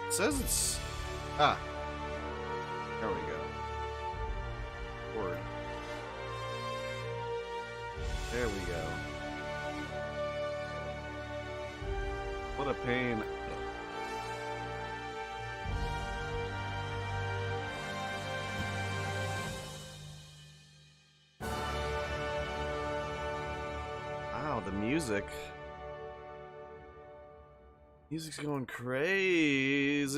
It says it's... Ah. There we go. Word. There we go. What a pain. Wow, the music. Music's going crazy.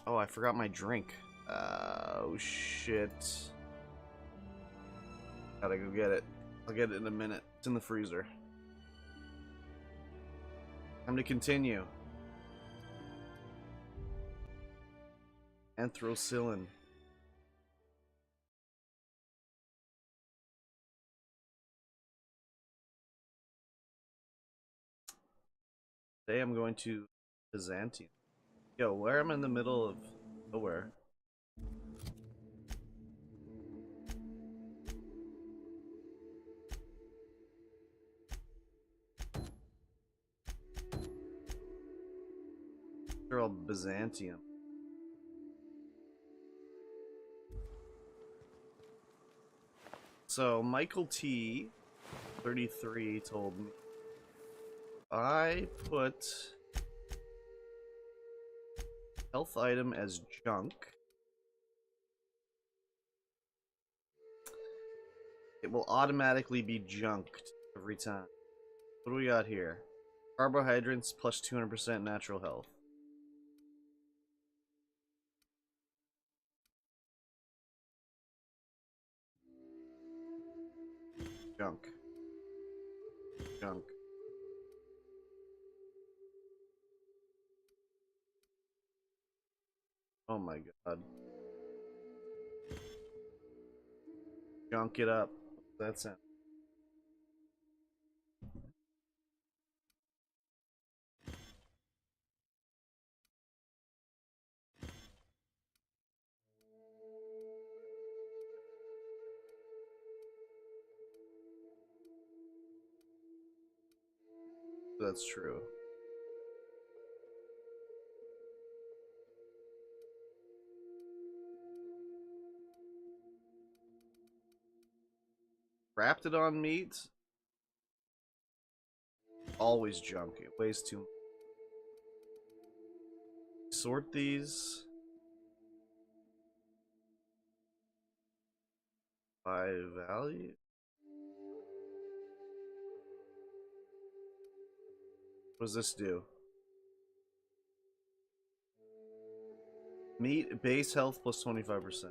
Oh, I forgot my drink. Oh, shit. Gotta go get it. I'll get it in a minute. It's in the freezer. Time to continue. Anthrocillin. Today I'm going to Byzantium. Yo, where am I in the middle of nowhere? They're all Byzantium. So Michael T, 33, told me I put health item as junk. It will automatically be junked every time. What do we got here? Carbohydrates plus 200% natural health. Junk. Junk. Oh my god. Junk it up. That's it. That's true. Wrapped it on meat. Always junk. It weighs too much. Sort these by value. What does this do? Meat base health plus 25%.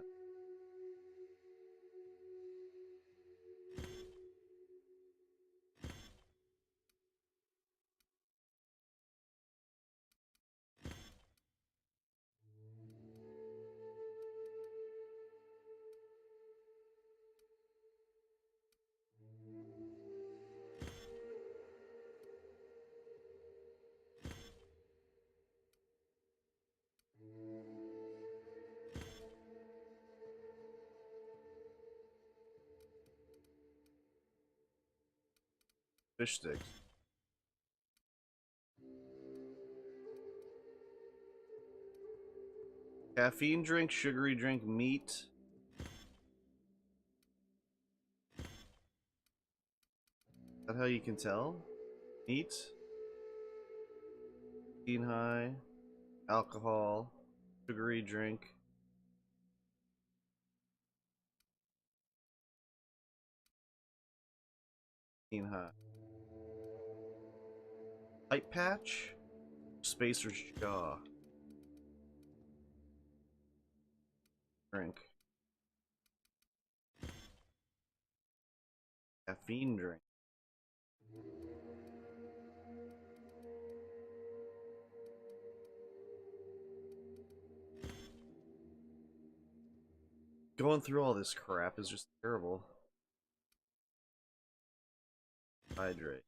Fish sticks. Caffeine drink, sugary drink, meat. Is that how you can tell? Meat, caffeine high, alcohol, sugary drink. Caffeine high. Pipe patch, spacer's jaw. Drink. Caffeine drink. Going through all this crap is just terrible. Hydrate.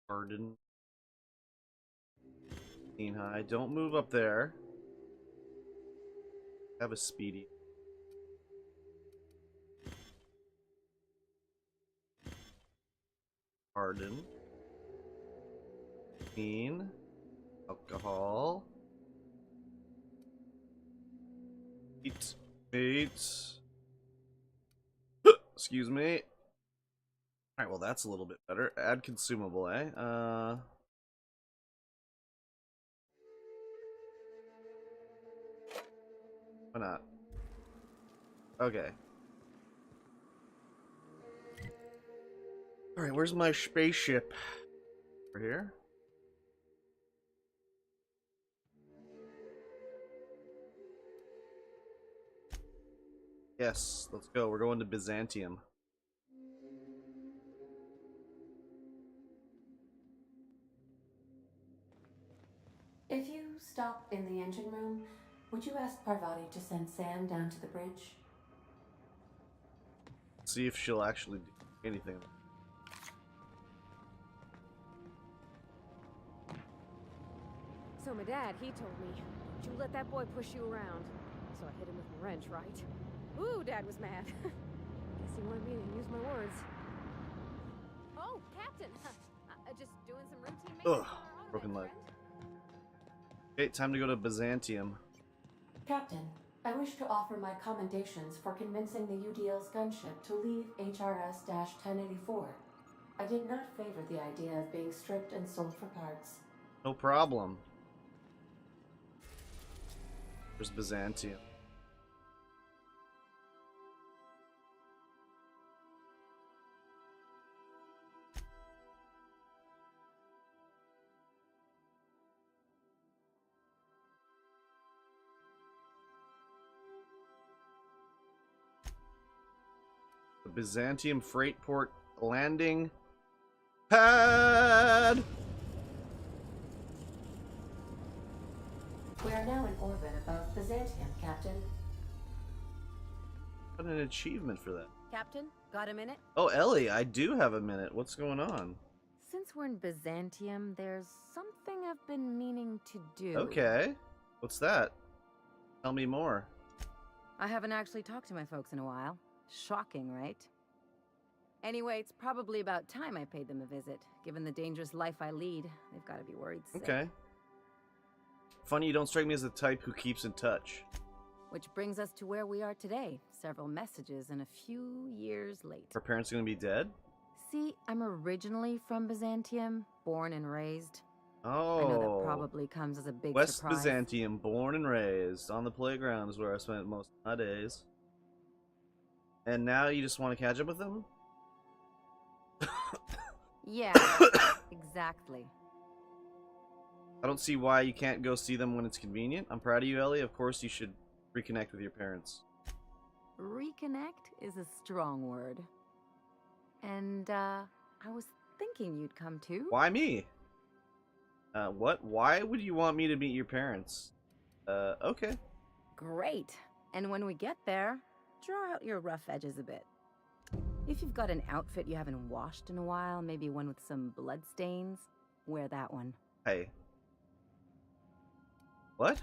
Harden. high. Don't move up there. Have a speedy. Pardon. Clean. Alcohol. Meat. Excuse me. Alright, well that's a little bit better. Add consumable, eh? Why not? Okay. Alright, where's my spaceship? Over here? Yes, let's go. We're going to Byzantium. If you stop in the engine room, would you ask Parvati to send Sam down to the bridge? See if she'll actually do anything. So my dad, he told me, "Don't you let that boy push you around." So I hit him with my wrench, right? Ooh, Dad was mad. Guess he wanted me to use my words. Oh, Captain! Just doing some routine maintenance on our Broken leg. friend. Okay, time to go to Byzantium. Captain, I wish to offer my commendations for convincing the UDL's gunship to leave HRS-1084. I did not favor the idea of being stripped and sold for parts. No problem. There's Byzantium. The Byzantium freight port landing pad. We are now in orbit above Byzantium, Captain. What an achievement for that. Captain, got a minute? Oh, Ellie, I do have a minute. What's going on? Since we're in Byzantium, there's something I've been meaning to do. Okay. What's that? Tell me more. I haven't actually talked to my folks in a while. Shocking, right? Anyway, it's probably about time I paid them a visit. Given the dangerous life I lead, they've got to be worried sick. Okay. Funny you don't strike me as the type who keeps in touch. Which brings us to where we are today. Several messages and a few years late. Her parents gonna be dead? See, I'm originally from Byzantium, born and raised. Oh. I know that probably comes as a big West surprise. Byzantium, born and raised. On the playground is where I spent most of my days. And now you just want to catch up with them? Yeah, exactly. I don't see why you can't go see them when it's convenient. I'm proud of you, Ellie. Of course you should reconnect with your parents. Reconnect is a strong word. And, I was thinking you'd come too. Why me? What? Why would you want me to meet your parents? Okay. Great. And when we get there, draw out your rough edges a bit. If you've got an outfit you haven't washed in a while, maybe one with some blood stains, wear that one. Hey. What?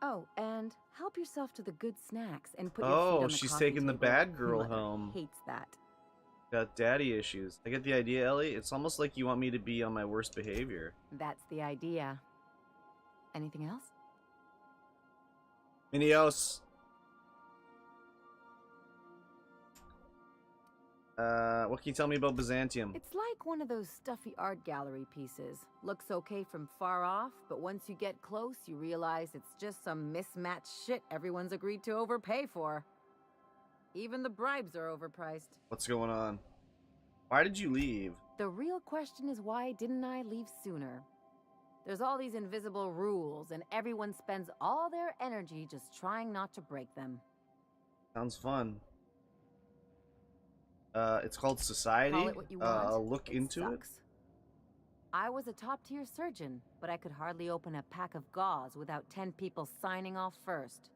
Oh, and help yourself to the good snacks and put your feet on the she's coffee taking the table. bad girl Mother home. hates that. Got daddy issues. I get the idea, Ellie. It's almost like you want me to be on my worst behavior. That's the idea. Anything else? Minios. What can you tell me about Byzantium? It's like one of those stuffy art gallery pieces. Looks okay from far off, but once you get close, you realize it's just some mismatched shit everyone's agreed to overpay for. Even the bribes are overpriced. What's going on? Why did you leave? The real question is, why didn't I leave sooner? There's all these invisible rules, and everyone spends all their energy just trying not to break them. Sounds fun. It's called Society. Call it what you want. I'll look into it. Sucks. I was a top-tier surgeon, but I could hardly open a pack of gauze without 10 people signing off first.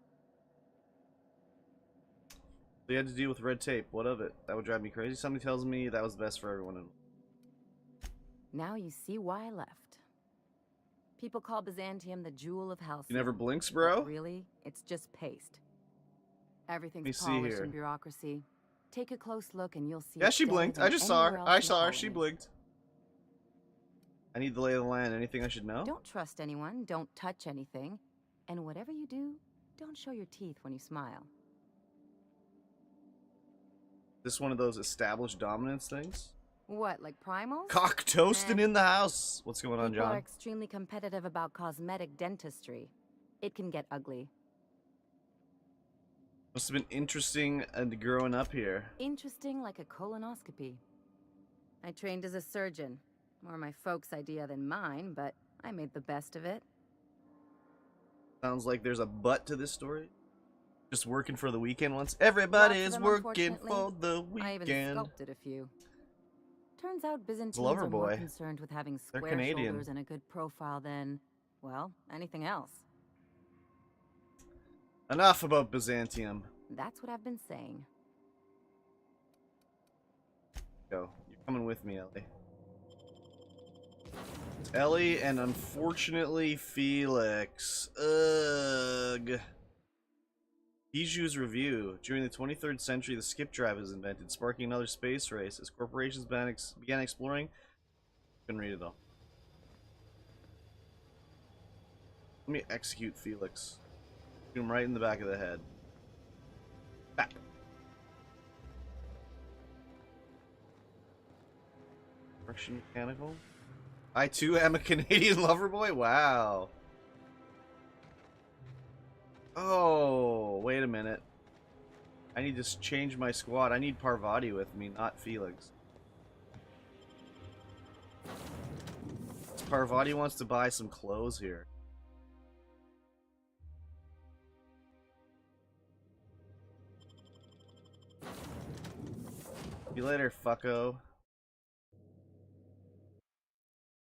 They had to deal with red tape. What of it? That would drive me crazy. Somebody tells me that was best for everyone. Now you see why I left. People call Byzantium the jewel of Halcyon. You never blinks, But bro? really, it's just paste. Let me Everything's see polished here. in bureauceracy. Take a close look and you'll see. Yeah, it's she better blinked. than I just saw anywhere her. else I in the saw her. She colony. blinked. I need the lay of the land. Anything I should know? Don't trust anyone, don't touch anything, and whatever you do, don't show your teeth when you smile. This one of those established dominance things? What, like primals? Cock toasting Nah. in the house. What's going on, People are John? extremely competitive about cosmetic dentistry. It can get ugly. Must have been interesting growing up here. Interesting like a colonoscopy. I trained as a surgeon. More my folks' idea than mine, but I made the best of it. Sounds like there's a butt to this story. Just working for the weekend once. Everybody's them, working for unfortunately. the I even weekend. sculpted a few. Turns out Byzantines Lover are more boy. concerned with having They're square Canadian. shoulders and a good profile than, well, anything else. Enough about Byzantium. That's what I've been saying. Go. You're coming with me, Ellie. Ellie and unfortunately Felix. Ugh. Bijou's review. During the 23rd century, the skip drive was invented, sparking another space race. As corporations began exploring, couldn't read it all. Let me execute Felix. Shoot him right in the back of the head. Back. Russian mechanical. I too am a Canadian lover boy. Wow. Oh, wait a minute. I need to change my squad. I need Parvati with me, not Felix. Parvati wants to buy some clothes here. See you later, fucko.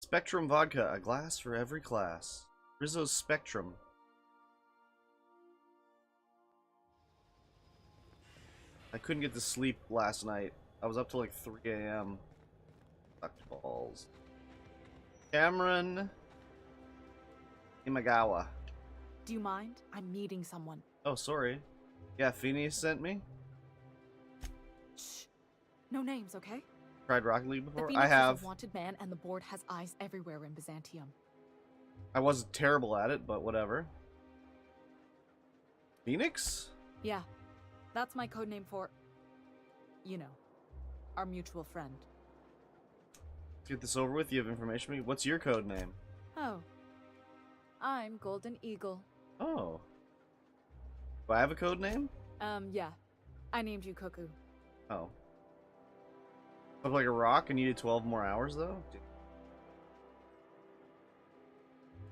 Spectrum vodka, a glass for every class. Rizzo's Spectrum. I couldn't get to sleep last night. I was up till like 3 a.m. Sucked balls. Cameron Imagawa. Do you mind? I'm meeting someone. Oh, sorry. Yeah, Phineas sent me. Shh. No names, okay? Tried Rocket League The before? Phoenix I have. is a wanted man, and the board has eyes everywhere in Byzantium. I wasn't terrible at it, but whatever. Phoenix? Yeah, that's my code name for, you know, our mutual friend. Let's get this over with. You have information for me. What's your code name? Oh, I'm Golden Eagle. Oh. Do I have a code name? Yeah, I named you Cuckoo. Oh. Look like a rock. I needed 12 more hours, though?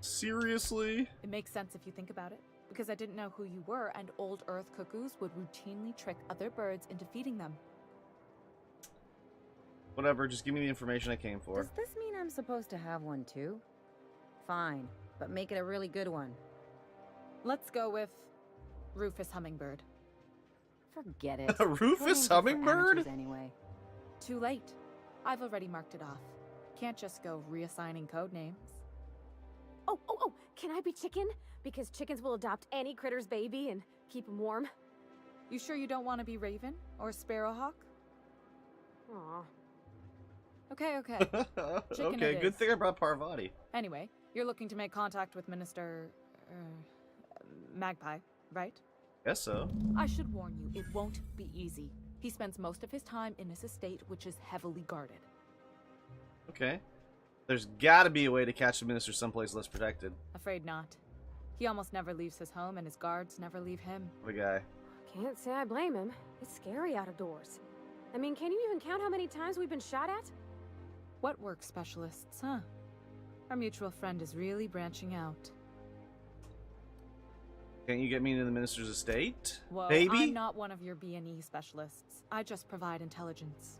Seriously? It makes sense if you think about it, because I didn't know who you were, and old Earth cuckoos would routinely trick other birds into feeding them. Whatever, just give me the information I came for. Does this mean I'm supposed to have one too? Fine, but make it a really good one. Let's go with Rufus Hummingbird. Forget it. A Rufus Codenames are for Hummingbird? amateurs anyway. Too late. I've already marked it off. Can't just go reassigning code names. Oh, can I be chicken? Because chickens will adopt any critter's baby and keep him warm. You sure you don't want to be Raven or Sparrowhawk? Aw. Okay. Chicken Okay, it good is. thing I brought Parvati. Anyway, you're looking to make contact with Minister... Magpie, right? Guess so. I should warn you, it won't be easy. He spends most of his time in his estate, which is heavily guarded. Okay. There's gotta be a way to catch the minister someplace less protected. Afraid not. He almost never leaves his home, and his guards never leave him. What a guy. Can't say I blame him. It's scary out of doors. I mean, can you even count how many times we've been shot at? What work specialists, huh? Our mutual friend is really branching out. Can't you get me into the minister's estate? Whoa, Baby? I'm not one of your B&E specialists. I just provide intelligence.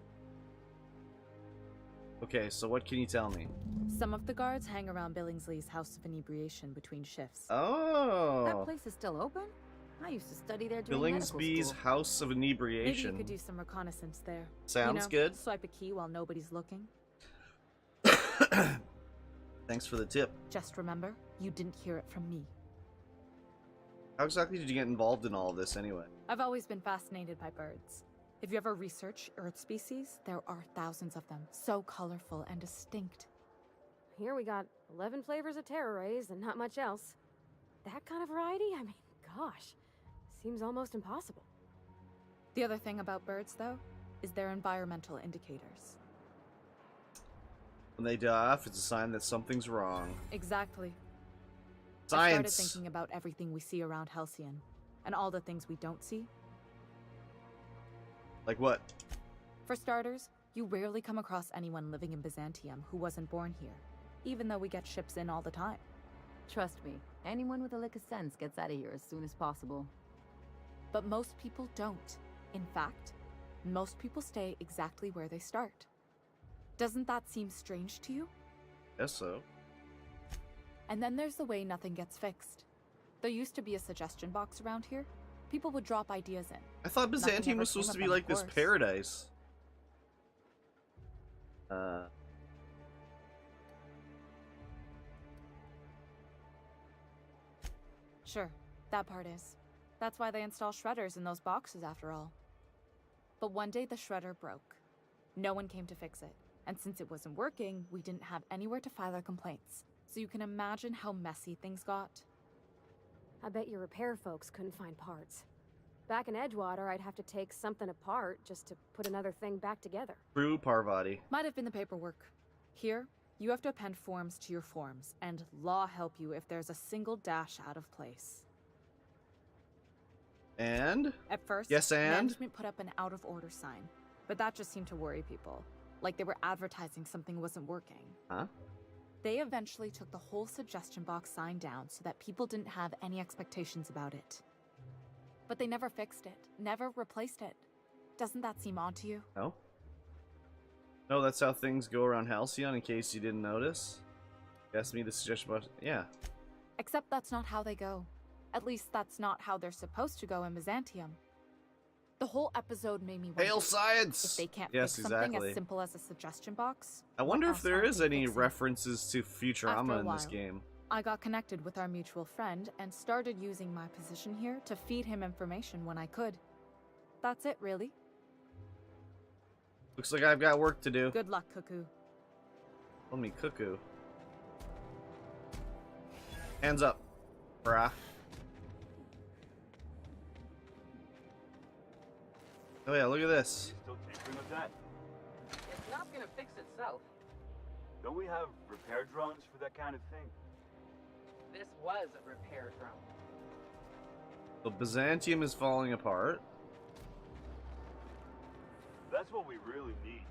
Okay, so what can you tell me? Some of the guards hang around Billingsley's House of Inebriation between shifts. That Oh. place is still open? I used to study there during medical Billingsby's school. House of Maybe you Inebriation. could do some reconnaissance there. Sounds you know, good. Swipe a key while nobody's looking. Thanks for the tip. Just remember, you didn't hear it from me. How exactly did you get involved in all of this anyway? I've always been fascinated by birds. If you ever research Earth species, there are thousands of them, so colorful and distinct. Here we got 11 flavors of terror rays and not much else. That kind of variety? I mean, gosh, seems almost impossible. The other thing about birds, though, is their environmental indicators. When they die off, it's a sign that something's wrong. Exactly. I Science. started thinking about everything we see around Halcyon, and all the things we don't see. Like what? For starters, you rarely come across anyone living in Byzantium who wasn't born here, even though we get ships in all the time. Trust me, anyone with a lick of sense gets out of here as soon as possible. But most people don't. In fact, most people stay exactly where they start. Doesn't that seem strange to you? Guess so. And then there's the way nothing gets fixed. There used to be a suggestion box around here. People would drop ideas in. I thought Nothing Byzantium ever was came supposed of to be them, like of this course. paradise. Sure, that part is. That's why they install shredders in those boxes after all. But one day the shredder broke. No one came to fix it. And since it wasn't working, we didn't have anywhere to file our complaints. So you can imagine how messy things got. I bet your repair folks couldn't find parts. Back in Edgewater, I'd have to take something apart just to put another thing back together. True Parvati. Might have been the paperwork. Here, you have to append forms to your forms, and law help you if there's a single dash out of place. And? At first, Yes, and? management put up an out-of-order sign, but that just seemed to worry people. Like they were advertising something wasn't working. Huh? They eventually took the whole suggestion box sign down so that people didn't have any expectations about it. But they never fixed it, never replaced it. Doesn't that seem odd to you? No? No, that's how things go around Halcyon, in case you didn't notice. You asked me to suggest about... Yeah. Except that's not how they go. At least that's not how they're supposed to go in Byzantium. The whole episode made me wonder Hail science! if they can't Yes, fix something exactly. as simple as a suggestion box. I wonder what if else there aren't is they any fixing? references to Futurama in this while. game. I got connected with our mutual friend and started using my position here to feed him information when I could. That's it, really. Looks like I've got work to do. Good luck, Cuckoo. Call me Cuckoo. Hands up, brah. Oh yeah, look at this. Still tinkering with that? It's not gonna fix itself. Don't we have repair drones for that kind of thing? This was a repair drone. So Byzantium is falling apart. That's what we really need,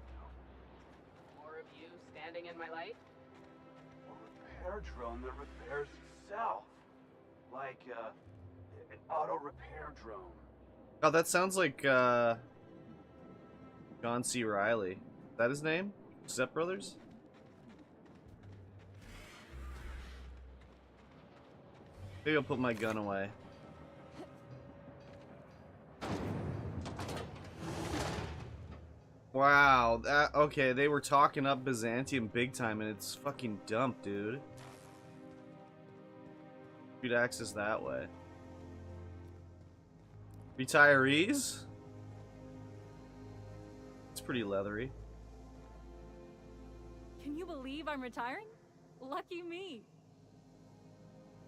More of you standing in my light? A repair drone that repairs itself. Like, an auto repair drone. Oh, that sounds like John C. Reilly. Is that his name? Step Brothers? Maybe I'll put my gun away. Wow, that okay, they were talking up Byzantium big time and it's fucking dump, dude. You'd access that way. Retirees? It's pretty leathery. Can you believe I'm retiring? Lucky me.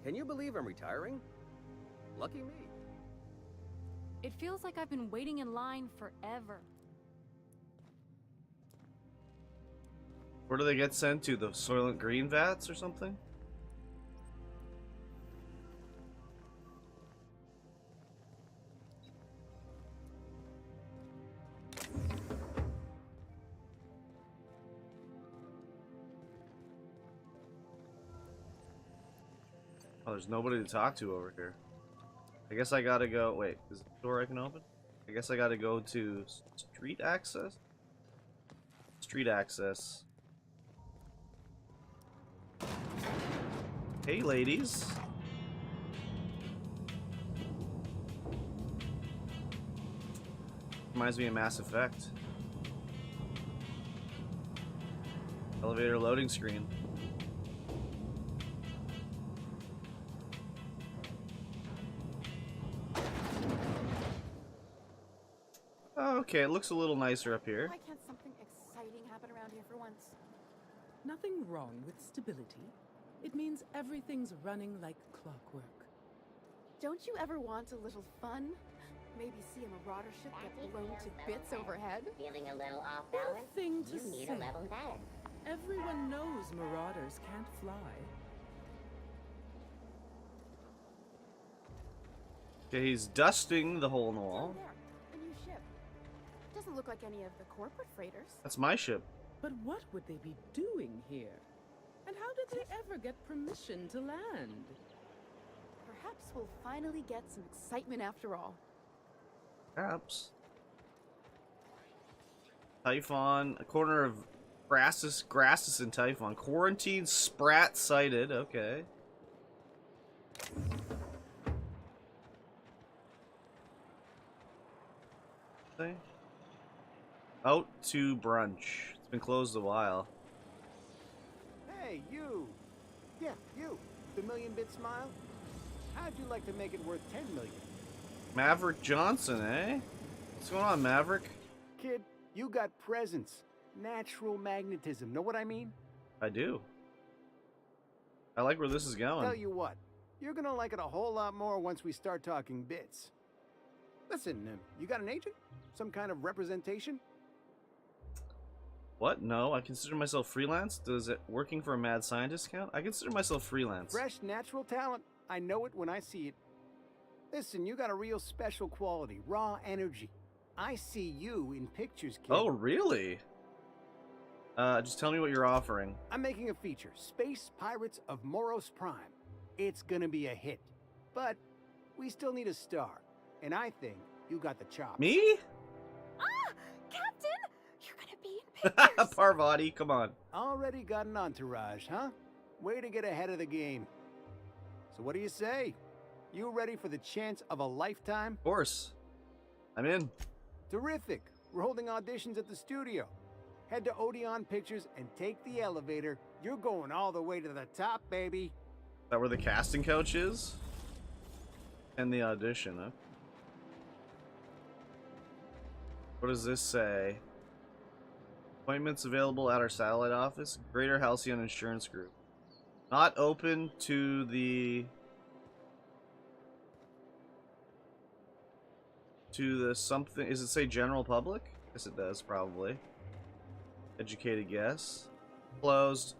Can you believe I'm retiring? Lucky me. It feels like I've been waiting in line forever. Where do they get sent to? The Soylent Green vats or something? Oh, there's nobody to talk to over here. I guess I gotta go. Wait, is the door I can open? I guess I gotta go to street access? Street access. Hey, ladies. Reminds me of Mass Effect. Elevator loading screen. Okay, it looks a little nicer up here. Why can't something exciting happen around here for once? Nothing wrong with stability. It means everything's running like clockwork. Don't you ever want a little fun? Maybe see a marauder ship get blown to bits overhead? Feeling a little off What balance? a thing to You need say. a level head. Everyone knows marauders can't fly. Okay, he's dusting the hole in the Down wall. there, a new ship. Doesn't look like any of the corporate freighters. That's my ship. But what would they be doing here? And how did they ever get permission to land? Perhaps we'll finally get some excitement after all. Perhaps. Typhon, a corner of Grassus and Typhon. Quarantine Sprat sighted. Okay. Okay. Out to brunch. It's been closed a while. Hey, you! Yeah, you! The million-bit smile? How'd you like to make it worth 10 million? Maverick Johnson, eh? What's going on, Maverick? Kid, you got presence. Natural magnetism, know what I mean? I do. I like where this is going. Tell you what, you're gonna like it a whole lot more once we start talking bits. Listen, you got an agent? Some kind of representation? What? No, I consider myself freelance. Does it working for a mad scientist count? I consider myself freelance. Fresh, natural talent. I know it when I see it. Listen, you got a real special quality, raw energy. I see you in pictures, kid. Oh, really? Just tell me what you're offering. I'm making a feature, Space Pirates of Moros Prime. It's gonna be a hit. But we still need a star. And I think you got the chops. Me? Ah! Captain! You're gonna be in pictures! Parvati, come on. Already got an entourage, huh? Way to get ahead of the game. So what do you say? You ready for the chance of a lifetime? Of course. I'm in. Terrific. We're holding auditions at the studio. Head to Odeon Pictures and take the elevator. You're going all the way to the top, baby. Is that where the casting couch is? And the audition, huh? What does this say? Appointments available at our satellite office. Greater Halcyon Insurance Group. Not open to the... something... Does it say general public? Yes, it does, probably. Educated guess. Closed.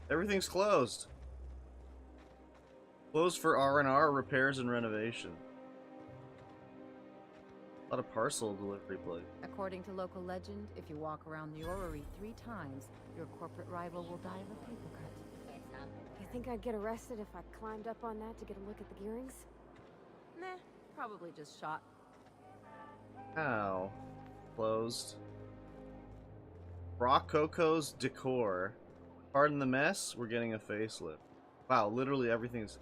Everything's closed. Closed for R&R, repairs and renovation. A lot of parcel delivery place. According to local legend, if you walk around the orrery 3 times, your corporate rival will die of a paper cut. You think I'd get arrested if I climbed up on that to get a look at the gearings? Nah, probably just shot. Ow. Closed. Rococo's Decor. Pardon the mess, we're getting a facelift. Wow, literally everything's...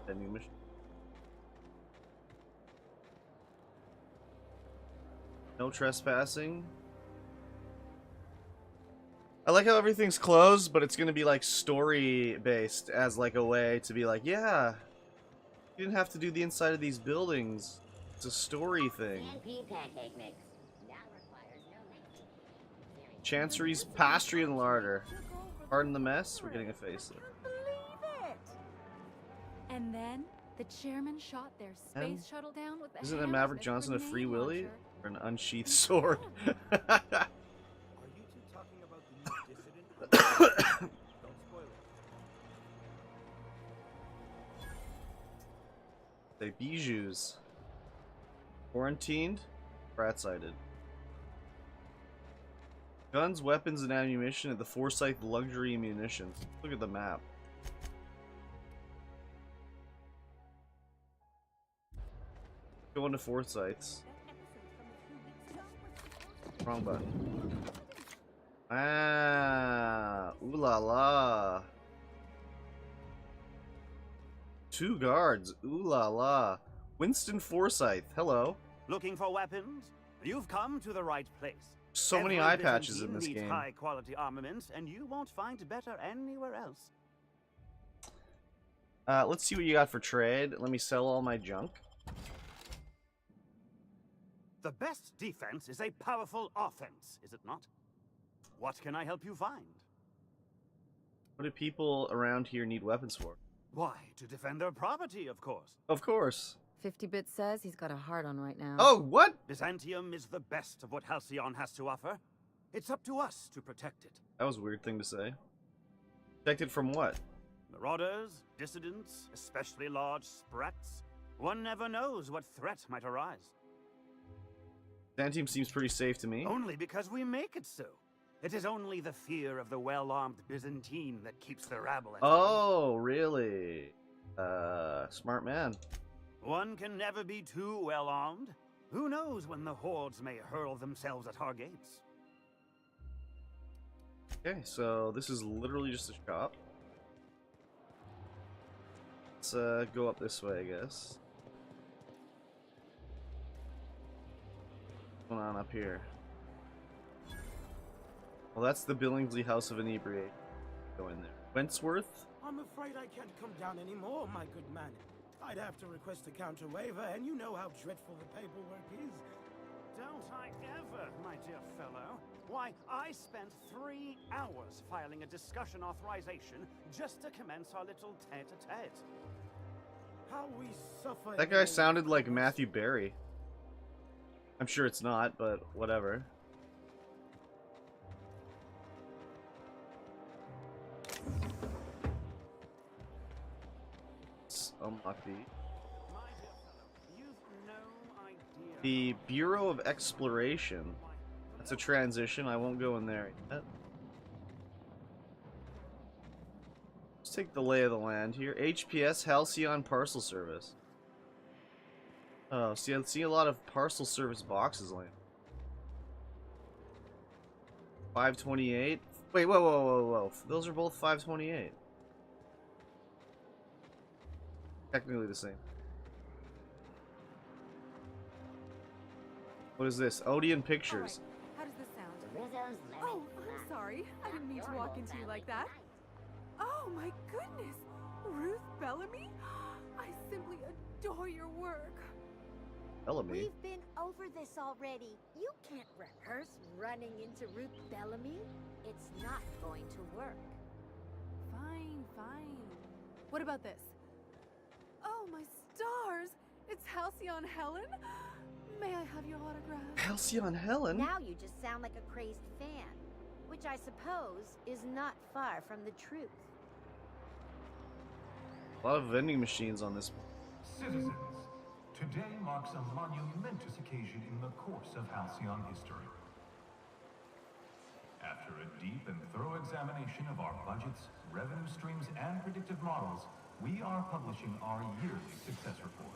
Vending machine. No trespassing. I like how everything's closed, but it's gonna be like story based as like a way to be like, yeah, you didn't have to do the inside of these buildings. It's a story thing. pancake mix. That requires no mix. Chancery's Pastry and Larder. Pardon the mess, we're getting a facelift. Believe it! And then the chairman shot their space And shuttle down with the Isn't a hand Maverick of Johnson a grenade free willy? launcher. Or an unsheathed sword? Are you two talking about the new dissident? Don't spoil it. They bijoux. Quarantined. Rat sighted. Guns, weapons, and ammunition at the Forsyth Luxury Munitions. Look at the map. Going to Forsyth's. Wrong button. Ah, ooh la la. 2 guards, ooh la la. Winston Forsyth, hello. Looking for weapons? You've come to the right place. So many Every eye patches in Byzantine this needs game. high-quality armaments, and you won't find better anywhere else. Let's see what you got for trade. Let me sell all my junk. The best defense is a powerful offense, is it not? What can I help you find? What do people around here need weapons for? Why, to defend their property, of course. Of course. 50-bit says he's got a hard on right now. Oh, what? Byzantium is the best of what Halcyon has to offer. It's up to us to protect it. That was a weird thing to say. Protected from what? Marauders, dissidents, especially large sprats. One never knows what threat might arise. Byzantium seems pretty safe to me. Only because we make it so. It is only the fear of the well-armed Byzantine that keeps the rabble at bay. Oh, really? Smart man. One can never be too well-armed. Who knows when the hordes may hurl themselves at our gates? Okay, so this is literally just a shop. Let's go up this way, I guess. What's going on up here? Well, that's the Billingsley House of Inebriate. Go in there. Wentworth? I'm afraid I can't come down anymore, my good man. I'd have to request a counter waiver, and you know how dreadful the paperwork is. Don't I ever, my dear fellow. Why, I spent 3 hours filing a discussion authorization just to commence our little tete-a-tete. How we suffer. That guy sounded like Matthew Berry. I'm sure it's not, but whatever. Let's unlock the... My dear fellow, you've no idea. The Bureau of Exploration. That's a transition. I won't go in there yet. Let's take the lay of the land here. HPS Halcyon Parcel Service. Oh, see, I see a lot of parcel service boxes land. 528. Wait, whoa. Those are both 528. Technically the same. What is this? Odeon Pictures. How does this sound? Rizzo's Oh, I'm sorry. I didn't mean to walk into you like that. Oh my goodness! Ruth Bellamy? I simply adore your work. Bellamy. We've been over this already. You can't rehearse running into Ruth Bellamy. It's not going to work. Fine. What about this? Oh my stars! It's Halcyon Helen? May I have your autograph? Halcyon Helen? Now you just sound like a crazed fan, which I suppose is not far from the truth. A lot of vending machines on this. Citizens, today marks a monumentous occasion in the course of Halcyon history. After a deep and thorough examination of our budgets, revenue streams, and predictive models, we are publishing our yearly success report.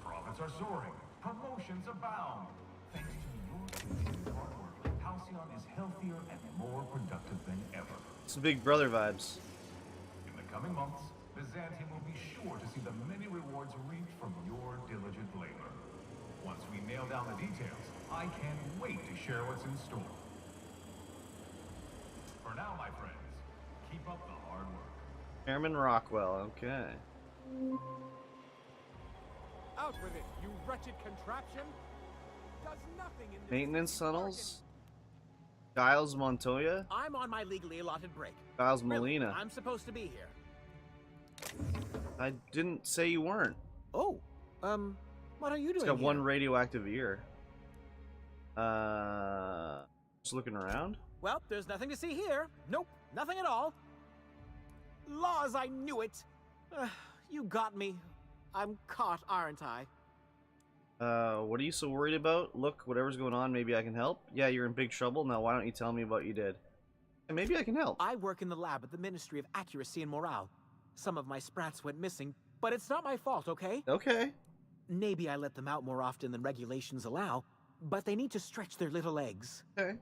Profits are soaring, promotions abound. Thanks to your continued hard work, Halcyon is healthier and more productive than ever. Some Big Brother vibes. In the coming months, Byzantium will be sure to see the many rewards reaped from your diligent labor. Once we nail down the details, I can't wait to share what's in store. For now, my friends, keep up the hard work. Chairman Rockwell, okay. Out with it, you wretched contraption! Does nothing in this Maintenance tunnels. Giles Montoya. I'm on my legally allotted break. Giles Really, Molina. I'm supposed to be here. I didn't say you weren't. Oh, what are you doing It's got here? one radioactive ear. Just looking around. Well, there's nothing to see here. Nope, nothing at all. Laws, I knew it. You got me. I'm caught, aren't I? What are you so worried about? Look, whatever's going on, maybe I can help. Yeah, you're in big trouble. Now, why don't you tell me what you did? And maybe I can help. I work in the lab at the Ministry of Accuracy and Morale. Some of my sprats went missing, but it's not my fault, okay? Okay. Maybe I let them out more often than regulations allow, but they need to stretch their little legs. Okay.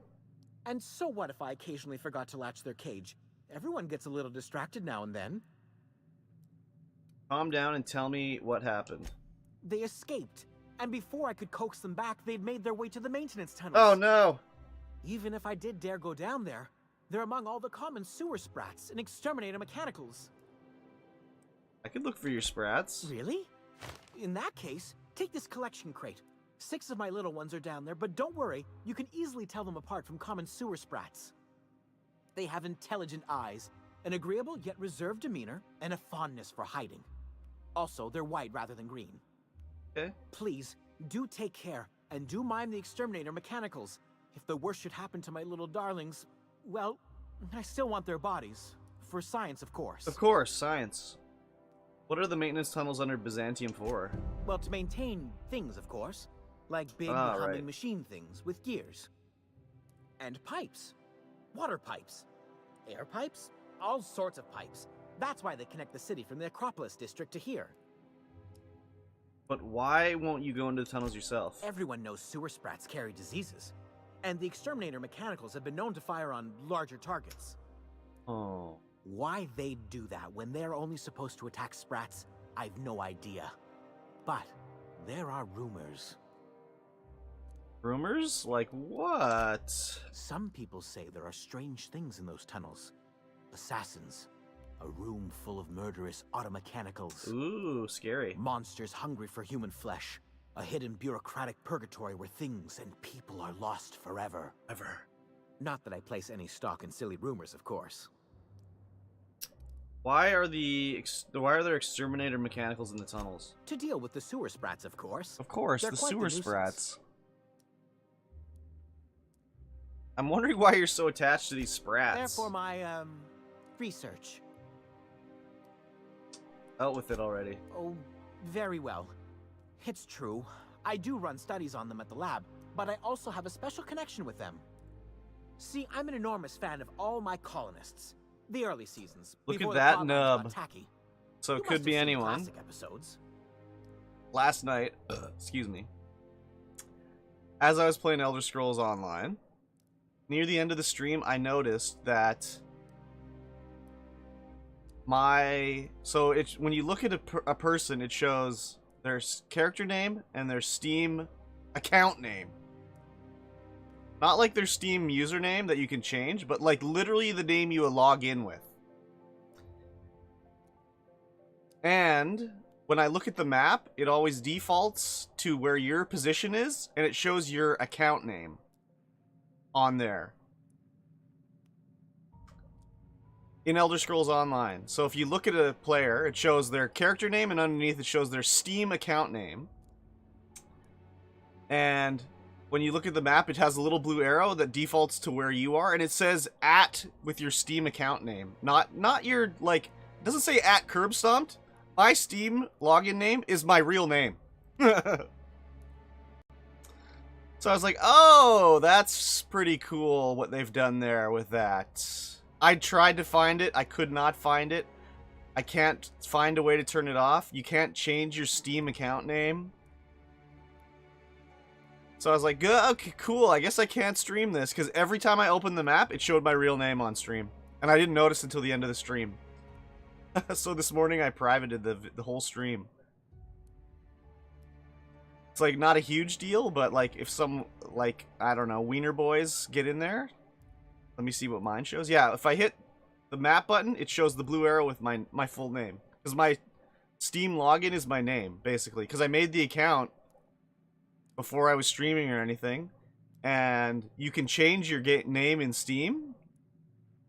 And so what if I occasionally forgot to latch their cage? Everyone gets a little distracted now and then. Calm down and tell me what happened. They escaped, and before I could coax them back, they'd made their way to the maintenance tunnels. Oh no! Even if I did dare go down there, they're among all the common sewer sprats and exterminator mechanicals. I could look for your sprats. Really? In that case, take this collection crate. 6 of my little ones are down there, but don't worry, you can easily tell them apart from common sewer sprats. They have intelligent eyes, an agreeable yet reserved demeanor, and a fondness for hiding. Also, they're white rather than green. Okay. Please, do take care, and do mime the exterminator mechanicals. If the worst should happen to my little darlings, well, I still want their bodies. For science, of course. Of course, science. What are the maintenance tunnels under Byzantium for? Well, to maintain things, of course. Like big humming machine things with gears. And pipes. Water pipes. Air pipes. All sorts of pipes. That's why they connect the city from the Acropolis district to here. But why won't you go into the tunnels yourself? Everyone knows sewer sprats carry diseases. And the exterminator mechanicals have been known to fire on larger targets. Oh. Why they'd do that when they're only supposed to attack sprats, I've no idea. But there are rumors. Rumors? Like what? Some people say there are strange things in those tunnels. Assassins. A room full of murderous automechanicals. Ooh, scary. Monsters hungry for human flesh. A hidden bureaucratic purgatory where things and people are lost forever. Ever. Not that I place any stock in silly rumors, of course. Why are there exterminator mechanicals in the tunnels? To deal with the sewer sprats, of course. Of course, They're the quite sewer nuisance. sprats. I'm wondering why you're so attached to these sprats. They're for my, research. Out with it already. Oh, very well. It's true. I do run studies on them at the lab, but I also have a special connection with them. See, I'm an enormous fan of all my colonists. The early seasons. Look before at the that plot lines nub. got tacky. So You it must could have be seen anyone. classic episodes. Last night, excuse me, as I was playing Elder Scrolls Online, near the end of the stream, I noticed that when you look at a person, it shows their character name and their Steam account name. Not like their Steam username that you can change, but like literally the name you log in with. And when I look at the map, it always defaults to where your position is, and it shows your account name on there. In Elder Scrolls Online. So if you look at a player, it shows their character name, and underneath it shows their Steam account name. And when you look at the map, it has a little blue arrow that defaults to where you are, and it says @ with your Steam account name. Not your, like, it doesn't say @ curb stomped. My Steam login name is my real name. So I was like, oh, that's pretty cool what they've done there with that. I tried to find it. I could not find it. I can't find a way to turn it off. You can't change your Steam account name. So I was like, okay, cool. I guess I can't stream this, because every time I opened the map, it showed my real name on stream. And I didn't notice until the end of the stream. So this morning I privated the whole stream. It's like not a huge deal, but like if some, like, I don't know, wiener boys get in there. Let me see what mine shows. Yeah, if I hit the map button, it shows the blue arrow with my full name. Because my Steam login is my name, basically. Because I made the account before I was streaming or anything. And you can change your name in Steam.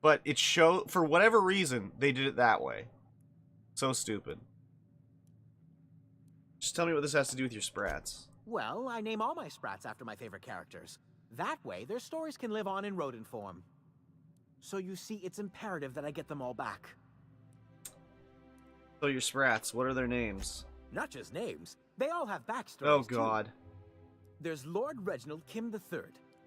But it for whatever reason, they did it that way. So stupid. Just tell me what this has to do with your sprats. Well, I name all my sprats after my favorite characters. That way, their stories can live on in rodent form. So you see, it's imperative that I get them all back. So your sprats, what are their names? Not just names. They all have backstories, Oh, God. too. There's Lord Reginald Kim III,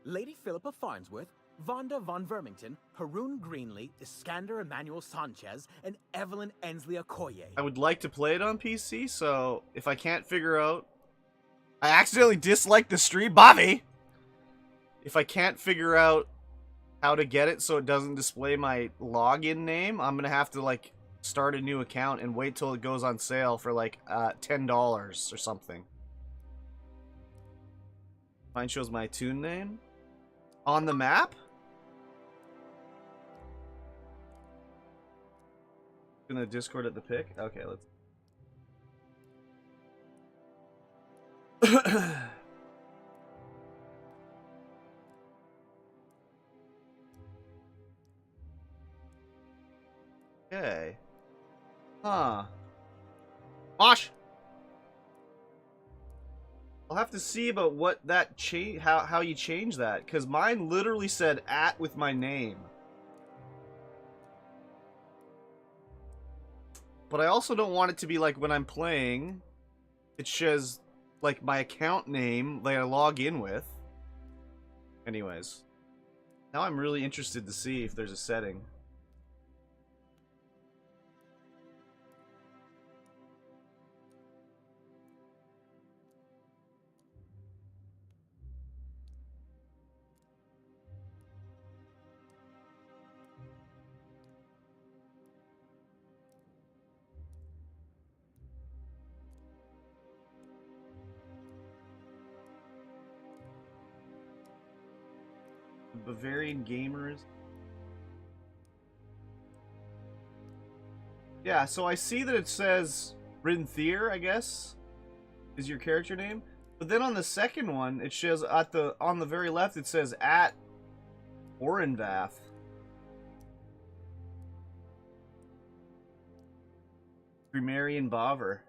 Lady Philippa Farnsworth, Vonda von Vermington, Haroon Greenlee, Iskander Emmanuel Sanchez, and Evelyn Ensley Okoye. I would like to play it on PC, so if I can't figure out... I accidentally disliked the stream, Bobby! If I can't figure out how to get it so it doesn't display my login name, I'm gonna have to, like, start a new account and wait till it goes on sale for, like, $10 or something. Mine shows my toon name. On the map? Gonna Discord at the pick? Okay, let's... Okay. Huh. Mosh! I'll have to see about what that how you change that, because mine literally said @ with my name. But I also don't want it to be like when I'm playing, it says like my account name that I log in with. Anyways. Now I'm really interested to see if there's a setting. Bavarian gamers. Yeah, so I see that it says Rinthier, I guess, is your character name. But then on the second one, it shows on the very left, it says @Orenvath. Primarian Baver.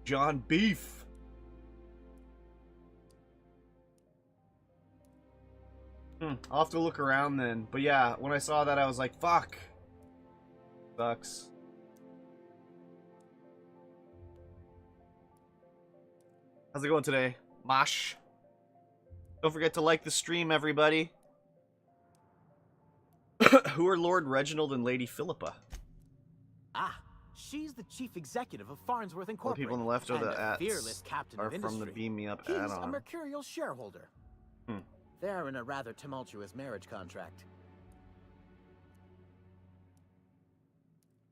John Beef. I'll have to look around then. But yeah, when I saw that, I was like, fuck. Sucks. How's it going today? Mosh. Don't forget to like the stream, everybody. Who are Lord Reginald and Lady Philippa? Ah, she's the chief executive of Farnsworth All the Incorporated. people on the left are and the a ats fearless captain are of from industry. the Beam Me Up He's a add-on. mercurial shareholder. They're in a rather tumultuous marriage contract.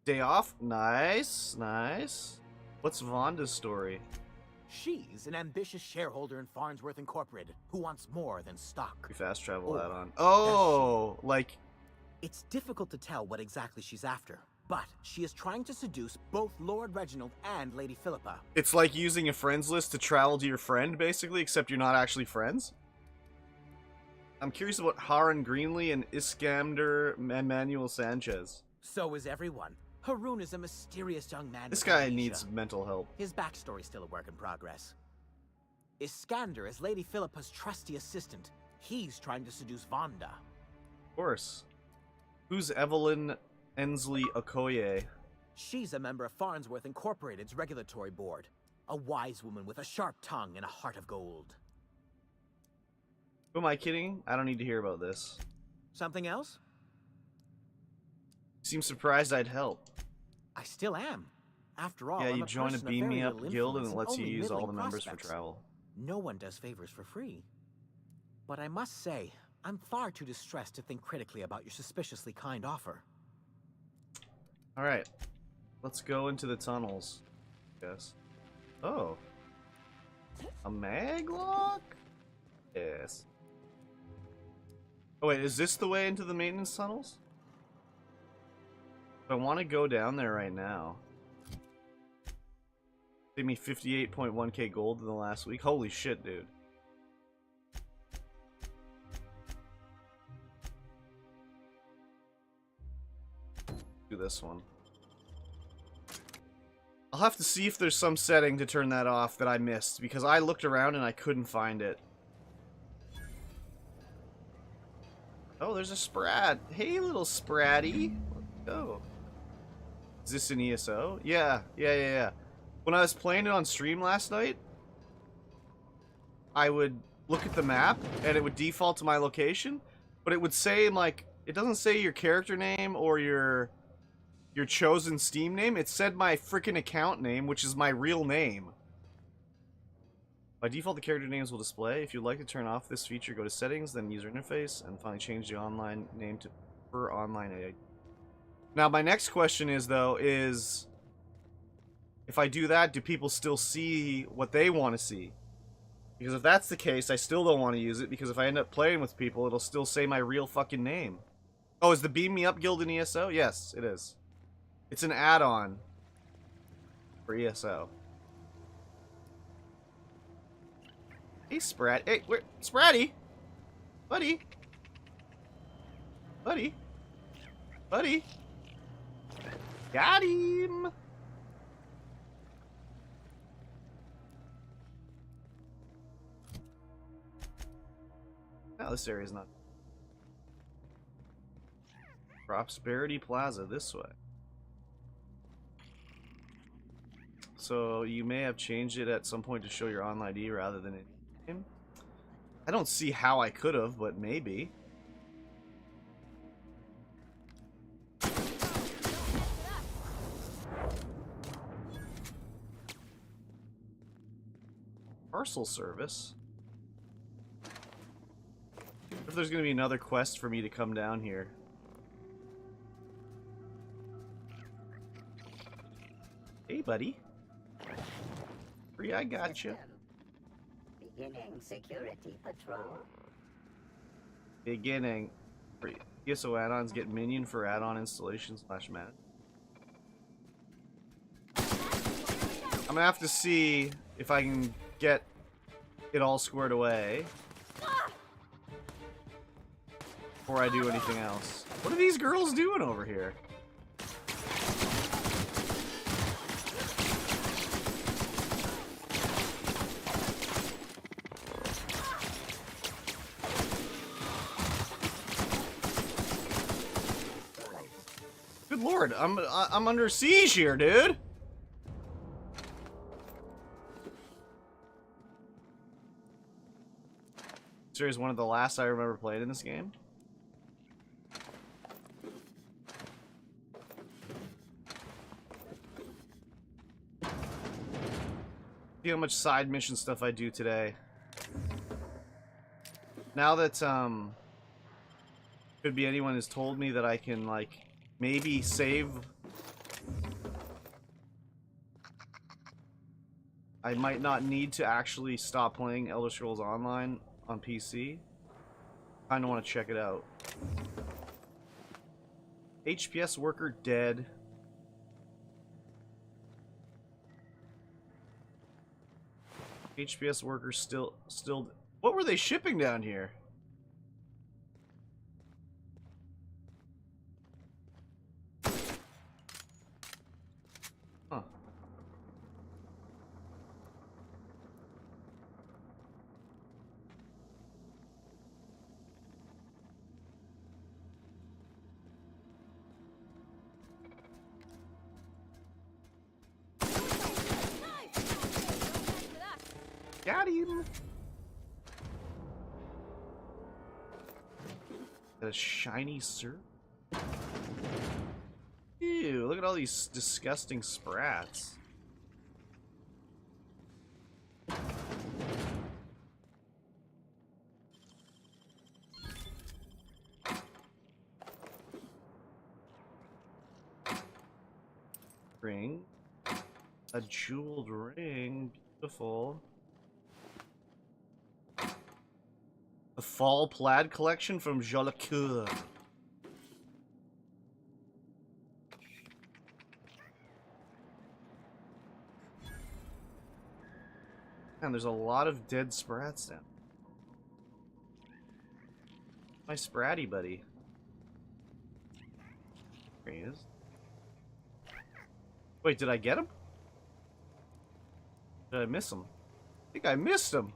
Day off? Nice, nice. What's Vonda's story? She's an ambitious shareholder in Farnsworth Incorporated who wants more than stock. Fast travel Or add-on. does Oh, like... It's difficult to tell what exactly she's after, but she is trying to seduce both Lord Reginald and Lady Philippa. It's like using a friends list to travel to your friend, basically, except you're not actually friends? I'm curious about Harun Greenlee and Iskander Emmanuel Sanchez. So is everyone. Harun is a mysterious young man. This with guy amnesia. needs mental help. His backstory's still a work in progress. Iskander is Lady Philippa's trusty assistant. He's trying to seduce Vonda. Of course. Who's Evelyn Ensley Okoye? She's a member of Farnsworth Incorporated's regulatory board. A wise woman with a sharp tongue and a heart of gold. Who am I kidding? I don't need to hear about this. Something else? You seem surprised I'd help. I still am. After all, Yeah, I'm you a join a person of Beam Me very Up little guild and it influence lets you only use all the middling members for prospects. travel. No one does favors for free. But I must say, I'm far too distressed to think critically about your suspiciously kind offer. Alright. Let's go into the tunnels. Yes. Oh. A maglock? Yes. Oh wait, is this the way into the maintenance tunnels? I want to go down there right now. Gave me 58.1k gold in the last week. Holy shit, dude. Do this one. I'll have to see if there's some setting to turn that off that I missed, because I looked around and I couldn't find it. Oh, there's a Sprat. Hey, little Spratty. Let's go. Is this an ESO? Yeah. When I was playing it on stream last night, I would look at the map, and it would default to my location, but it would say, like, it doesn't say your character name or your chosen Steam name. It said my freaking account name, which is my real name. By default, the character names will display. If you'd like to turn off this feature, go to Settings, then User Interface, and finally change the online name to per online AI. Now, my next question is, though, is if I do that, do people still see what they want to see? Because if that's the case, I still don't want to use it, because if I end up playing with people, it'll still say my real fucking name. Oh, is the Beam Me Up guild an ESO? Yes, it is. It's an add-on. For ESO. Hey, Sprat. Hey, where? Spratty! Buddy! Buddy! Buddy! Got him! No, this area's not. Prosperity Plaza, this way. So you may have changed it at some point to show your online ID rather than in-game. I don't see how I could have, but maybe. Parcel service. If there's gonna be another quest for me to come down here. Hey, buddy. Free, I got you. Beginning security patrol. Beginning. ESO add-ons get minion for add-on installation / man. I'm gonna have to see if I can get it all squared away before I do anything else. What are these girls doing over here? Good lord, I'm under siege here, dude. Series one of the last I remember playing in this game. See how much side mission stuff I do today. Now that could be anyone has told me that I can like maybe save. I might not need to actually stop playing Elder Scrolls Online on PC. I don't want to check it out. HPS worker dead. HPS worker still. What were they shipping down here? Huh. Got him. Got a shiny sir. Ew, look at all these disgusting sprats. Ring. A jeweled ring. Beautiful. The fall plaid collection from Jolicoeur. Man, there's a lot of dead sprats now. My spratty buddy. There he is. Wait, did I get him? Did I miss him? I think I missed him.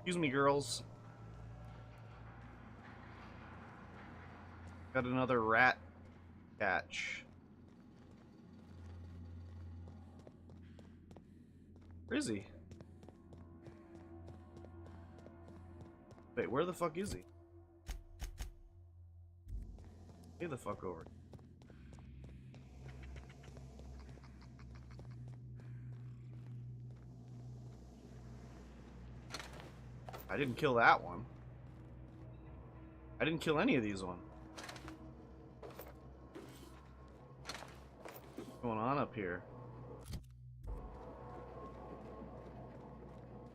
Excuse me, girls. Got another rat catch. Where is he? Wait, where the fuck is he? Get the fuck over. I didn't kill that one. I didn't kill any of these ones. going on up here?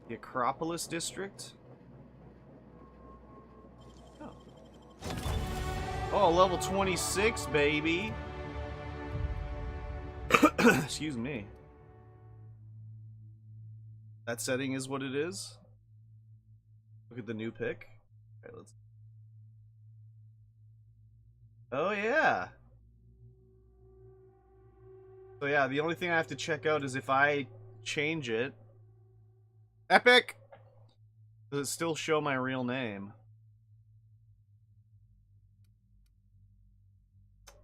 The Acropolis District? Oh. Oh, level 26, baby! Excuse me. That setting is what it is? Look at the new pick. Alright, let's... Oh, yeah! So yeah, the only thing I have to check out is if I change it... Epic! Does it still show my real name?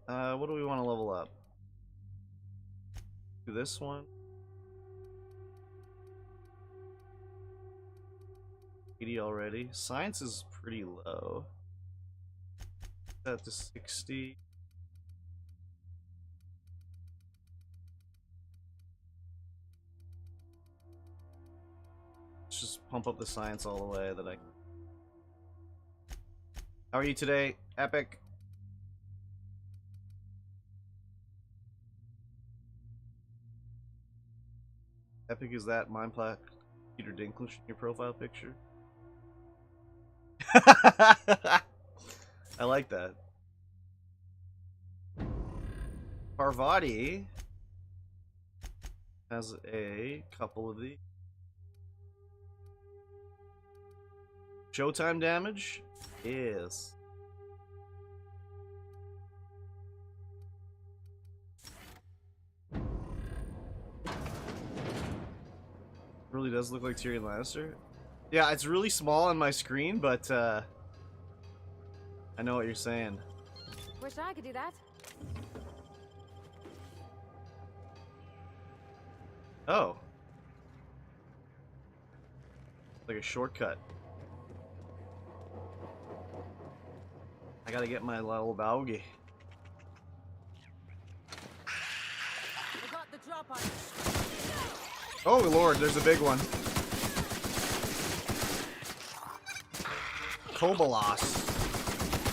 What do we want to level up? Do this one. 80 already. Science is pretty low. Set that to 60. Let's just pump up the science all the way that I can. How are you today, Epic? Epic, is that Mind Plaque Peter Dinklage in your profile picture? I like that. Parvati has a couple of these. Showtime damage? Yes. Really does look like Tyrion Lannister. Yeah, it's really small on my screen, but I know what you're saying. Wish I could do that. Oh. Like a shortcut. I gotta get my little doggy. I got the drop on Oh lord, there's a big one. Kobolos.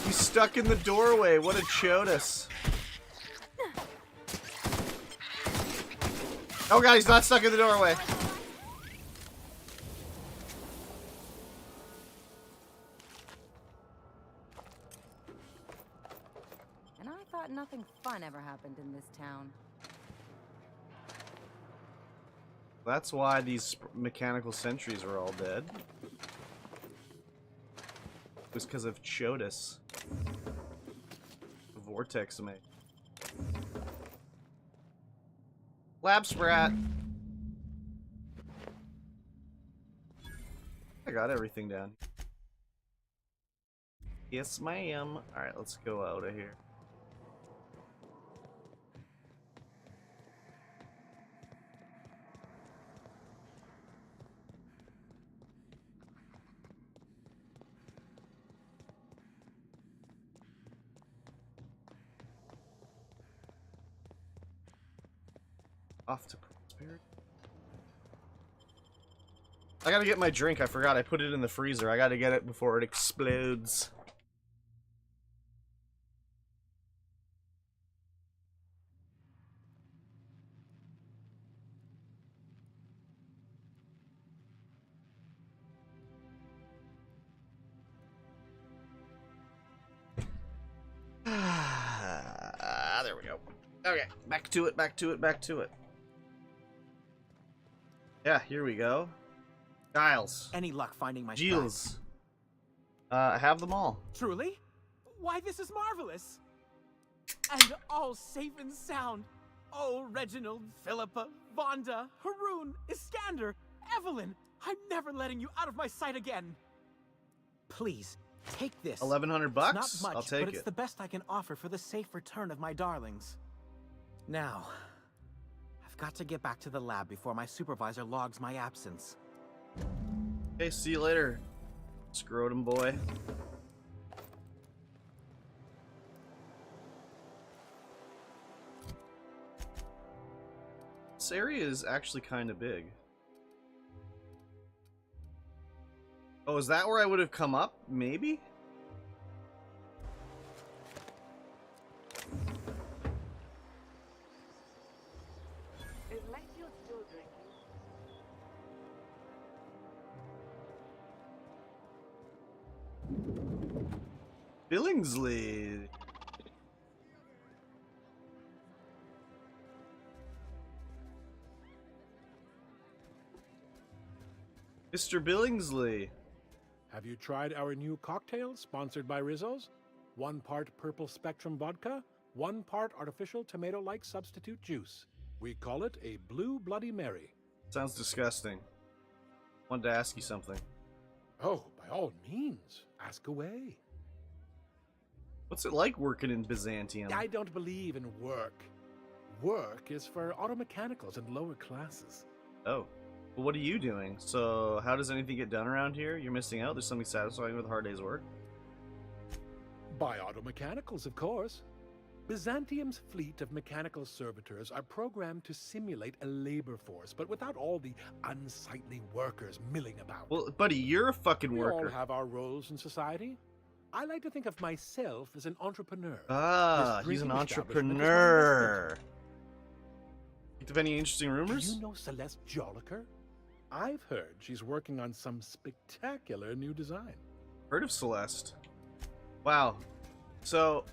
He's stuck in the doorway. What a chotus. Oh god, he's not stuck in the doorway. And I thought nothing fun ever happened in this town. That's why these mechanical sentries are all dead. It was because of Chotus. Vortex me. Lab Sprat! I got everything down. Yes, ma'am. Alright, let's go out of here. Off to Prosperity. I gotta get my drink. I forgot. I put it in the freezer. I gotta get it before it explodes. There we go. Okay, back to it, back to it, back to it. Yeah, here we go. Giles. Any luck finding my Giles. I have them all. Truly? Why, this is marvelous! And all safe and sound. Oh, Reginald, Philippa, Vonda, Haroon, Iskander, Evelyn, I'm never letting you out of my sight again. Please, take this. $1,100 bucks? It's not much, I'll take but it's it. the best I can offer for the safe return of my darlings. Now, I've got to get back to the lab before my supervisor logs my absence. Okay, see you later, scrotum boy. This area is actually kind of big. Oh, is that where I would have come up? Maybe? Billingsley. Mr. Billingsley. Have you tried our new cocktail sponsored by Rizzo's? 1 part purple spectrum vodka, 1 part artificial tomato-like substitute juice. We call it a Blue Bloody Mary. Sounds disgusting. Wanted to ask you something. Oh, by all means, ask away. What's it like working in Byzantium? I don't believe in work. Work is for auto mechanicals and lower classes. Oh. Well, what are you doing? So, how does anything get done around here? You're missing out. There's something satisfying with a hard day's work. By auto mechanicals, of course. Byzantium's fleet of mechanical servitors are programmed to simulate a labor force, but without all the unsightly workers milling about. Well, buddy, you're a fucking We worker. all have our roles in society. I like to think of myself as an entrepreneur. Ah, This he's an drinking establishment is my entrepreneur. investment. Think of any interesting rumors? Do you know Celeste Jolliker? I've heard she's working on some spectacular new design. Heard of Celeste. Wow. So,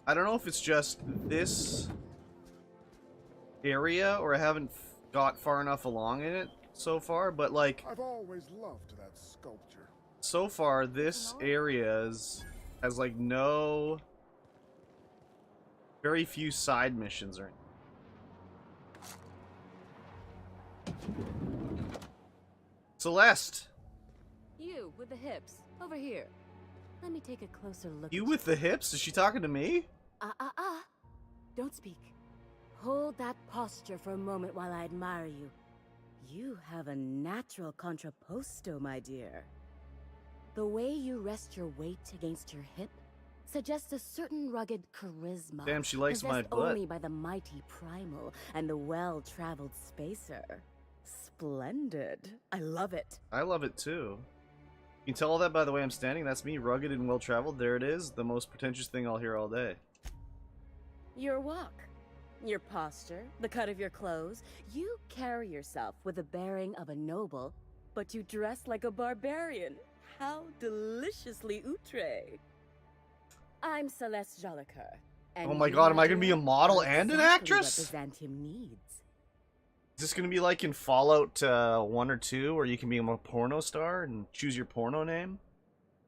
I don't know if it's just this area or I haven't got far enough along in it so far, but like I've always loved that sculpture. so far this area has like very few side missions or Celeste! You, with the hips. Over here. Let me take a closer look You at with the hips? Is she talking to me? Don't speak. Hold that posture for a moment while I admire you. You have a natural contrapposto, my dear. The way you rest your weight against your hip suggests a certain rugged charisma. Damn, she likes my possessed butt. only by the mighty primal and the well-traveled spacer. Splendid. I love it. I love it too. You can tell all that by the way I'm standing. That's me, rugged and well-traveled. There it is. The most pretentious thing I'll hear all day. Your walk, your posture, the cut of your clothes. You carry yourself with the bearing of a noble, but you dress like a barbarian. How deliciously outre. I'm Celeste Jolliker. Oh my god, am I gonna be a model and an actress? What Byzantium needs. Is this gonna be like in Fallout 1 or 2, where you can be a porno star and choose your porno name?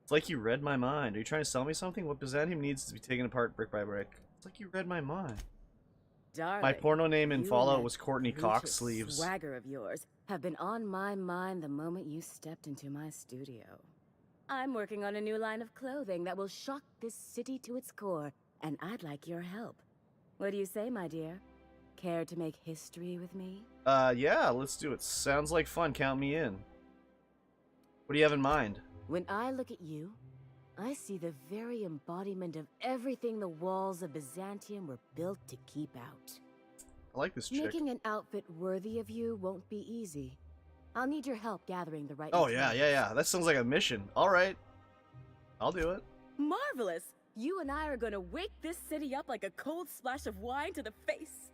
It's like you read my mind. Are you trying to sell me something? What Byzantium needs to be taken apart brick by brick. It's like you read my mind. Darling, My porno name in you Fallout and was Courtney that Cock brutish Sleeves. Swagger of yours have been on my mind the moment you stepped into my studio. I'm working on a new line of clothing that will shock this city to its core, and I'd like your help. What do you say, my dear? Care to make history with me? Yeah, let's do it. Sounds like fun. Count me in. What do you have in mind? When I look at you, I see the very embodiment of everything the walls of Byzantium were built to keep out. I like this chick. Making an outfit worthy of you won't be easy. I'll need your help gathering the right Oh, materials. yeah. That sounds like a mission. Alright. I'll do it. Marvelous! You and I are gonna wake this city up like a cold splash of wine to the face.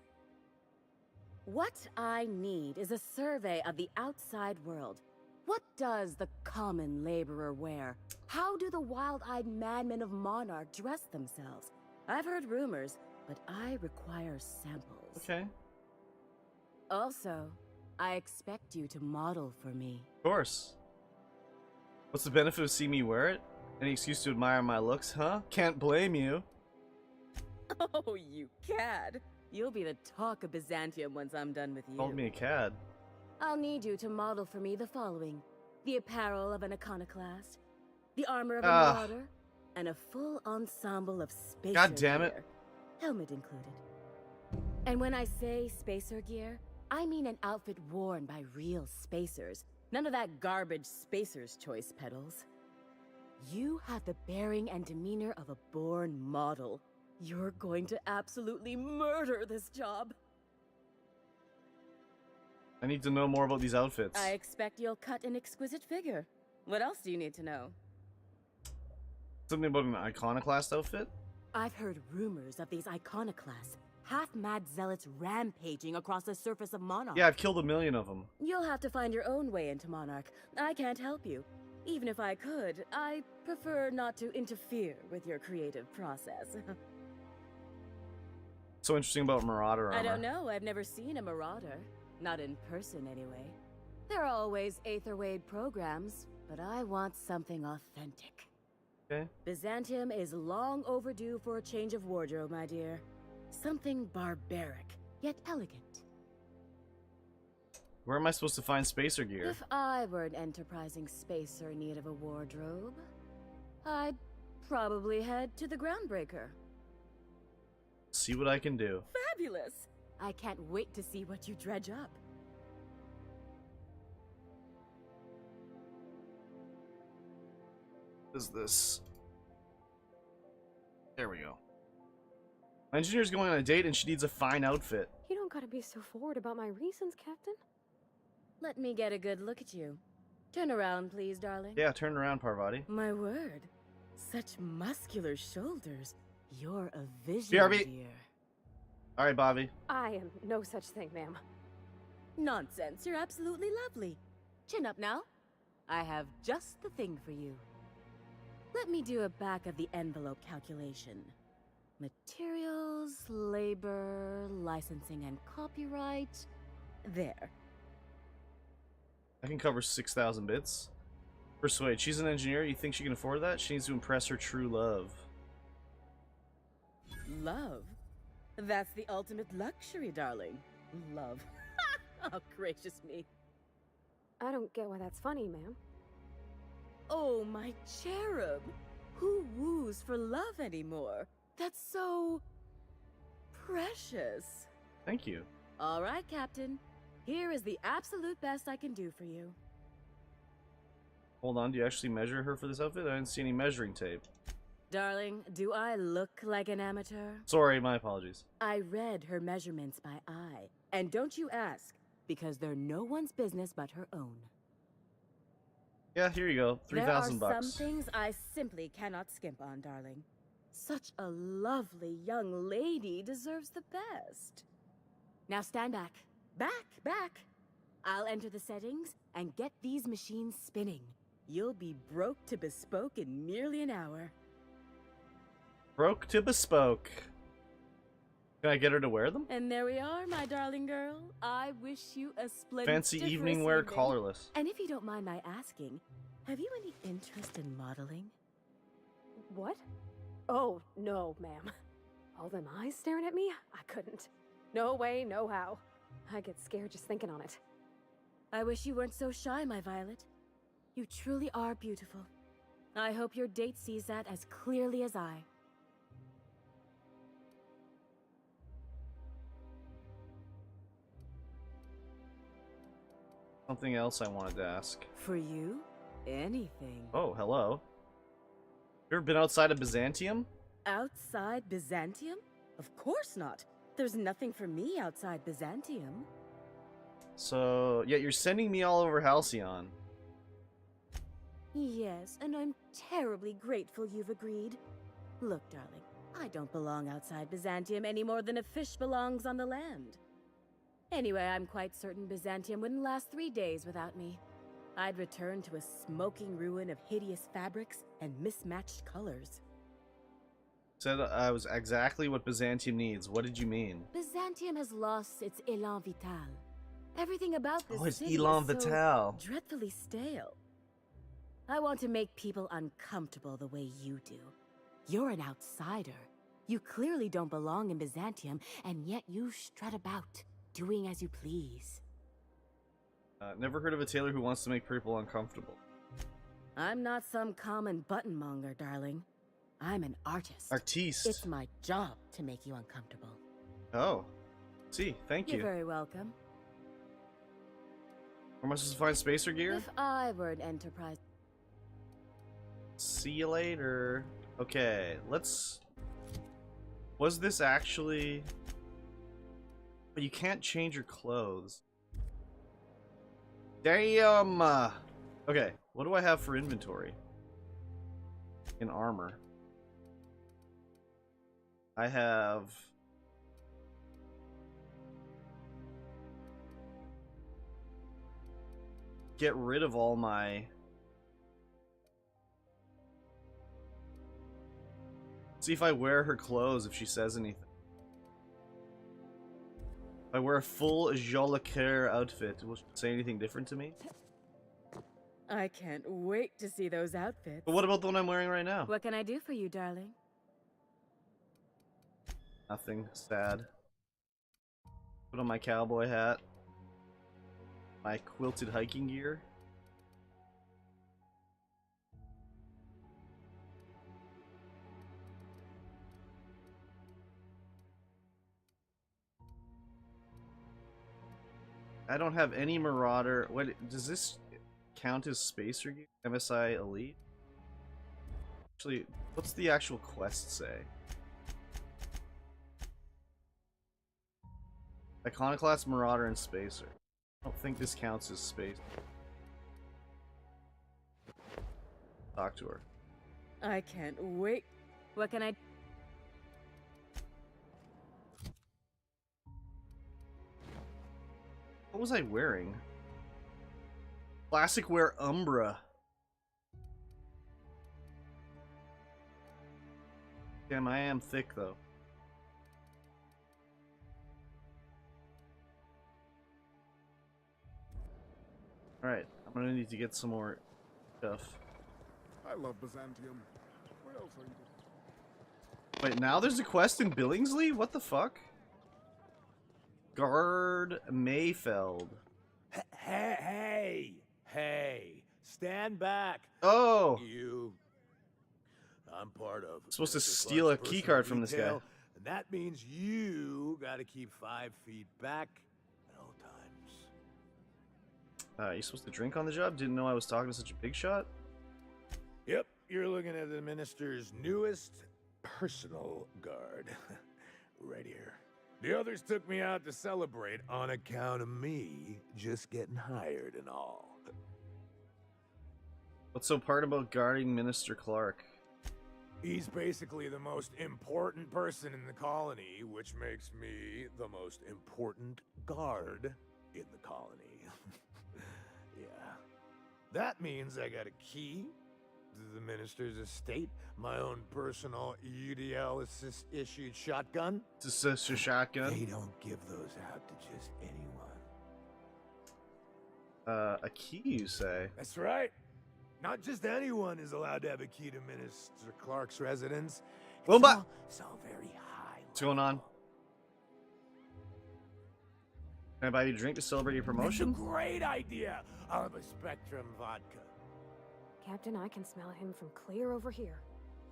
What I need is a survey of the outside world. What does the common laborer wear? How do the wild-eyed madmen of Monarch dress themselves? I've heard rumors, but I require samples. Okay. Also, I expect you to model for me. Of course. What's the benefit of seeing me wear it? Any excuse to admire my looks, huh? Can't blame you. Oh, you cad. You'll be the talk of Byzantium once I'm done with you. Called me a cad. I'll need you to model for me the following. The apparel of an iconoclast, the armor of a marauder, and a full ensemble of spacer God damn it. gear. Helmet included. And when I say spacer gear, I mean an outfit worn by real spacers. None of that garbage spacer's choice pedals. You have the bearing and demeanor of a born model. You're going to absolutely murder this job. I need to know more about these outfits. I expect you'll cut an exquisite figure. What else do you need to know? Something about an iconoclast outfit? I've heard rumors of these iconoclasts, half-mad zealots rampaging across the surface of Monarch. Yeah, I've killed 1 million of them. You'll have to find your own way into Monarch. I can't help you. Even if I could, I prefer not to interfere with your creative process. So interesting about Marauder armor. I don't know. I've never seen a Marauder. Not in person, anyway. There are always Aetherwade programs, but I want something authentic. Okay. Byzantium is long overdue for a change of wardrobe, my dear. Something barbaric, yet elegant. Where am I supposed to find spacer gear? If I were an enterprising spacer in need of a wardrobe, I'd probably head to the Groundbreaker. See what I can do. Fabulous! I can't wait to see what you dredge up. What is this? There we go. My engineer's going on a date and she needs a fine outfit. You don't gotta be so forward about my reasons, Captain. Let me get a good look at you. Turn around, please, darling. Yeah, turn around, Parvati. My word. Such muscular shoulders. You're a vision, BRB. dear. Alright, Bobby. I am no such thing, ma'am. Nonsense. You're absolutely lovely. Chin up now. I have just the thing for you. Let me do a back-of-the-envelope calculation. Materials, labor, licensing and copyright. There. I can cover 6,000 bits. Persuade. She's an engineer. You think she can afford that? She needs to impress her true love. Love? That's the ultimate luxury, darling. Love. Oh, gracious me. I don't get why that's funny, ma'am. Oh, my cherub. Who woos for love anymore? That's so... precious. Thank you. All right, Captain. Here is the absolute best I can do for you. Hold on, do you actually measure her for this outfit? I didn't see any measuring tape. Darling, do I look like an amateur? Sorry, my apologies. I read her measurements by eye. And don't you ask, because they're no one's business but her own. Yeah, here you go. 3,000 There are bucks. some things I simply cannot skimp on, darling. Such a lovely young lady deserves the best. Now stand back. Back! I'll enter the settings and get these machines spinning. You'll be broke to bespoke in merely an hour. Broke to bespoke. Can I get her to wear them? And there we are, my darling girl. I wish you a splendid Fancy evening wear, collarless. And if you don't mind my asking, have you any interest in modeling? What? Oh, no, ma'am. All them eyes staring at me? I couldn't. No way, no how. I get scared just thinking on it. I wish you weren't so shy, my Violet. You truly are beautiful. I hope your date sees that as clearly as I. Something else I wanted to ask. For you? Anything. Oh, hello. You ever been outside of Byzantium? Outside Byzantium? Of course not. There's nothing for me outside Byzantium. So, yeah, you're sending me all over Halcyon. Yes, and I'm terribly grateful you've agreed. Look, darling, I don't belong outside Byzantium any more than a fish belongs on the land. Anyway, I'm quite certain Byzantium wouldn't last 3 days without me. I'd return to a smoking ruin of hideous fabrics and mismatched colors. Said I was exactly what Byzantium needs. What did you mean? Byzantium has lost its élan vital. Everything about this it's city élan is so vital. dreadfully stale. I want to make people uncomfortable the way you do. You're an outsider. You clearly don't belong in Byzantium, and yet you strut about, doing as you please. Never heard of a tailor who wants to make people uncomfortable. I'm not some common buttonmonger, darling. I'm an artist. Artiste. It's my job to make you uncomfortable. Oh. See, thank you. You're very welcome. Where am I supposed to find spacer gear? If I were an enterprise... See you later. Okay, let's... Was this actually... But you can't change your clothes. Damn! Okay, what do I have for inventory? In armor. I have... Get rid of all my See if I wear her clothes, if she says anything. If I wear a full Jolicoeur outfit, will she say anything different to me? I can't wait to see those outfits. But what about the one I'm wearing right now? What can I do for you, darling? Nothing. Sad. Put on my cowboy hat. My quilted hiking gear. I don't have any Marauder. What does this count as Spacer gear? MSI Elite? Actually, what's the actual quest say? Iconoclast, Marauder, and Spacer. I don't think this counts as Spacer. Talk to her. I can't wait. What can I... What was I wearing? Classic wear Umbra. Damn, I am thick though. Alright, I'm gonna need to get some more stuff. I love Byzantium. Where else are you? Wait, now there's a quest in Billingsley? What the fuck? Guard Mayfeld. Hey, stand back. Oh! I'm part of. Supposed to Mr. steal a Clark's key personal card from this guy. detail, and that means you gotta keep 5 feet back at all times. You supposed to drink on the job? Didn't know I was talking to such a big shot? Yep, you're looking at the minister's newest personal guard. Right here. The others took me out to celebrate on account of me just getting hired and all. What's so part about guarding Minister Clark? He's basically the most important person in the colony, which makes me the most important guard in the colony. Yeah. That means I got a key to the minister's estate, my own personal UDL issued shotgun. It's a shotgun? They don't give those out to just anyone. A key, you say? That's right. Not just anyone is allowed to have a key to Minister Clark's residence. Well, but It's all very high. what's going on? Can I buy you a drink to celebrate your promotion? That's a great idea. I'll have a Spectrum vodka. Captain, I can smell him from clear over here.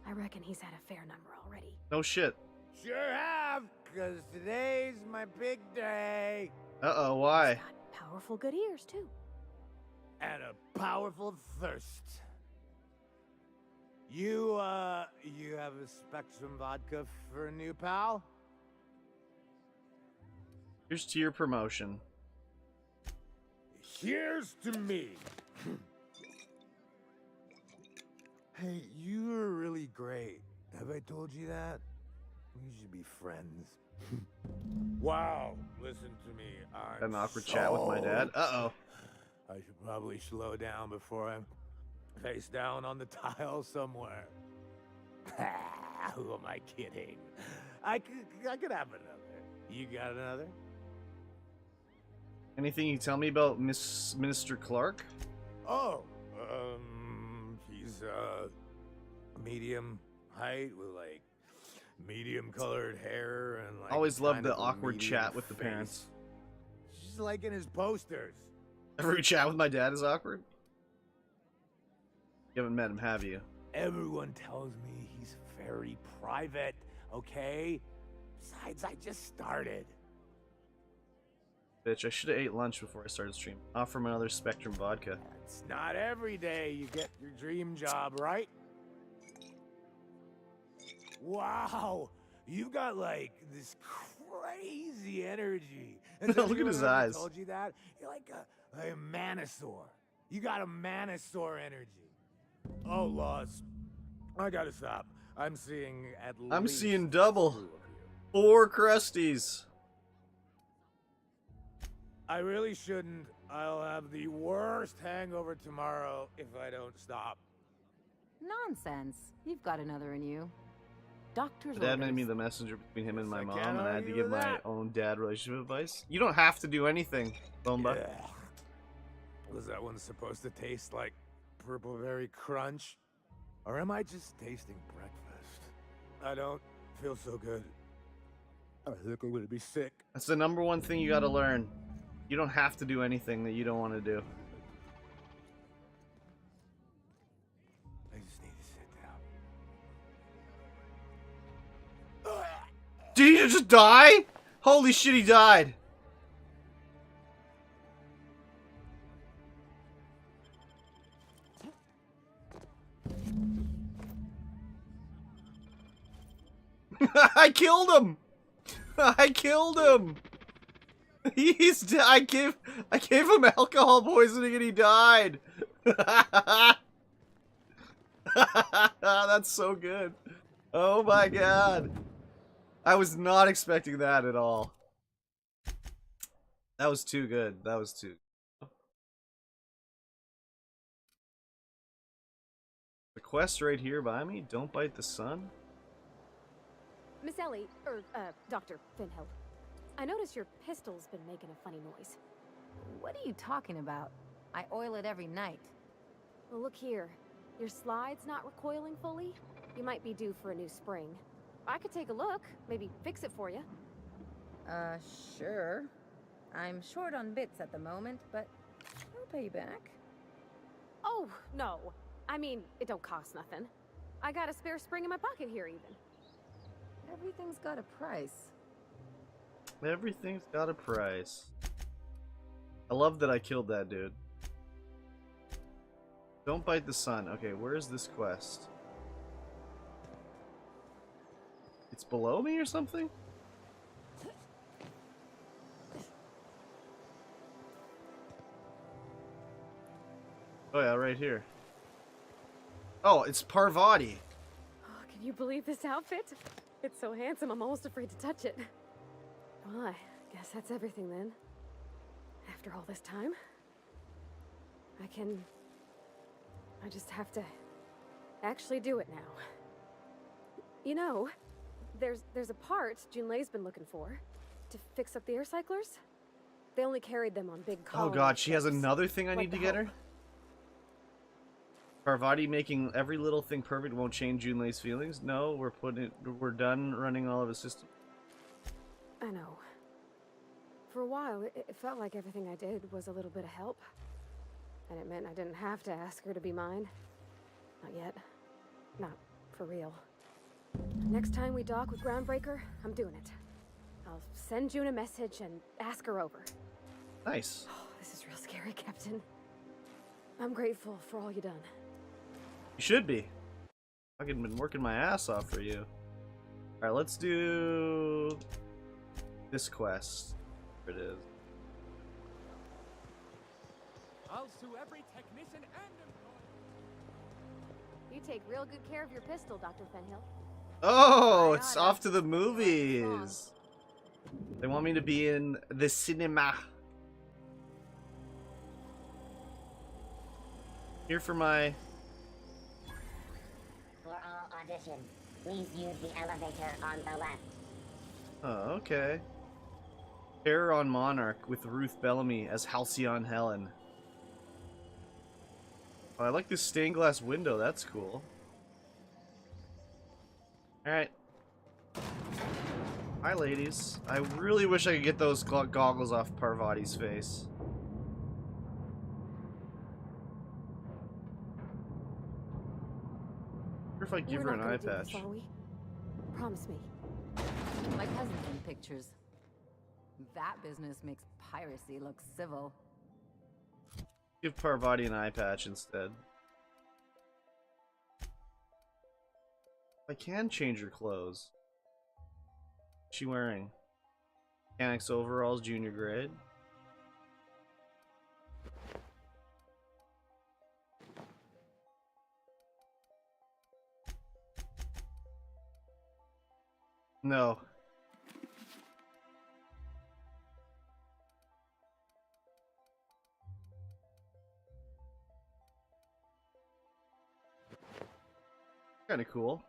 I reckon he's had a fair number already. No shit. Sure have, because today's my big day. Uh-oh, why? Powerful good ears, too. And a powerful thirst. You have a Spectrum vodka for a new pal? Here's to your promotion. Here's to me. Hey, you are really great. Have I told you that? We should be friends. Wow, listen to me. Had an awkward chat with my dad. Uh-oh. I should probably slow down before I'm face down on the tile somewhere. Who am I kidding? I could have another. You got another? Anything you can tell me about Minister Clark? Oh, he's medium height with like medium colored hair and like Always loved kind the of a awkward medium chat with the face. parents. Just like in his posters. Every chat with my dad is awkward? You haven't met him, have you? Everyone tells me he's very private, okay? Besides, I just started. Bitch, I should have ate lunch before I started streaming. Offer him another Spectrum vodka. It's not every day you get your dream job, right? Wow, you've got like this crazy energy. Has Look at anyone his ever eyes. Told you that? You're like a manosaur. You got a manosaur energy. Oh, Laws, I gotta stop. I'm seeing at least. I'm seeing double. 4 Krusties. I really shouldn't. I'll have the worst hangover tomorrow if I don't stop. Nonsense. You've got another in you. doctor's My dad made orders. me the messenger between him and my mom, can't and I had to argue give with my that. own dad relationship advice. You don't have to do anything, Bomba. Yeah. Was that one supposed to taste like purple berry crunch? Or am I just tasting breakfast? I don't feel so good. I think I'm gonna be sick. That's the number one thing you gotta learn. You don't have to do anything that you don't want to do. I just need to sit down. Did he just die? Holy shit, he died. I killed him. I killed him. I gave him alcohol poisoning and he died. That's so good. Oh my god. I was not expecting that at all. That was too good. That was too. The quest right here by me. Don't bite the sun. Miss Ellie, Dr. Finhill, I notice your pistol's been making a funny noise. What are you talking about? I oil it every night. Well, look here. Your slide's not recoiling fully. You might be due for a new spring. I could take a look, maybe fix it for you. Sure. I'm short on bits at the moment, but I'll pay you back. Oh, no. I mean, it don't cost nothing. I got a spare spring in my pocket here, even. Everything's got a price. Everything's got a price. I love that I killed that dude. Don't bite the sun. Okay, where's this quest? It's below me or something? Oh yeah, right here. Oh, it's Parvati. Oh, can you believe this outfit? It's so handsome, I'm almost afraid to touch it. Well, I guess that's everything then. After all this time. I just have to actually do it now. You know, there's a part Junlei's been looking for to fix up the air cyclers. They only carried them on big Oh colony god, she has ships, another thing I like need to the get Hope. her? Parvati making every little thing perfect won't change Junlei's feelings? No, we're done running all of his systems. I know. For a while, it felt like everything I did was a little bit of help. And it meant I didn't have to ask her to be mine. Not yet. Not for real. Next time we dock with Groundbreaker, I'm doing it. I'll send June a message and ask her over. Nice. Oh, this is real scary, Captain. I'm grateful for all you done. You should be. I've been working my ass off for you. Alright, let's do this quest. Here it is. I'll sue every technician and You take real good care of your pistol, Dr. Fenhill. Oh, it's off to the movies. They want me to be in the cinema. Here for my... For all auditions, please use the elevator on the left. Oh, okay. Terror on Monarch with Ruth Bellamy as Halcyon Helen. Oh, I like this stained glass window. That's cool. Alright. Hi, ladies. I really wish I could get those goggles off Parvati's face. What if I give her an eye patch? Promise me. My cousin's in pictures. That business makes piracy look civil. Give Parvati an eye patch instead. I can change her clothes. What's she wearing? Mechanics overalls, junior grade. No. Kinda cool.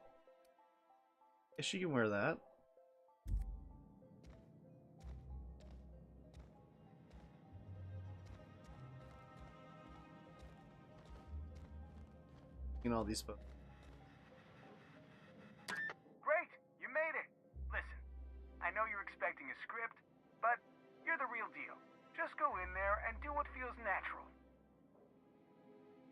Yeah, she can wear that. All these folks. Great! You made it! Listen, I know you're expecting a script, but you're the real deal. Just go in there and do what feels natural.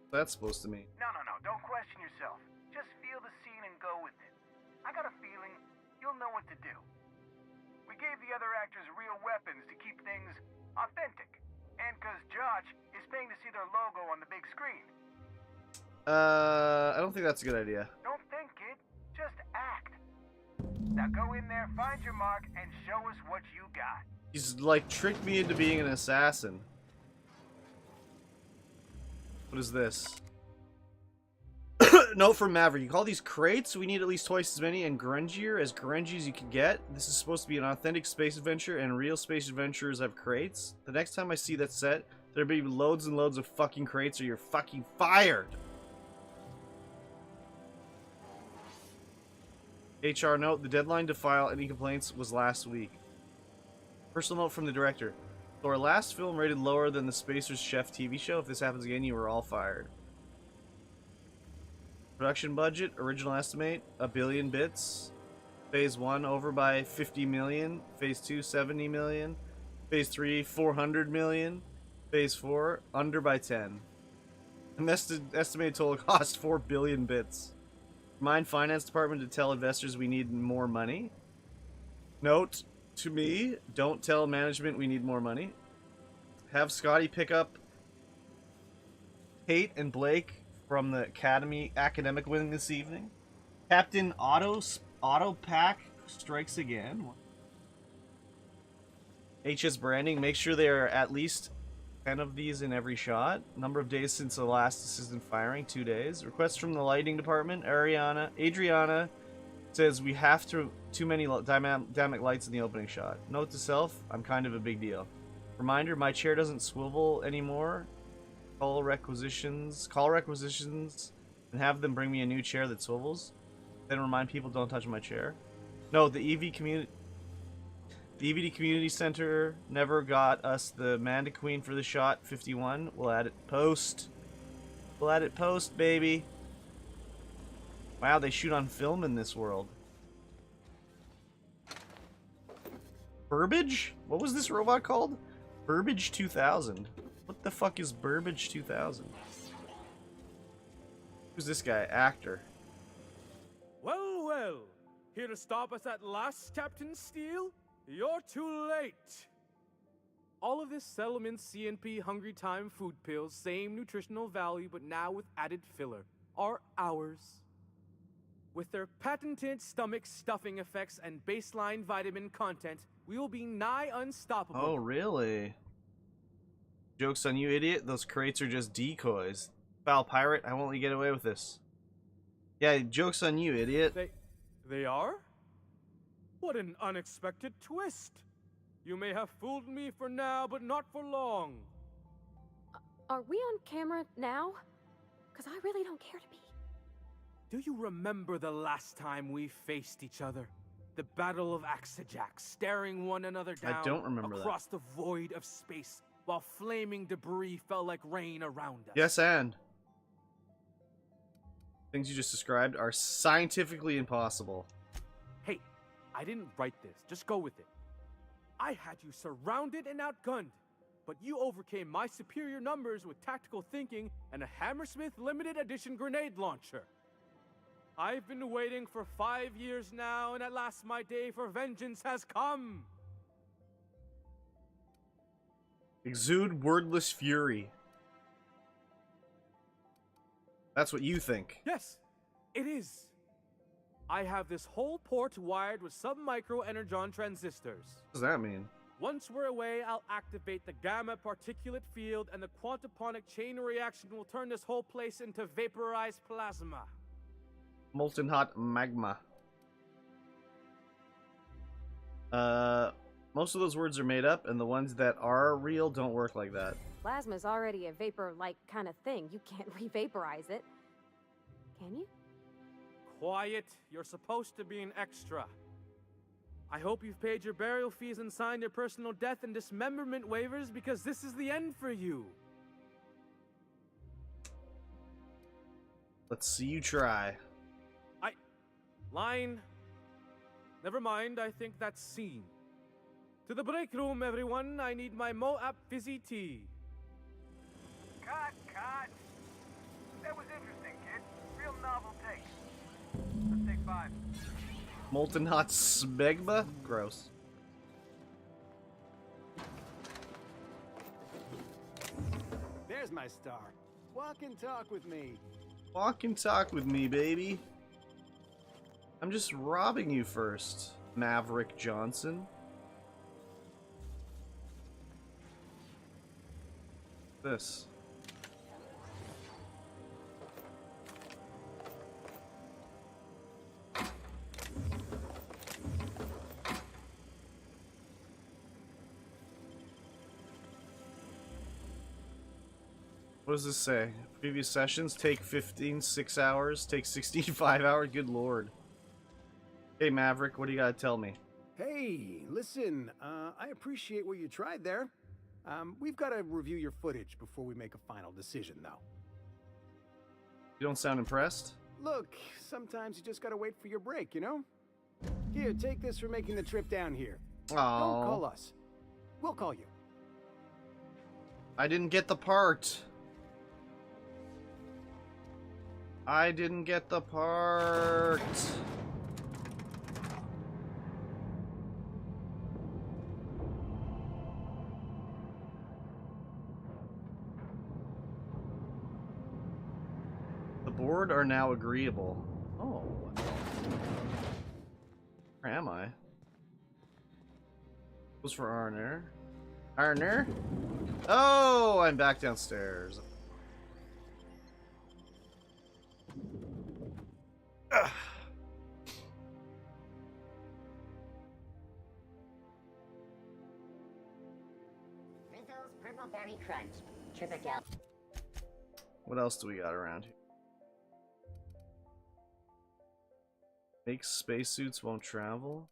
That's supposed to mean. No, don't question yourself. Just feel the scene and go with it. I got a feeling you'll know what to do. We gave the other actors real weapons to keep things authentic. And because Josh is paying to see their logo on the big screen. I don't think that's a good idea. Don't think, kid. Just act. Now go in there, find your mark, and show us what you got. He's like tricked me into being an assassin. What is this? Note from Maverick. You call these crates? We need at least twice as many and grungier as you can get. This is supposed to be an authentic space adventure, and real space adventurers have crates. The next time I see that set, there'll be loads and loads of fucking crates or you're fucking fired. HR note, the deadline to file any complaints was last week. Personal note from the director. So our last film rated lower than the Spacer's Chef TV show. If this happens again, you were all fired. Production budget, original estimate, 1 billion bits. Phase 1 over by 50 million. Phase 2, 70 million. Phase 3, 400 million. Phase 4, under by 10. Estimated total cost, 4 billion bits. Remind finance department to tell investors we need more money. Note to me, don't tell management we need more money. Have Scotty pick up Kate and Blake from the academic wing this evening. Captain Auto Pack strikes again. HS branding, make sure there are at least 10 of these in every shot. Number of days since the last assistant firing, 2 days. Request from the lighting department. Adriana says we have too many dynamic lights in the opening shot. Note to self, I'm kind of a big deal. Reminder, my chair doesn't swivel anymore. Call requisitions, and have them bring me a new chair that swivels. Then remind people don't touch my chair. No, the EVD Community Center never got us the Manda Queen for the shot 51. We'll add it post. We'll add it post, baby. Wow, they shoot on film in this world. Burbage? What was this robot called? Burbage 2000. What the fuck is Burbage 2000? Who's this guy? Actor. Well, well. Here to stop us at last, Captain Steele? You're too late. All of this Settlement CNP Hungry Time food pills, same nutritional value, but now with added filler, are ours. With their patented stomach stuffing effects and baseline vitamin content, we will be nigh unstoppable. Oh, really? Joke's on you, idiot. Those crates are just decoys. Foul pirate, I won't let you get away with this. Yeah, joke's on you, idiot. They are? What an unexpected twist. You may have fooled me for now, but not for long. Are we on camera now? Because I really don't care to be. Do you remember the last time we faced each other? The Battle of Axejack, staring one another down I don't remember across the void of space, while flaming debris fell like rain around us. Yes, and things you just described are scientifically impossible. Hey, I didn't write this. Just go with it. I had you surrounded and outgunned, but you overcame my superior numbers with tactical thinking and a Hammersmith limited edition grenade launcher. I've been waiting for 5 years now, and at last my day for vengeance has come. Exude wordless fury. That's what you think. Yes, it is. I have this whole port wired with sub-micro energon transistors. What does that mean? Once we're away, I'll activate the gamma particulate field, and the quantaponic chain reaction will turn this whole place into vaporized plasma. Molten hot magma. Most of those words are made up, and the ones that are real don't work like that. Plasma's already a vapor-like kind of thing. You can't re-vaporize it. Can you? Quiet. You're supposed to be an extra. I hope you've paid your burial fees and signed your personal death and dismemberment waivers, because this is the end for you. Let's see you try. Line. Never mind, I think that's scene. To the break room, everyone. I need my Moab fizzy tea. Cut. That was interesting, kid. Real novel take. Let's take 5. Molten hot smegma? Gross. There's my star. Walk and talk with me. Walk and talk with me, baby. I'm just robbing you first, Maverick Johnson. This. What does this say? Previous sessions take 15, 6 hours, take 16, 5 hours. Good lord. Hey Maverick, what do you gotta tell me? Hey, listen, I appreciate what you tried there. We've got to review your footage before we make a final decision, though. You don't sound impressed? Look, sometimes you just gotta wait for your break, you know? Here, take this for making the trip down here. Aww. Don't call us. We'll call you. I didn't get the part. I didn't get the part. The board are now agreeable. Oh. Where am I? Was for Arner. Arner? Oh, I'm back downstairs. Ugh. Rizzo's Purple Berry Crunch. Tripical. What else do we got around here? Make spacesuits won't travel.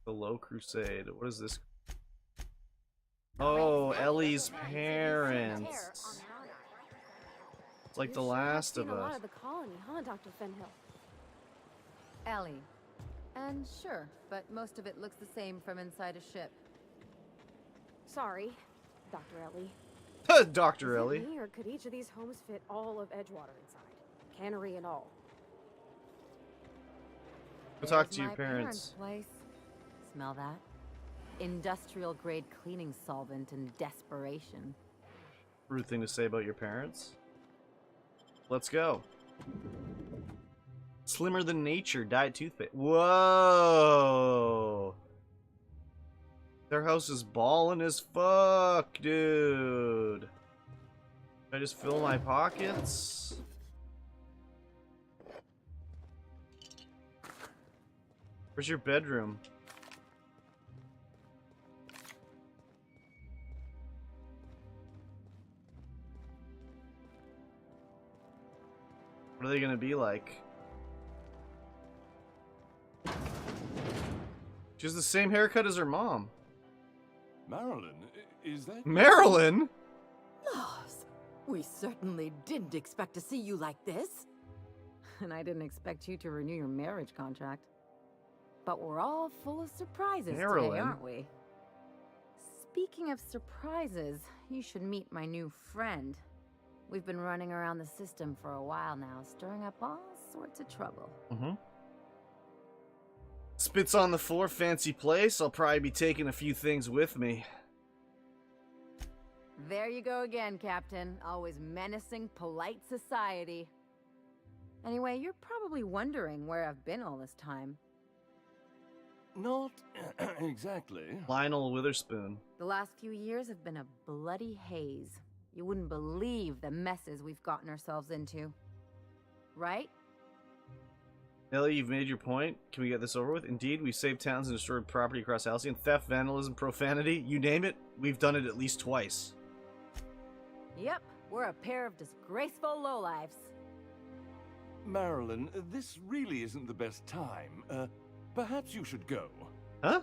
The Low Crusade. What is this? Oh, Ellie's parents. It's like The Last of A lot Us. of the colony, huh, Dr. Fenhill? Ellie. And sure, but most of it looks the same from inside a ship. Sorry, Dr. Ellie. Dr. Is it Ellie. me, or could each of these homes fit all of Edgewater inside? Cannery and all. Go talk There's to your my parents. Place. Smell that? Industrial grade cleaning solvent and desperation. Rude thing to say about your parents. Let's go. Slimmer than nature, diet toothpaste. Whoa! Their house is ballin' as fuck, dude. Should I just fill my pockets? Where's your bedroom? What are they gonna be like? She has the same haircut as her mom. Marilyn, is that... Marilyn? Loves, we certainly didn't expect to see you like this. And I didn't expect you to renew your marriage contract. But we're all full of surprises Marilyn. today, aren't we? Speaking of surprises, you should meet my new friend. We've been running around the system for a while now, stirring up all sorts of trouble. Mm-hmm. Spits on the floor, fancy place. I'll probably be taking a few things with me. There you go again, Captain. Always menacing polite society. Anyway, you're probably wondering where I've been all this time. Not exactly. Lionel Witherspoon. The last few years have been a bloody haze. You wouldn't believe the messes we've gotten ourselves into. Right? Ellie, you've made your point. Can we get this over with? Indeed, we've saved towns and destroyed property across Halcyon. Theft, vandalism, profanity, you name it, we've done it at least twice. Yep, we're a pair of disgraceful lowlifes. Marilyn, this really isn't the best time. Perhaps you should go. Huh?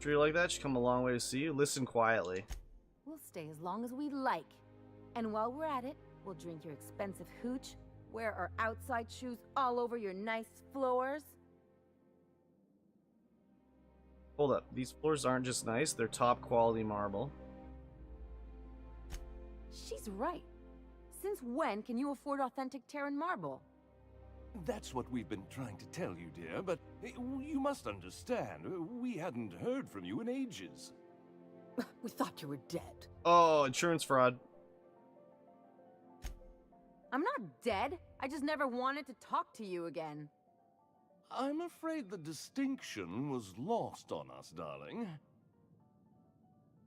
Treat her like that? She's come a long way to see you. Listen quietly. We'll stay as long as we like. And while we're at it, we'll drink your expensive hooch, wear our outside shoes all over your nice floors. Hold up. These floors aren't just nice, they're top quality marble. She's right. Since when can you afford authentic Terran marble? That's what we've been trying to tell you, dear, but you must understand, we hadn't heard from you in ages. We thought you were dead. Oh, insurance fraud. I'm not dead. I just never wanted to talk to you again. I'm afraid the distinction was lost on us, darling.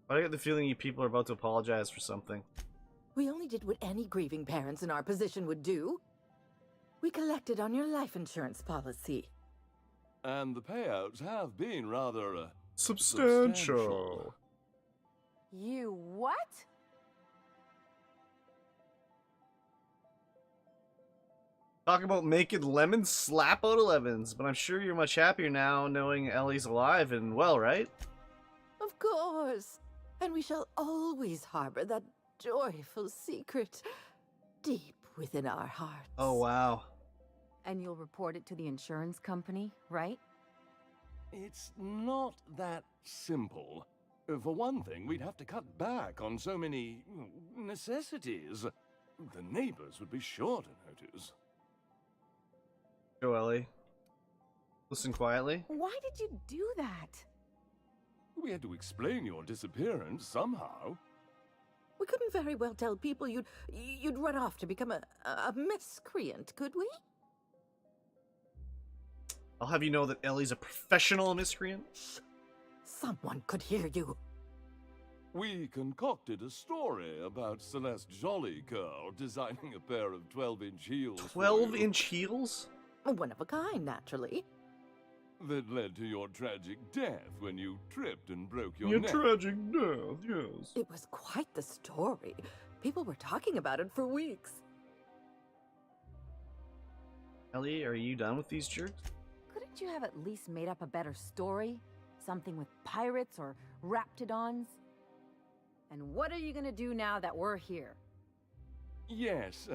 I get the feeling you people are about to apologize for something. We only did what any grieving parents in our position would do. We collected on your life insurance policy. And the payouts have been rather, substantial. You what? Talk about making lemons slap out of lemons, but I'm sure you're much happier now knowing Ellie's alive and well, right? Of course. And we shall always harbor that joyful secret deep within our hearts. Oh, wow. And you'll report it to the insurance company, right? It's not that simple. For one thing, we'd have to cut back on so many necessities. The neighbors would be sure to notice. Go, Ellie. Listen quietly. Why did you do that? We had to explain your disappearance somehow. We couldn't very well tell people you'd run off to become a miscreant, could we? I'll have you know that Ellie's a professional miscreant. Shh. Someone could hear you. We concocted a story about Celeste Jollycurl designing a pair of 12-inch heels. 12-inch heels? One of a kind, naturally. That led to your tragic death when you tripped and broke your neck. Your tragic death, yes. It was quite the story. People were talking about it for weeks. Ellie, are you done with these jerks? Couldn't you have at least made up a better story? Something with pirates or raptidons? And what are you gonna do now that we're here? Yes,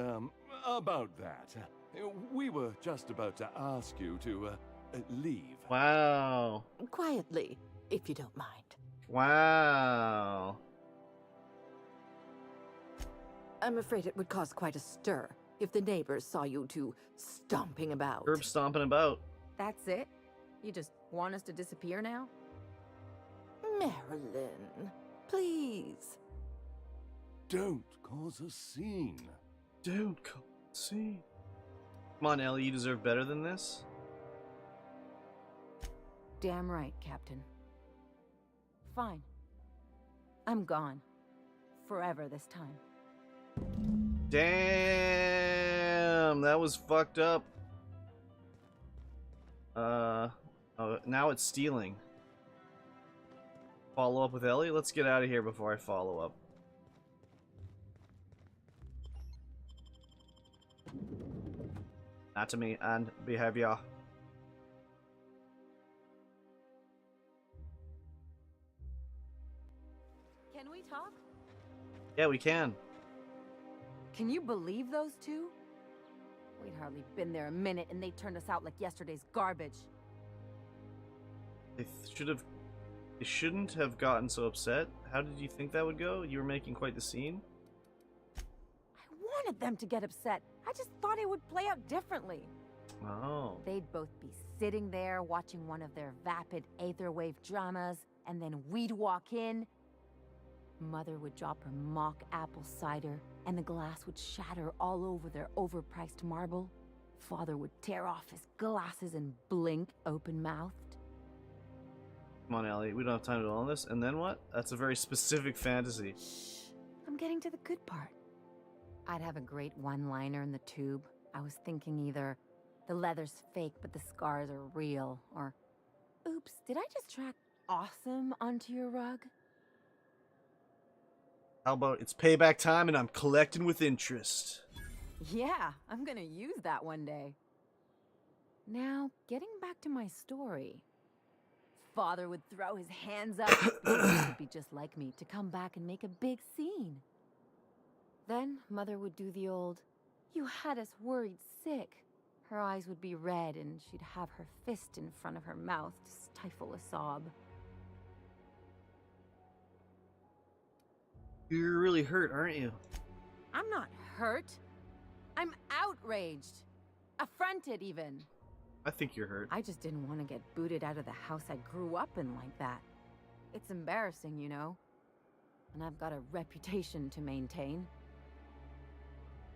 about that. We were just about to ask you to, leave. Wow. Quietly, if you don't mind. Wow. I'm afraid it would cause quite a stir if the neighbors saw you two stomping about. Herb stomping about. That's it? You just want us to disappear now? Marilyn, please. Don't cause a scene. Don't cause a scene. Come on, Ellie, you deserve better than this. Damn right, Captain. Fine. I'm gone. Forever this time. Damn, that was fucked up. Oh, now it's stealing. Follow up with Ellie? Let's get out of here before I follow up. Anatomy and behavior. Can we talk? Yeah, we can. Can you believe those two? We'd hardly been there a minute and they turned us out like yesterday's garbage. They shouldn't have gotten so upset. How did you think that would go? You were making quite the scene. I wanted them to get upset. I just thought it would play out differently. Oh. They'd both be sitting there watching one of their vapid aetherwave dramas, and then we'd walk in. Mother would drop her mock apple cider, and the glass would shatter all over their overpriced marble. Father would tear off his glasses and blink open-mouthed. Come on, Ellie. We don't have time to dwell on this. And then what? That's a very specific fantasy. Shh. I'm getting to the good part. I'd have a great one-liner in the tube. I was thinking either, the leather's fake but the scars are real, or, oops, did I just track awesome onto your rug? How about it's payback time and I'm collecting with interest? Yeah, I'm gonna use that one day. Now, getting back to my story. Father would throw his hands up. This would be just like me to come back and make a big scene. Then Mother would do the old, "You had us worried sick." Her eyes would be red and she'd have her fist in front of her mouth to stifle a sob. You're really hurt, aren't you? I'm not hurt. I'm outraged. Affronted, even. I think you're hurt. I just didn't want to get booted out of the house I grew up in like that. It's embarrassing, you know? And I've got a reputation to maintain.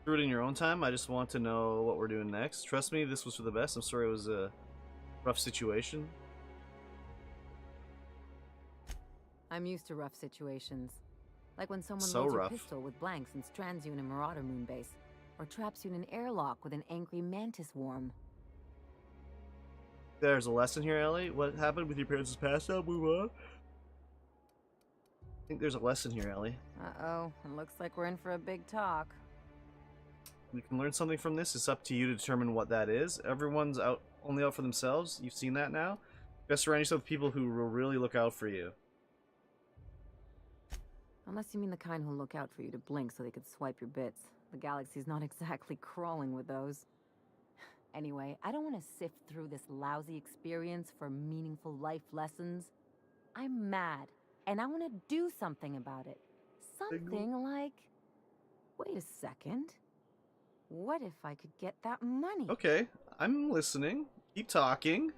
Do it in your own time. I just want to know what we're doing next. Trust me, this was for the best. I'm sorry it was a rough situation. I'm used to rough situations. Like when someone So loads rough. your pistol with blanks and strands you in a Marauder moon base. Or traps you in an airlock with an angry mantis worm. There's a lesson here, Ellie. What happened with your parents' past? I'll move on. I think there's a lesson here, Ellie. Uh-oh, it looks like we're in for a big talk. You can learn something from this. It's up to you to determine what that is. Everyone's only out for themselves. You've seen that now. You gotta surround yourself with people who will really look out for you. Unless you mean the kind who look out for you to blink so they could swipe your bits. The galaxy's not exactly crawling with those. Anyway, I don't want to sift through this lousy experience for meaningful life lessons. I'm mad, and I want to do something about it. Something like... Wait a second. What if I could get that money? Okay, I'm listening. Keep talking.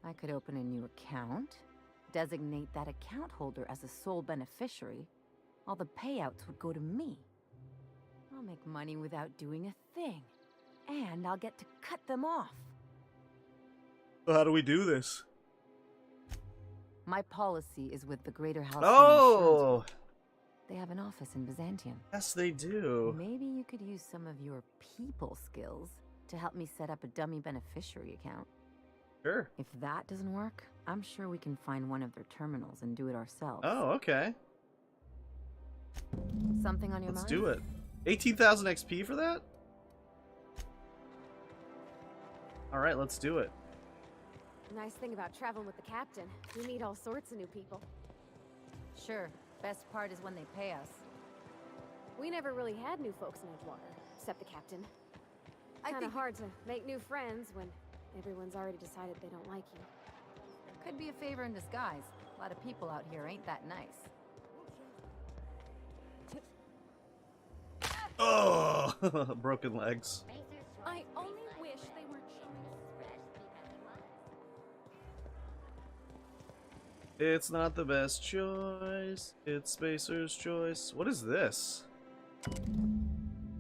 I could open a new account, designate that account holder as a sole beneficiary. All the payouts would go to me. I'll make money without doing a thing. And I'll get to cut them off. So how do we do this? My policy is with the Greater House. Oh! They have an office in Byzantium. Yes, they do. Maybe you could use some of your people skills to help me set up a dummy beneficiary account. Sure. If that doesn't work, I'm sure we can find one of their terminals and do it ourselves. Oh, okay. Something on your mind? Let's do it. 18,000 XP for that? Alright, let's do it. Nice thing about traveling with the captain, you meet all sorts of new people. Sure. Best part is when they pay us. We never really had new folks in Edgewater, except the captain. Kinda hard to make new friends when everyone's already decided they don't like you. Could be a favor in disguise. A lot of people out here ain't that nice. Oh! Broken legs. I only wish they weren't It's not the best choice. It's Spacer's choice. What is this?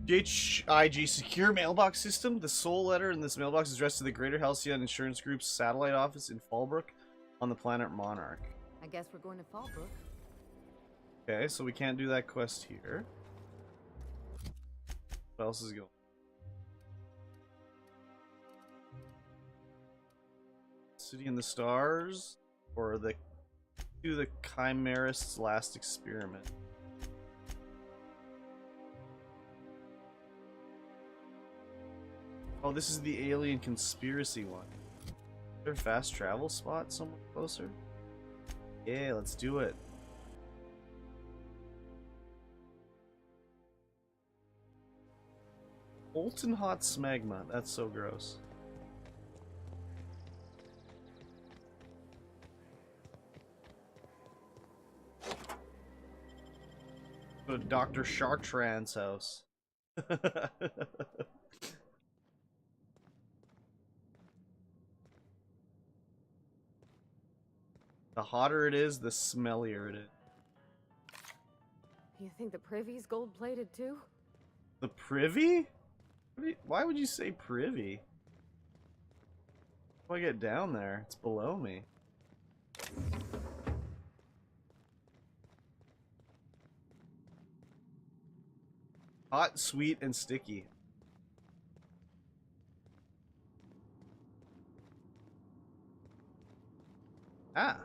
GHIG secure mailbox system. The sole letter in this mailbox is addressed to the Greater Halcyon Insurance Group's satellite office in Fallbrook on the planet Monarch. I guess we're going to Fallbrook. Okay, so we can't do that quest here. What else is going? City in the Stars, or do the Chimerist's last experiment. Oh, this is the alien conspiracy one. Is there a fast travel spot somewhere closer? Yeah, let's do it. Molten hot smegma. That's so gross. Go to Dr. Chartrand's house. The hotter it is, the smellier it is. You think the privy's gold-plated too? The privy? Why would you say privy? How do I get down there? It's below me. Hot, sweet, and sticky. Ah.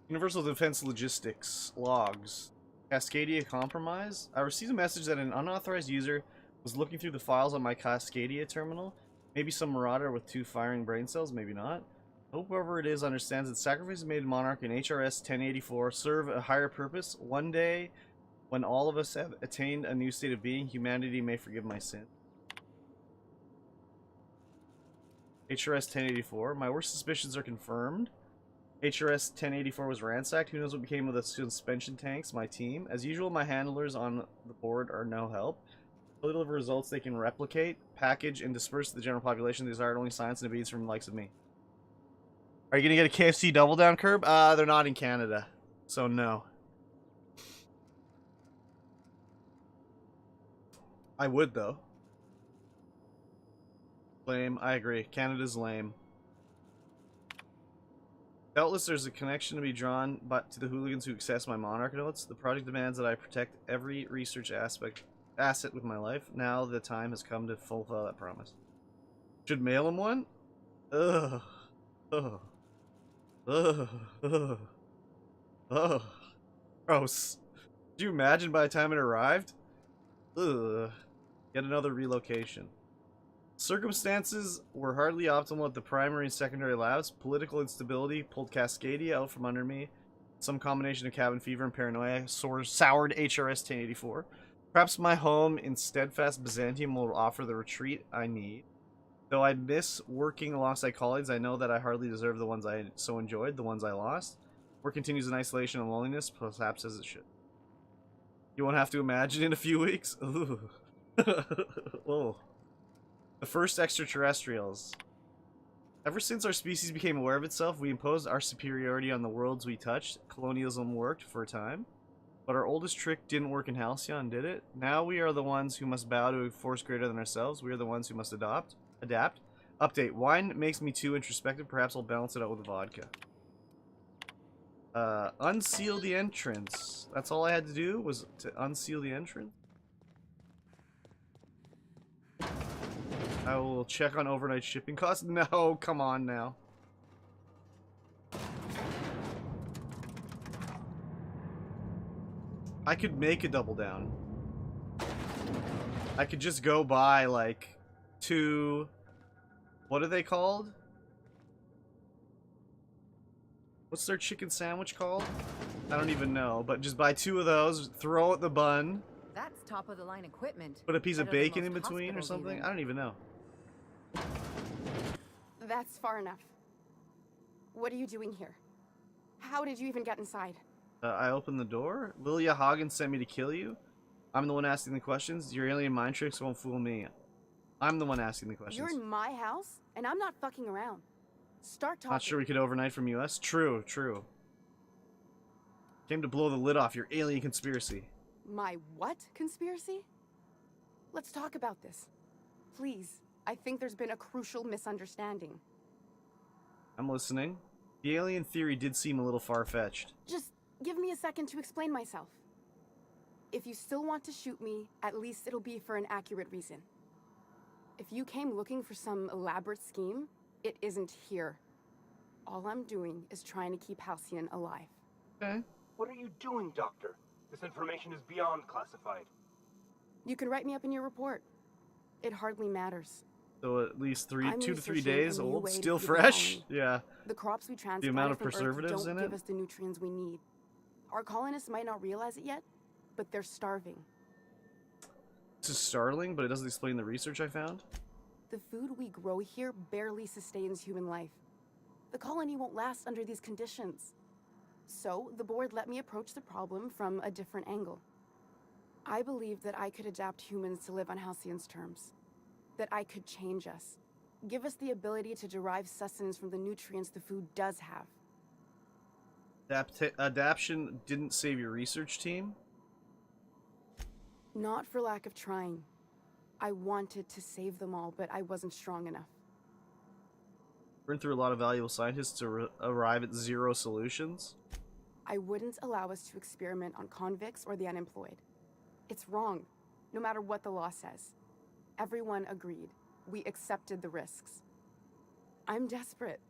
Universal Defense Logistics. Logs. Cascadia compromise? I received a message that an unauthorized user was looking through the files on my Cascadia terminal. Maybe some marauder with 2 firing brain cells, maybe not. I hope whoever it is understands that sacrifices made in Monarch and HRS 1084 serve a higher purpose. One day, when all of us have attained a new state of being, humanity may forgive my sin. HRS 1084. My worst suspicions are confirmed. HRS 1084 was ransacked. Who knows what became of the suspension tanks, my team. As usual, my handlers on the board are no help. To deliver results they can replicate, package, and disperse to the general population. They desired only science and obedience from the likes of me. Are you going to get a KFC double down, Curb? They're not in Canada, so no. I would, though. Lame. I agree. Canada's lame. Doubtless there's a connection to be drawn to the hooligans who access my Monarch notes. The project demands that I protect every research asset with my life. Now the time has come to fulfill that promise. Should mail him one? Ugh. Ugh. Ugh. Ugh. Ugh. Gross. Did you imagine by the time it arrived? Ugh. Yet another relocation. Circumstances were hardly optimal at the primary and secondary labs. Political instability pulled Cascadia out from under me. Some combination of cabin fever and paranoia soured HRS 1084. Perhaps my home in steadfast Byzantium will offer the retreat I need. Though I miss working alongside colleagues, I know that I hardly deserve the ones I so enjoyed, the ones I lost. Work continues in isolation and loneliness, perhaps as it should. You won't have to imagine in a few weeks? Ooh. Oh. The first extraterrestrials. Ever since our species became aware of itself, we imposed our superiority on the worlds we touched. Colonialism worked for a time. But our oldest trick didn't work in Halcyon, did it? Now we are the ones who must bow to a force greater than ourselves. We are the ones who must adapt. Update. Wine makes me too introspective. Perhaps I'll balance it out with vodka. Unseal the entrance. That's all I had to do was to unseal the entrance. I will check on overnight shipping costs. No, come on now. I could make a double down. I could just go buy like 2... What are they called? What's their chicken sandwich called? I don't even know, but just buy 2 of those, throw out the bun. That's top of the line equipment. Put a piece of Better than bacon in most between or hospitals something? even. I don't even know. That's far enough. What are you doing here? How did you even get inside? I opened the door. Lilia Hagen sent me to kill you. I'm the one asking the questions. Your alien mind tricks won't fool me. I'm the one asking the questions. You're in my house, and I'm not fucking around. Start talking. Not sure we could overnight from US? True, true. Came to blow the lid off your alien conspiracy. My what conspiracy? Let's talk about this. Please. I think there's been a crucial misunderstanding. I'm listening. The alien theory did seem a little far-fetched. Just give me a second to explain myself. If you still want to shoot me, at least it'll be for an accurate reason. If you came looking for some elaborate scheme, it isn't here. All I'm doing is trying to keep Halcyon alive. Okay. What are you doing, Doctor? This information is beyond classified. You can write me up in your report. It hardly matters. So at least 2 to 3 researching days a new old, way to still feed the fresh. colony. Yeah. The crops we transplant The amount of from Earth preservatives don't in give it. us the nutrients we need. Our colonists might not realize it yet, but they're starving. This is startling, but it doesn't explain the research I found. The food we grow here barely sustains human life. The colony won't last under these conditions. So, the board let me approach the problem from a different angle. I believed that I could adapt humans to live on Halcyon's terms. That I could change us. Give us the ability to derive sustenance from the nutrients the food does have. Adaption didn't save your research team? Not for lack of trying. I wanted to save them all, but I wasn't strong enough. Burned through a lot of valuable scientists to arrive at 0 solutions? I wouldn't allow us to experiment on convicts or the unemployed. It's wrong, no matter what the law says. Everyone agreed. We accepted the risks. I'm desperate.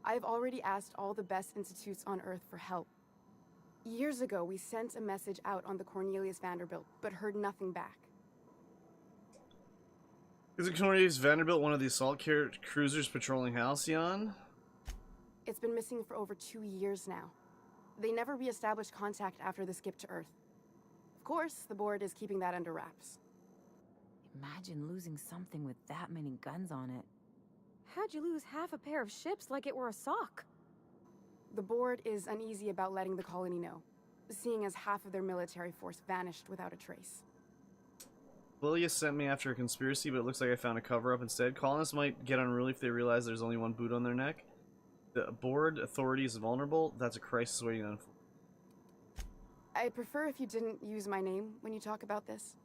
I've already asked all the best institutes on Earth for help. Years ago, we sent a message out on the Cornelius Vanderbilt, but heard nothing back. Is it Cornelius Vanderbilt one of the assault cruisers patrolling Halcyon? It's been missing for over 2 years now. They never re-established contact after the skip to Earth. Of course, the board is keeping that under wraps. Imagine losing something with that many guns on it. How'd you lose half a pair of ships like it were a sock? The board is uneasy about letting the colony know, seeing as half of their military force vanished without a trace. Lilia sent me after a conspiracy, but it looks like I found a cover-up instead. Colonists might get unruly if they realize there's only one boot on their neck. The board authority is vulnerable. That's a crisis waiting to unfold. I'd prefer if you didn't use my name when you talk about this.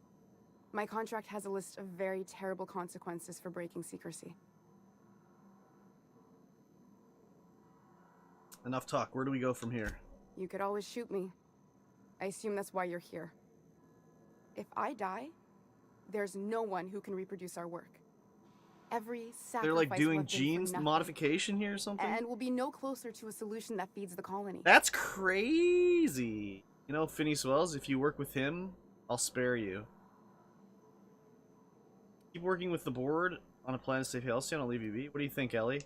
My contract has a list of very terrible consequences for breaking secrecy. Enough talk. Where do we go from here? You could always shoot me. I assume that's why you're here. If I die, there's no one who can reproduce our work. Every sacrifice They're like doing will have been for genes nothing. modification here or something? And we'll be no closer to a solution that feeds the colony. That's crazy. You know, Phineas Wells, if you work with him, I'll spare you. Keep working with the board on a plan to save Halcyon, I'll leave you be. What do you think, Ellie?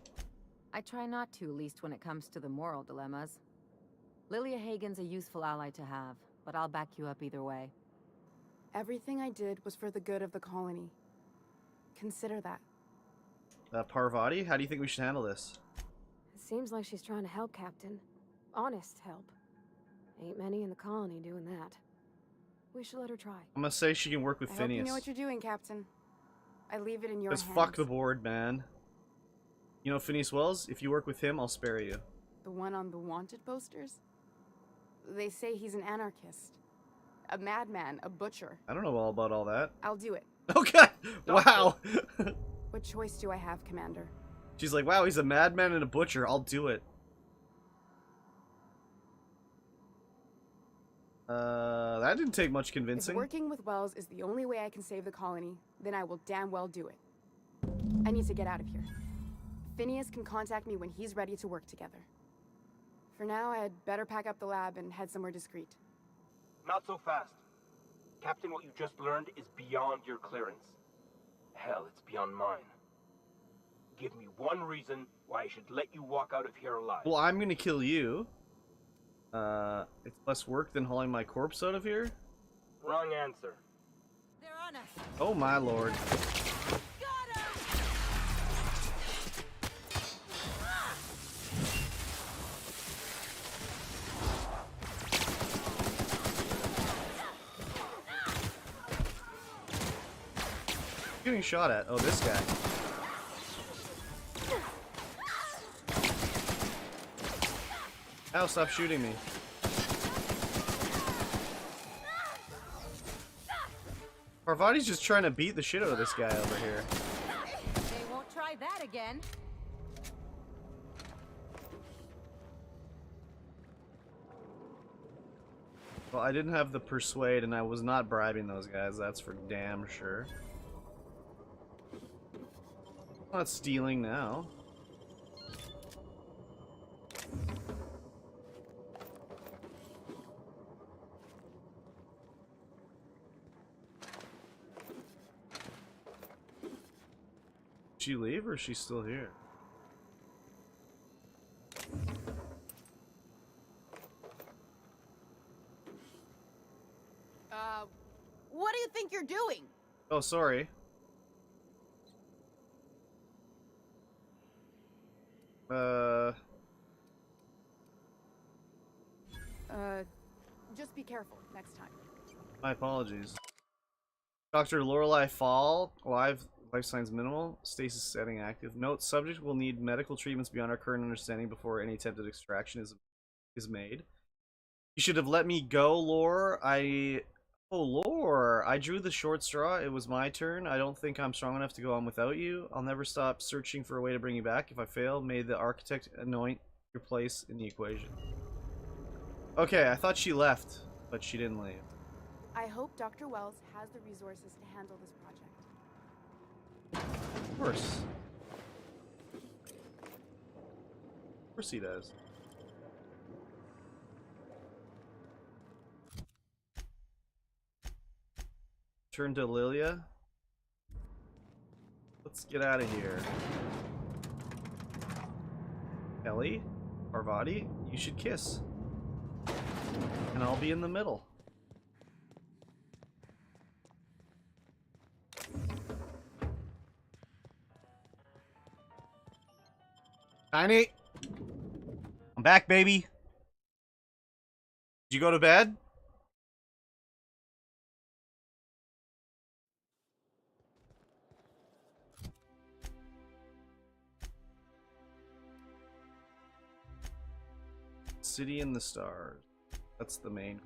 I try not to, least when it comes to the moral dilemmas. Lilia Hagen's a useful ally to have, but I'll back you up either way. Everything I did was for the good of the colony. Consider that. Parvati, how do you think we should handle this? It seems like she's trying to help, Captain. Honest help. Ain't many in the colony doing that. We should let her try. I'm gonna say she can work with I hope Phineas. you know what you're doing, Captain. I leave it in your Because hands. fuck the board, man. You know Phineas Wells, if you work with him, I'll spare you. The one on the wanted posters? They say he's an anarchist. A madman, a butcher. I don't know all about all that. I'll do it. Okay! Wow! What choice do I have, Commander? She's like, wow, he's a madman and a butcher. I'll do it. That didn't take much If convincing. working with Wells is the only way I can save the colony, then I will damn well do it. I need to get out of here. Phineas can contact me when he's ready to work together. For now, I'd better pack up the lab and head somewhere discreet. Not so fast. Captain, what you just learned is beyond your clearance. Hell, it's beyond mine. Give me one reason why I should let you walk out of here alive. Well, I'm gonna kill you. It's less work than hauling my corpse out of here? Wrong answer. They're on us. Oh my lord. Getting shot at. Oh, this guy. Ow, stop shooting me. Parvati's just trying to beat the shit out of this guy over here. They won't try that again. Well, I didn't have the persuade and I was not bribing those guys, that's for damn sure. I'm not stealing now. Did she leave or is she still here? What do you think you're doing? Oh, sorry. Just be careful next time. My apologies. Dr. Lorelei Fall, life signs minimal, stasis setting active. Note, subject will need medical treatments beyond our current understanding before any attempted extraction is made. You should have let me go, Lore. Oh, Lore! I drew the short straw. It was my turn. I don't think I'm strong enough to go on without you. I'll never stop searching for a way to bring you back. If I fail, may the architect anoint your place in the equation. Okay, I thought she left, but she didn't leave. I hope Dr. Wells has the resources to handle this project. Of course. Of course he does. Turn to Lilia. Let's get out of here. Ellie, Parvati, you should kiss. And I'll be in the middle. Tiny! I'm back, baby! Did you go to bed? City in the Stars. That's the main.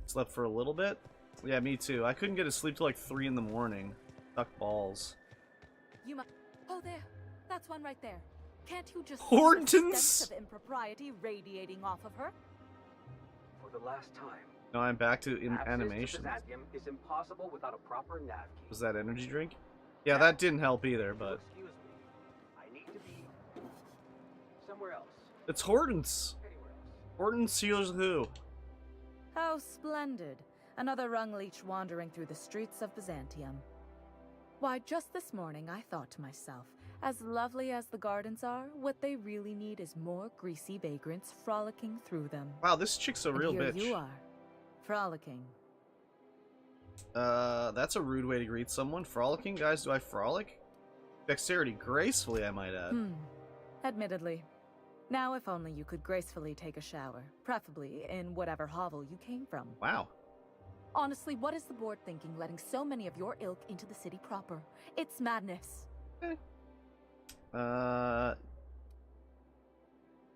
Slept for a little bit? Yeah, me too. I couldn't get to sleep till like 3 in the morning. Suck balls. You must. Oh, there. That's one right there. Can't you just Hortons? see the sense of impropriety radiating off of her? For the last time. No, I'm back to Access animation. to Byzantium is impossible without a proper nav key. Was that energy drink? Yeah, that didn't help either, but... Excuse me. I need to be somewhere else. It's Hortons! Hortons heals who? How splendid. Another rung leech wandering through the streets of Byzantium. Why, just this morning I thought to myself, as lovely as the gardens are, what they really need is more greasy vagrants frolicking through them. Wow, this chick's a real here bitch. You are, frolicking. That's a rude way to greet someone. Frolicking? Guys, do I frolic? Dexterity, gracefully, I might add. Admittedly. Now if only you could gracefully take a shower, preferably in whatever hovel you came from. Wow. Honestly, what is the board thinking letting so many of your ilk into the city proper? It's madness.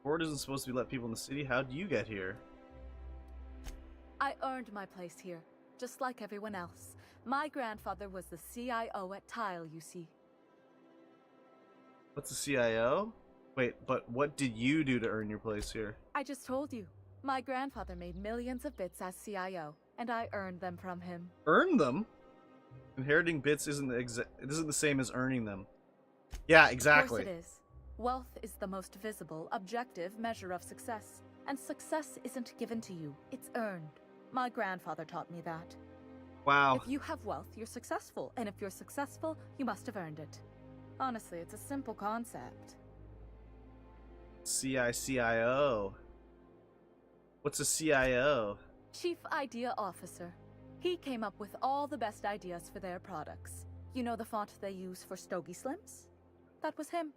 Board isn't supposed to be let people in the city. How do you get here? I earned my place here, just like everyone else. My grandfather was the CIO at Tile, you see. What's a CIO? Wait, but what did you do to earn your place here? I just told you. My grandfather made millions of bits as CIO, and I earned them from him. Earn them? Inheriting bits isn't the same as earning them. Yeah, exactly. Of course it is. Wealth is the most visible, objective measure of success. And success isn't given to you, it's earned. My grandfather taught me that. Wow. If you have wealth, you're successful. And if you're successful, you must have earned it. Honestly, it's a simple concept. CIO. What's a CIO? Chief Idea Officer. He came up with all the best ideas for their products. You know the font they use for Stogie Slims? That was him.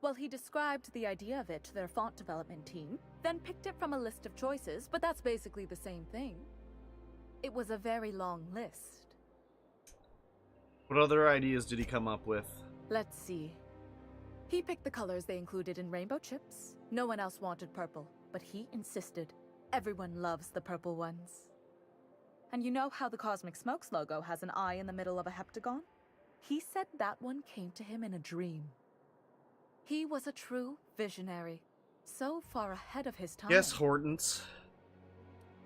Well, he described the idea of it to their font development team, then picked it from a list of choices, but that's basically the same thing. It was a very long list. What other ideas did he come up with? Let's see. He picked the colors they included in rainbow chips. No one else wanted purple, but he insisted. Everyone loves the purple ones. And you know how the Cosmic Smokes logo has an eye in the middle of a heptagon? He said that one came to him in a dream. He was a true visionary, so far ahead of his time. Yes, Hortons.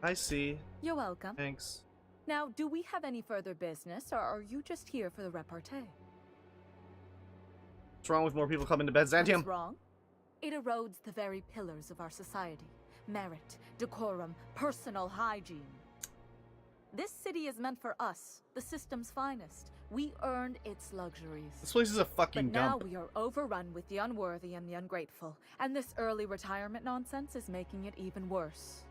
I see. You're welcome. Thanks. Now, do we have any further business, or are you just here for the repartee? What's wrong with more people coming to Byzantium? What's wrong? It erodes the very pillars of our society. Merit, decorum, personal hygiene. This city is meant for us, the system's finest. We earned its luxuries. This place is a fucking But now dump. we are overrun with the unworthy and the ungrateful, and this early retirement nonsense is making it even worse.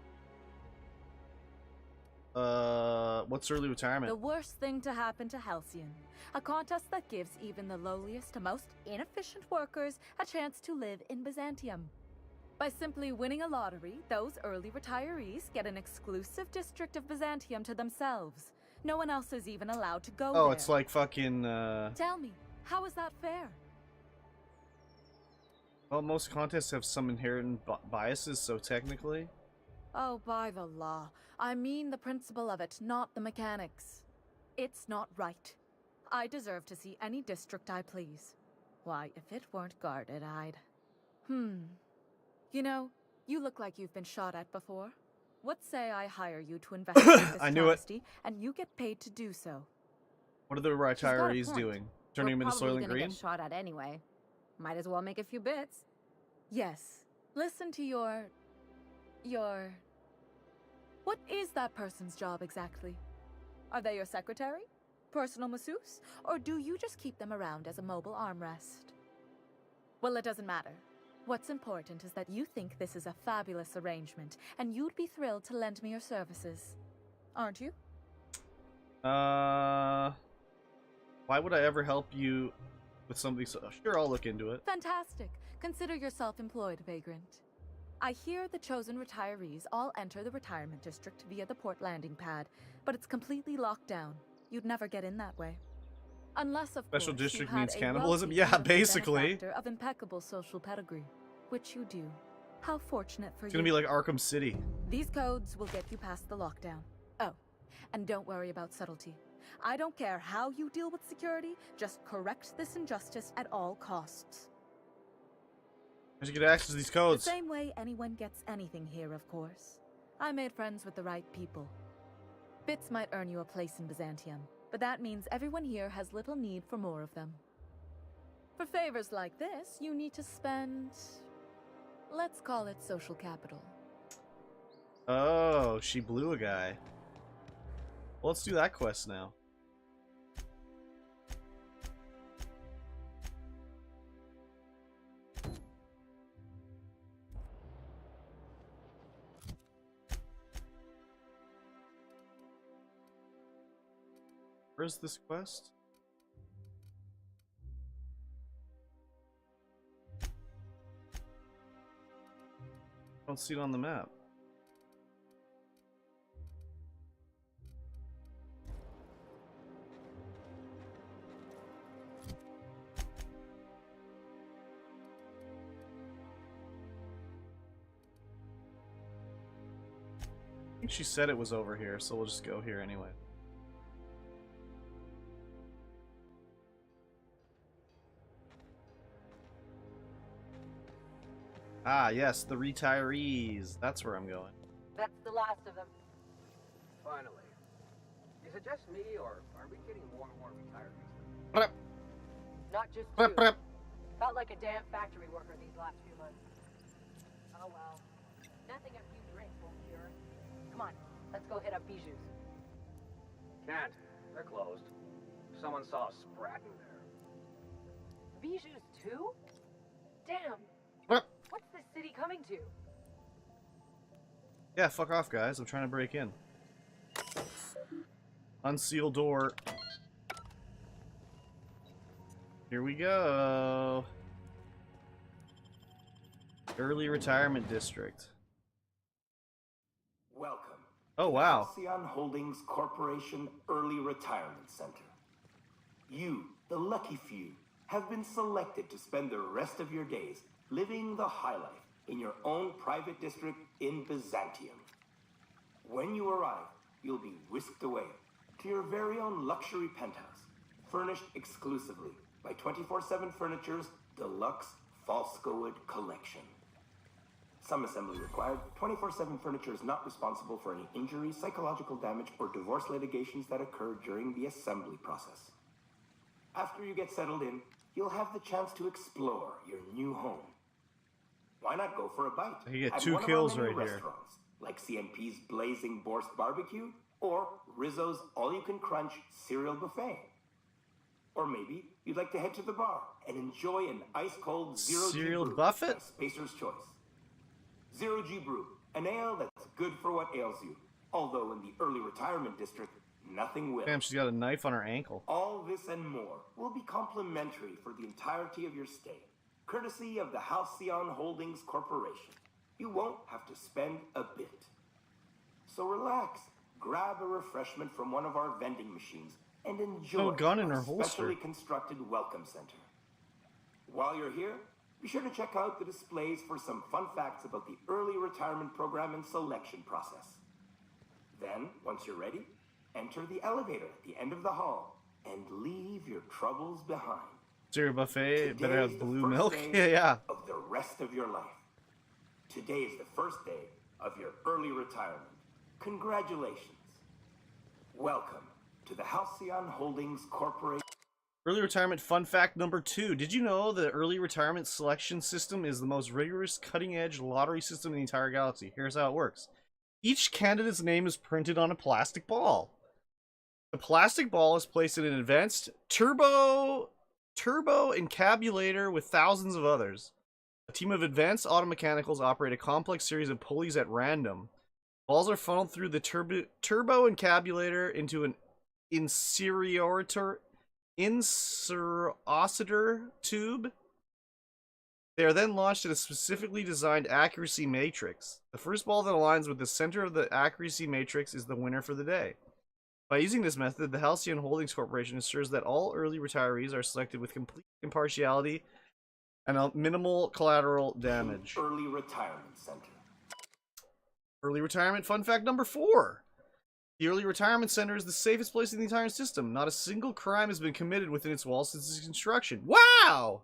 What's early retirement? The worst thing to happen to Halcyon. A contest that gives even the lowliest to most inefficient workers a chance to live in Byzantium. By simply winning a lottery, those early retirees get an exclusive district of Byzantium to themselves. No one else is even allowed to go there. Oh, it's like fucking, Tell me, how is that fair? Well, most contests have some inherent biases, so technically... Oh, by the law. I mean the principle of it, not the mechanics. It's not right. I deserve to see any district I please. Why, if it weren't guarded, I'd... You know, you look like you've been shot at before. What say I hire you to investigate this I knew it. travesty, and you get paid to do so? What are the retirees doing? Turning them into Soylent We're Green? get shot at anyway. Might as well make a few bits. Yes. Listen to your... What is that person's job exactly? Are they your secretary? Personal masseuse? Or do you just keep them around as a mobile armrest? Well, it doesn't matter. What's important is that you think this is a fabulous arrangement, and you'd be thrilled to lend me your services. Aren't you? Why would I ever help you with something so... Sure, I'll look into it. Fantastic. Consider yourself employed, vagrant. I hear the chosen retirees all enter the retirement district via the port landing pad, but it's completely locked down. You'd never get in that way. Unless, of Special course, district you had means a cannibalism? wealthy Yeah, family basically. benefactor of impeccable social pedigree, which you do. How fortunate for you. It's gonna be like Arkham City. These codes will get you past the lockdown. Oh, and don't worry about subtlety. I don't care how you deal with security, just correct this injustice at all costs. How'd you get access to these codes? The same way anyone gets anything here, of course. I made friends with the right people. Bits might earn you a place in Byzantium, but that means everyone here has little need for more of them. For favors like this, you need to spend... let's call it social capital. Oh, she blew a guy. Well, let's do that quest now. Where's this quest? I don't see it on the map. I think she said it was over here, so we'll just go here anyway. Ah, yes, the retirees. That's where I'm going. That's the last of them. Finally. Is it just me, or are we getting more and more retirees? Not just Prep, two. prep. Felt like a damn factory worker these last few months. Oh well. Nothing a few drinks won't cure. Come on, let's go hit up Bijou's. Can't. They're closed. Someone saw a sprat in there. Bijou's too? Damn. What? What's this city coming to? Yeah, fuck off, guys. I'm trying to break in. Unseal door. Here we go. Early retirement district. Welcome. Oh, wow. Halcyon Holdings Corporation Early Retirement Center. You, the lucky few, have been selected to spend the rest of your days living the high life in your own private district in Byzantium. When you arrive, you'll be whisked away to your very own luxury penthouse, furnished exclusively by 24/7 Furniture's deluxe Falscowood collection. Some assembly required. 24/7 Furniture is not responsible for any injuries, psychological damage, or divorce litigations that occur during the assembly process. After you get settled in, you'll have the chance to explore your new home. Why not go for a bite? I can get at 2 one of our kills many right here. restaurants, like CNP's Blazing Borscht Barbecue or Rizzo's All-You-Can-Crunch Cereal Buffet. Or maybe you'd like to head to the bar and enjoy an ice-cold Zero G Cereal Brew Buffet? at Spacer's Choice. Zero G Brew, an ale that's good for what ails you. Although in the early retirement district, nothing will. Damn, she's got a knife on her ankle. All this and more will be complimentary for the entirety of your stay, courtesy of the Halcyon Holdings Corporation. You won't have to spend a bit. So relax, grab a refreshment from one of our vending machines, and enjoy No gun in our her holster. specially constructed welcome center. While you're here, be sure to check out the displays for some fun facts about the early retirement program and selection process. Then, once you're ready, enter the elevator at the end of the hall and leave your troubles behind. Cereal buffet better Today is have the blue first milk. day Yeah, yeah. Of the rest of your life. Today is the first day of your early retirement. Congratulations. Welcome to the Halcyon Holdings Corporation. Early retirement fun fact number 2. Did you know the early retirement selection system is the most rigorous, cutting-edge lottery system in the entire galaxy? Here's how it works. Each candidate's name is printed on a plastic ball. The plastic ball is placed in an advanced turbo encabulator with thousands of others. A team of advanced automechanicals operate a complex series of pulleys at random. Balls are funneled through the turbo encabulator into an inserter tube. They are then launched in a specifically designed accuracy matrix. The first ball that aligns with the center of the accuracy matrix is the winner for the day. By using this method, the Halcyon Holdings Corporation ensures that all early retirees are selected with complete impartiality and minimal collateral damage. Early Retirement Center. Early retirement fun fact number 4. The Early Retirement Center is the safest place in the entire system. Not a single crime has been committed within its walls since its construction. Wow!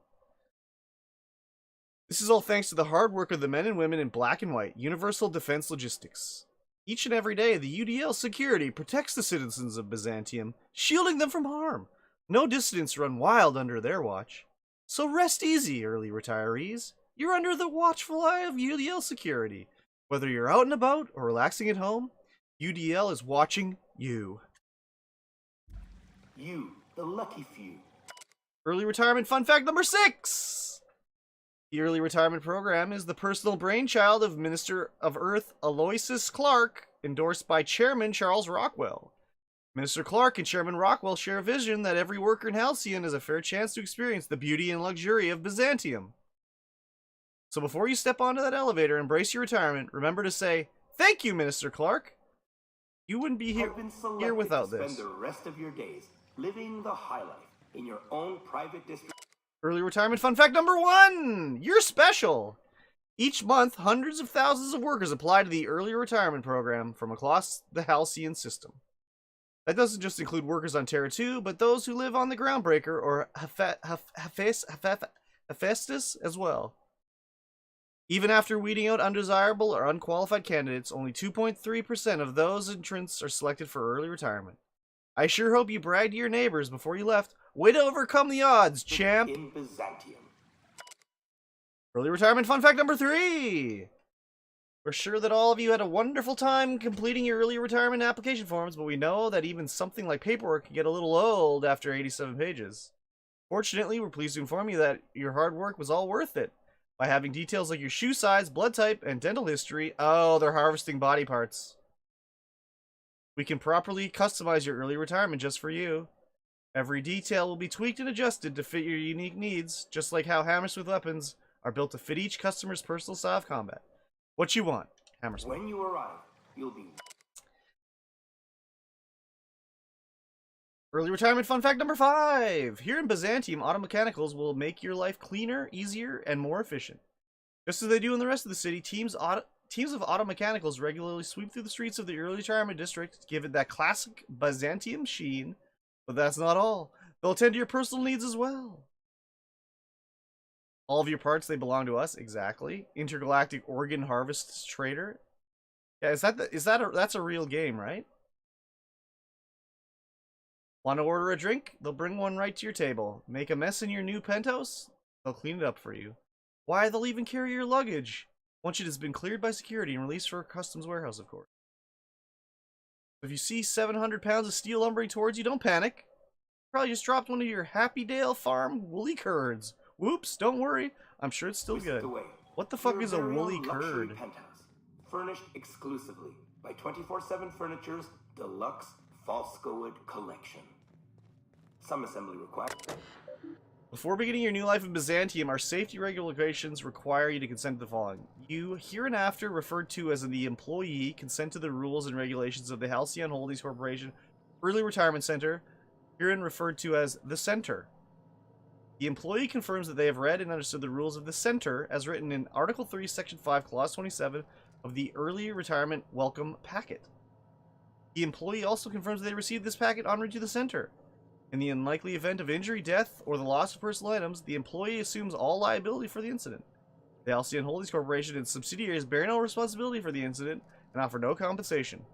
This is all thanks to the hard work of the men and women in black and white, Universal Defense Logistics. Each and every day, the UDL security protects the citizens of Byzantium, shielding them from harm. No dissidents run wild under their watch. So rest easy, early retirees. You're under the watchful eye of UDL security. Whether you're out and about or relaxing at home, UDL is watching you. You, the lucky few. Early retirement fun fact number 6. The early retirement program is the personal brainchild of Minister of Earth Aloysius Clark, endorsed by Chairman Charles Rockwell. Minister Clark and Chairman Rockwell share a vision that every worker in Halcyon has a fair chance to experience the beauty and luxury of Byzantium. So before you step onto that elevator and embrace your retirement, remember to say, "Thank you, Minister Clark." You wouldn't be here without this. Spend the rest of your days living the high life in your own private district. Early retirement fun fact number 1. You're special. Each month, hundreds of thousands of workers apply to the early retirement program from across the Halcyon system. That doesn't just include workers on Terra 2, but those who live on the Groundbreaker or Hephaestus as well. Even after weeding out undesirable or unqualified candidates, only 2.3% of those entrants are selected for early retirement. I sure hope you bragged to your neighbors before you left. Way to overcome the odds, champ! In Byzantium. Early retirement fun fact number 3! We're sure that all of you had a wonderful time completing your early retirement application forms, but we know that even something like paperwork can get a little old after 87 pages. Fortunately, we're pleased to inform you that your hard work was all worth it. By having details like your shoe size, blood type, and dental history, oh, they're harvesting body parts. We can properly customize your early retirement just for you. Every detail will be tweaked and adjusted to fit your unique needs, just like how Hammersmith weapons are built to fit each customer's personal style of combat. What you want, Hammersmith. When you arrive, you'll be... Early retirement fun fact number 5. Here in Byzantium, automechanicals will make your life cleaner, easier, and more efficient. Just as they do in the rest of the city, teams of automechanicals regularly sweep through the streets of the early retirement district to give it that classic Byzantium sheen. But that's not all. They'll attend to your personal needs as well. All of your parts, they belong to us. Exactly. Intergalactic Organ Harvest Trader. Yeah, that's a real game, right? Want to order a drink? They'll bring one right to your table. Make a mess in your new penthouse? They'll clean it up for you. Why, they'll even carry your luggage once it has been cleared by security and released for a customs warehouse, of course. If you see 700 pounds of steel lumbering towards you, don't panic. Probably just dropped one of your Happy Dale Farm woolly curds. Whoops, don't worry. I'm sure it's still good. What the fuck is a woolly curd? Penthouse, furnished exclusively by 24/7 Furniture's deluxe Falscowood collection. Some assembly required. Before beginning your new life in Byzantium, our safety regulations require you to consent to the following. You, hereinafter referred to as the employee, consent to the rules and regulations of the Halcyon Holdings Corporation Early Retirement Center, herein referred to as the Center. The employee confirms that they have read and understood the rules of the Center as written in Article 3, Section 5, Clause 27 of the Early Retirement Welcome Packet. The employee also confirms that they received this packet en route to the Center. In the unlikely event of injury, death, or the loss of personal items, the employee assumes all liability for the incident. The Halcyon Holdings Corporation and subsidiaries bear no responsibility for the incident and offer no compensation.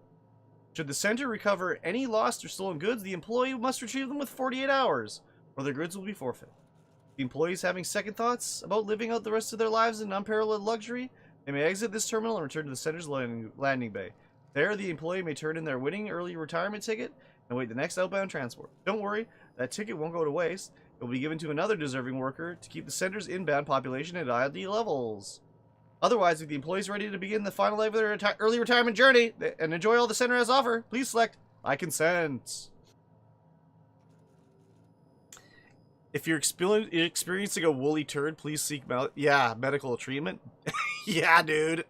Should the Center recover any lost or stolen goods, the employee must retrieve them with 48 hours, or their goods will be forfeit. The employees having second thoughts about living out the rest of their lives in unparalleled luxury, they may exit this terminal and return to the Center's landing bay. There, the employee may turn in their winning early retirement ticket and wait the next outbound transport. Don't worry, that ticket won't go to waste. It will be given to another deserving worker to keep the center's inbound population at ideal levels. Otherwise, if the employee is ready to begin the final leg of their early retirement journey and enjoy all the center has to offer, please select I consent. If you're experiencing a woolly turd, please seek medical treatment. Yeah, dude.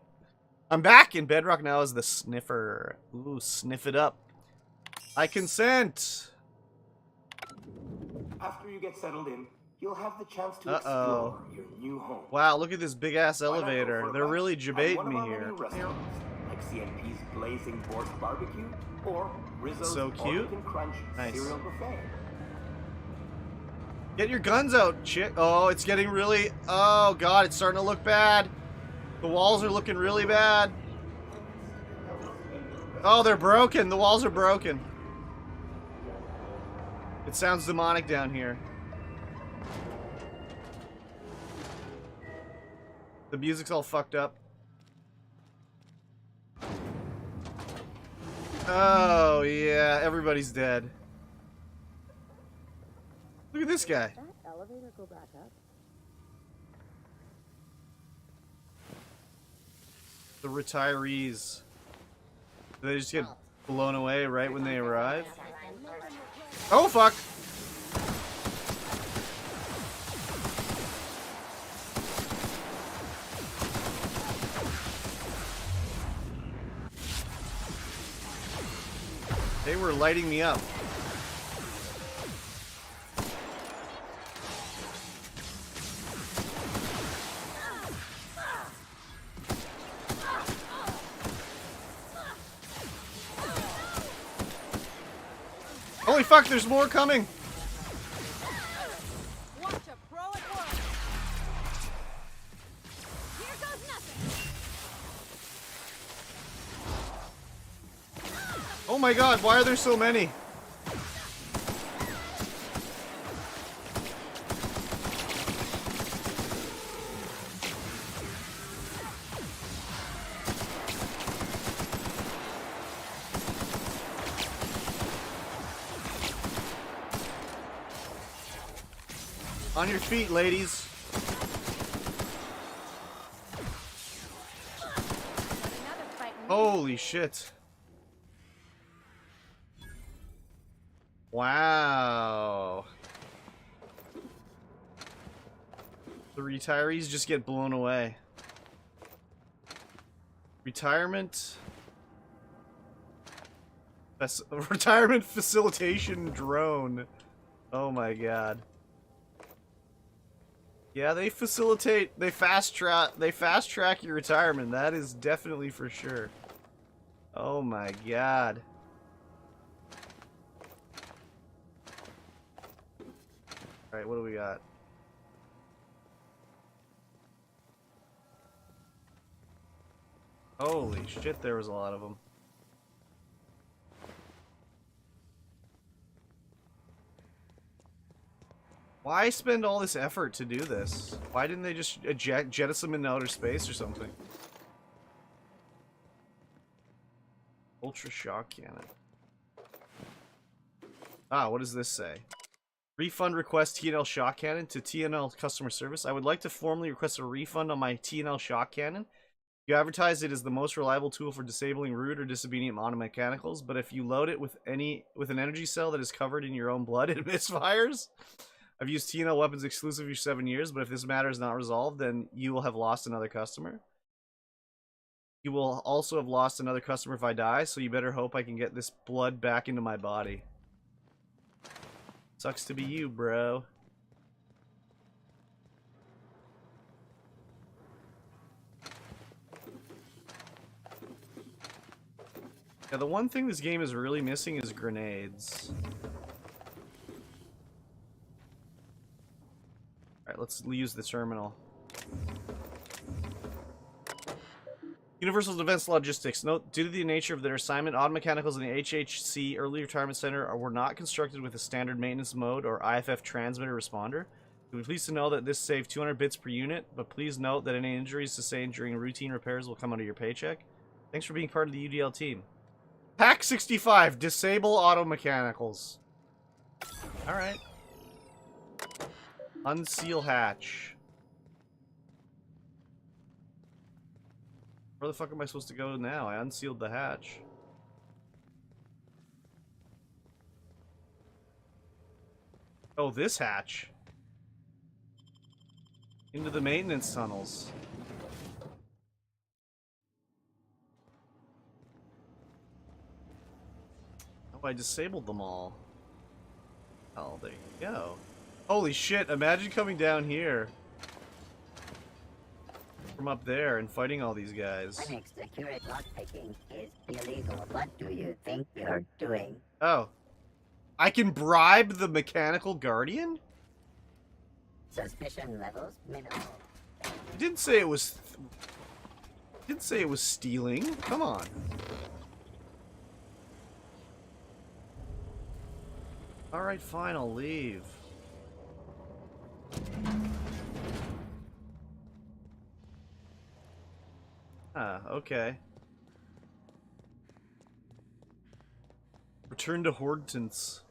I'm back in Bedrock now as the sniffer. Ooh, sniff it up. I consent. After you get settled in, you'll have the chance to explore your new home. Wow, look at this big ass elevator. They're really debating me here. Like CNP's Blazing Borscht Barbecue or Rizzo's So cute. Orpington Crunch Nice. Cereal Buffet. Get your guns out, chick. Oh, it's getting really... Oh, God, it's starting to look bad. The walls are looking really bad. Oh, they're broken. The walls are broken. It sounds demonic down here. The music's all fucked up. Oh, yeah. Everybody's dead. Look at this guy. Did that elevator go back up? The retirees. Do they just get blown away right when they arrive? Oh, fuck! They were lighting me up. Holy fuck, there's more coming! Watch a pro at work. Here goes nothing. Oh my god, why are there so many? On your feet, ladies. Holy shit. Wow. The retirees just get blown away. Retirement. Retirement facilitation drone. Oh my god. Yeah, they facilitate, they fast track your retirement. That is definitely for sure. Oh my god. Alright, what do we got? Holy shit, there was a lot of them. Why spend all this effort to do this? Why didn't they just jettison them into outer space or something? Ultra shock cannon. Ah, what does this say? Refund request TNL shock cannon to TNL customer service. I would like to formally request a refund on my TNL shock cannon. You advertise it as the most reliable tool for disabling rude or disobedient automechanicals, but if you load it with an energy cell that is covered in your own blood, it misfires. I've used TNL weapons exclusively for 7 years, but if this matter is not resolved, then you will have lost another customer. You will also have lost another customer if I die, so you better hope I can get this blood back into my body. Sucks to be you, bro. Yeah, the one thing this game is really missing is grenades. Alright, let's use the terminal. Universal Defense Logistics. Note, due to the nature of their assignment, automechanicals in the HHC Early Retirement Center were not constructed with a standard maintenance mode or IFF transmitter responder. You'll be pleased to know that this saved 200 bits per unit, but please note that any injuries sustained during routine repairs will come out of your paycheck. Thanks for being part of the UDL team. Hack 65, disable auto mechanicals. Alright. Unseal hatch. Where the fuck am I supposed to go now? I unsealed the hatch. Oh, this hatch. Into the maintenance tunnels. Oh, I disabled them all. Oh, there you go. Holy shit, imagine coming down here from up there and fighting all these guys. Unaccurate lockpicking is illegal. What do you think you're doing? Oh. I can bribe the mechanical guardian? Suspicion levels minimal. You didn't say it was... didn't say it was stealing. Come on. Alright, fine, I'll leave. Ah, okay. Return to Hortense.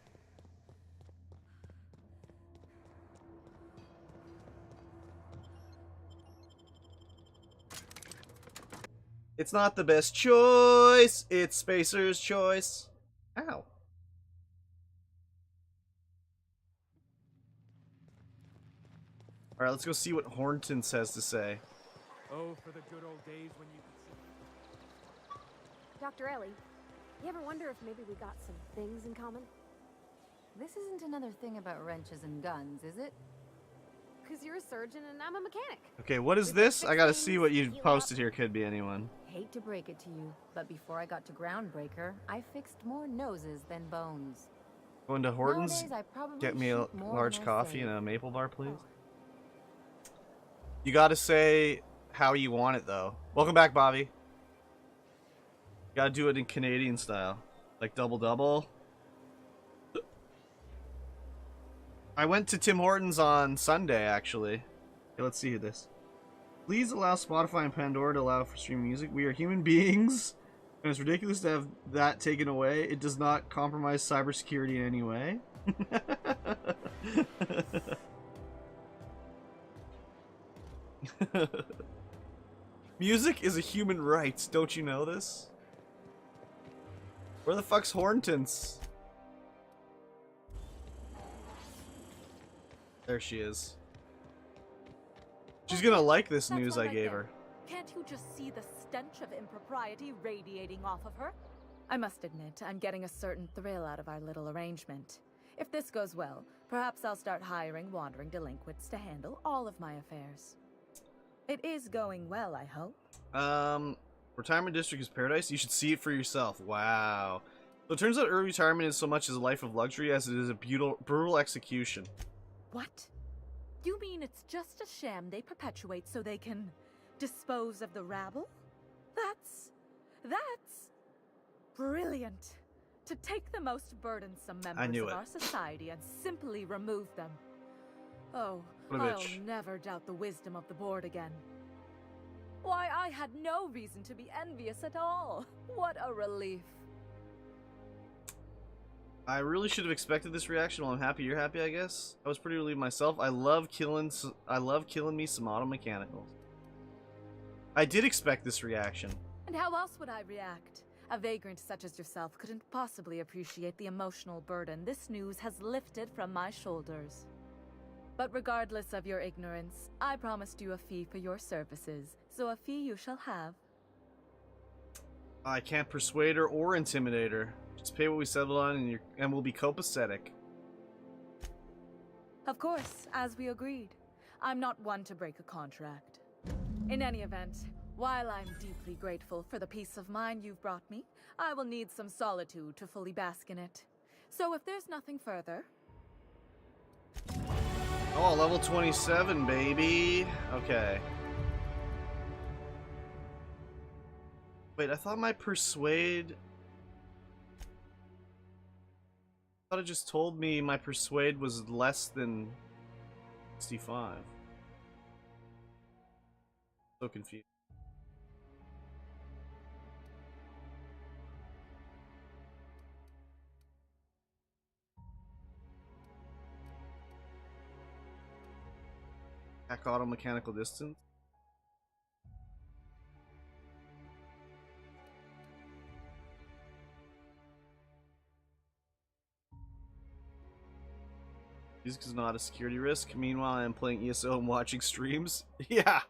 It's not the best choice, it's Spacer's choice. Ow. Alright, let's go see what Hortense has to say. Oh, for the good old days when you could see. Dr. Ellie, you ever wonder if maybe we got some things in common? This isn't another thing about wrenches and guns, is it? Because you're a surgeon and I'm a mechanic. Okay, what is this? I gotta see what you posted here. Could be anyone. Hate to break it to you, but before I got to Groundbreaker, I fixed more noses than bones. Going to Horton's? Nowadays, I probably Get me a shoot more large than I coffee save. and a maple bar, please. You gotta say how you want it, though. Welcome back, Bobby. You gotta do it in Canadian style. Like double-double. I went to Tim Hortons on Sunday, actually. Okay, let's see this. Please allow Spotify and Pandora to allow for streaming music. We are human beings, and it's ridiculous to have that taken away. It does not compromise cybersecurity in any way. Music is a human right. Don't you know this? Where the fuck's Hortense? There she is. She's gonna like this news I gave her. Can't you just see the stench of impropriety radiating off of her? I must admit, I'm getting a certain thrill out of our little arrangement. If this goes well, perhaps I'll start hiring wandering delinquents to handle all of my affairs. It is going well, I hope. Retirement district is paradise? You should see it for yourself. Wow. So it turns out early retirement is so much as a life of luxury as it is a brutal execution. What? You mean it's just a sham they perpetuate so they can dispose of the rabble? That's brilliant. To take the most burdensome members of our society and simply remove them. Oh, I'll never doubt the wisdom of the board again. Why, I had no reason to be envious at all. What a relief. I really should have expected this reaction. Well, I'm happy you're happy, I guess. I was pretty relieved myself. I love killing me some auto mechanicals. I did expect this reaction. And how else would I react? A vagrant such as yourself couldn't possibly appreciate the emotional burden this news has lifted from my shoulders. But regardless of your ignorance, I promised you a fee for your services, so a fee you shall have. I can't persuade her or intimidate her. Just pay what we settled on and we'll be copacetic. Of course, as we agreed. I'm not one to break a contract. In any event, while I'm deeply grateful for the peace of mind you've brought me, I will need some solitude to fully bask in it. So if there's nothing further... Oh, level 27, baby. Okay. Wait, I thought my persuade... I thought it just told me my persuade was less than 65. So confused. Hack auto mechanical distance. Music is not a security risk. Meanwhile, I am playing ESO and watching streams. Yeah.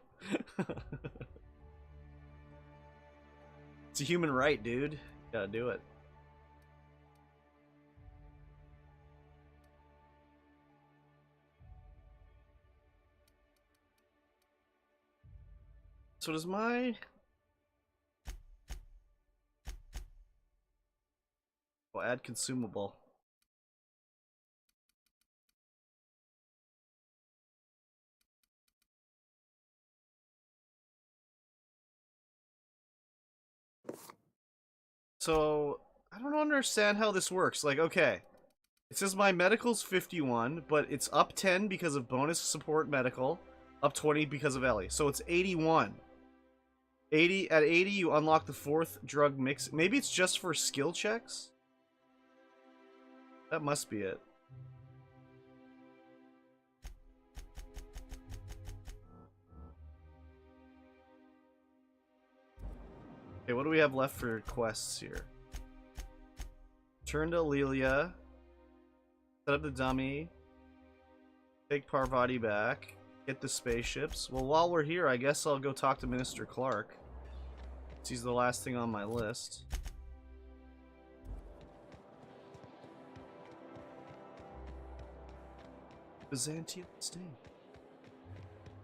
It's a human right, dude. Gotta do it. So does my... Oh, add consumable. So, I don't understand how this works. Like, okay. It says my medical's 51, but it's up 10 because of bonus support medical, up 20 because of Ellie. So it's 81. 80 at 80 you unlock the 4th drug mix. Maybe it's just for skill checks? That must be it. Okay, what do we have left for quests here? Turn to Lelia. Set up the dummy. Take Parvati back. Get the spaceships. Well, while we're here, I guess I'll go talk to Minister Clark. He's the last thing on my list. Byzantium State.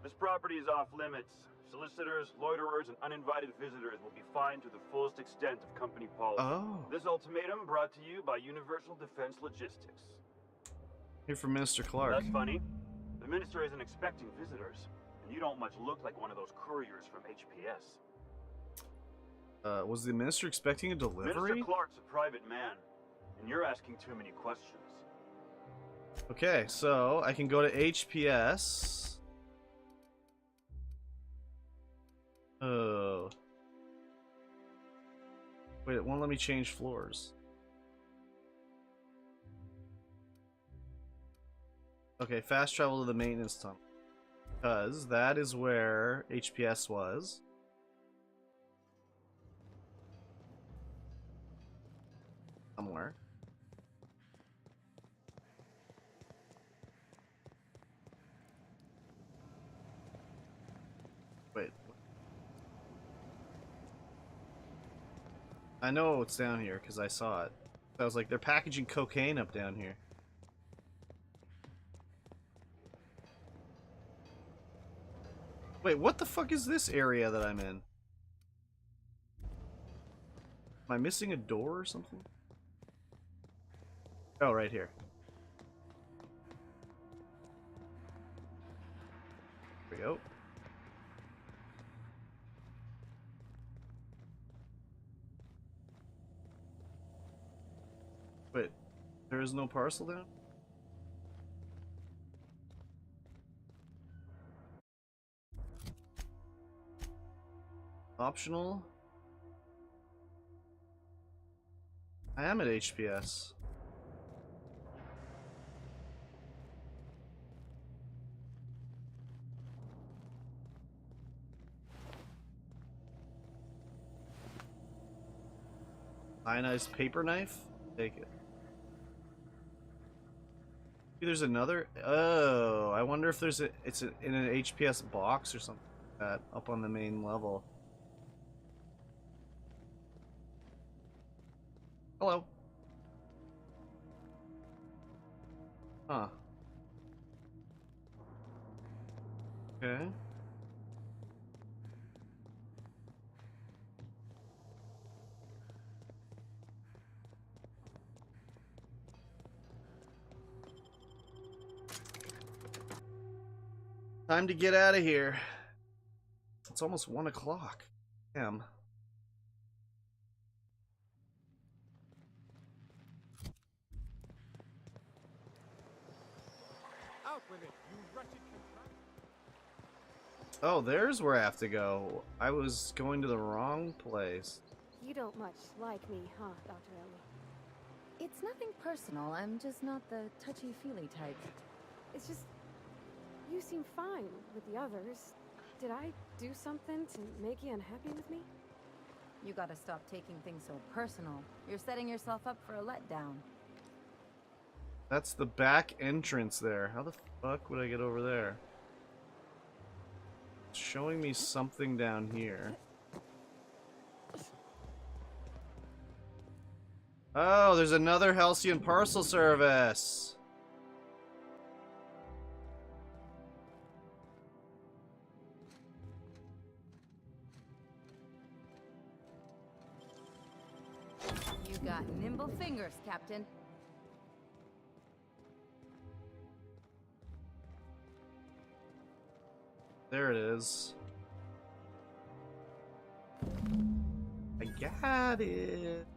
This property is off limits. Solicitors, loiterers, and uninvited visitors will be fined to the fullest extent of company policy. Oh. This ultimatum brought to you by Universal Defense Logistics. Here for Minister Clark. That's funny. The minister isn't expecting visitors, and you don't much look like one of those couriers from HPS. Was the minister expecting a delivery? Minister Clark's a private man, and you're asking too many questions. Okay, so I can go to HPS. Oh. Wait, it won't let me change floors. Okay, fast travel to the maintenance tunnel. Because that is where HPS was. Somewhere. Wait. I know it's down here because I saw it. I was like, they're packaging cocaine up down here. Wait, what the fuck is this area that I'm in? Am I missing a door or something? Oh, right here. There we go. Wait, there is no parcel down? Optional? I am at HPS. Ionized paper knife? Take it. There's another. Oh, I wonder if there's in an HPS box or something like that up on the main level. Hello. Huh. Okay. Time to get out of here. It's almost 1 o'clock. Damn. Out with it, you wretched Oh, there's where I have to go. I was going to the wrong place. You don't much like me, huh, Dr. Ellie? It's nothing personal. I'm just not the touchy-feely type. It's just... You seem fine with the others. Did I do something to make you unhappy with me? You gotta stop taking things so personal. You're setting yourself up for a letdown. That's the back entrance there. How the fuck would I get over there? It's showing me something down here. Oh, there's another Halcyon parcel service. You got nimble fingers, Captain. There it is. I got it.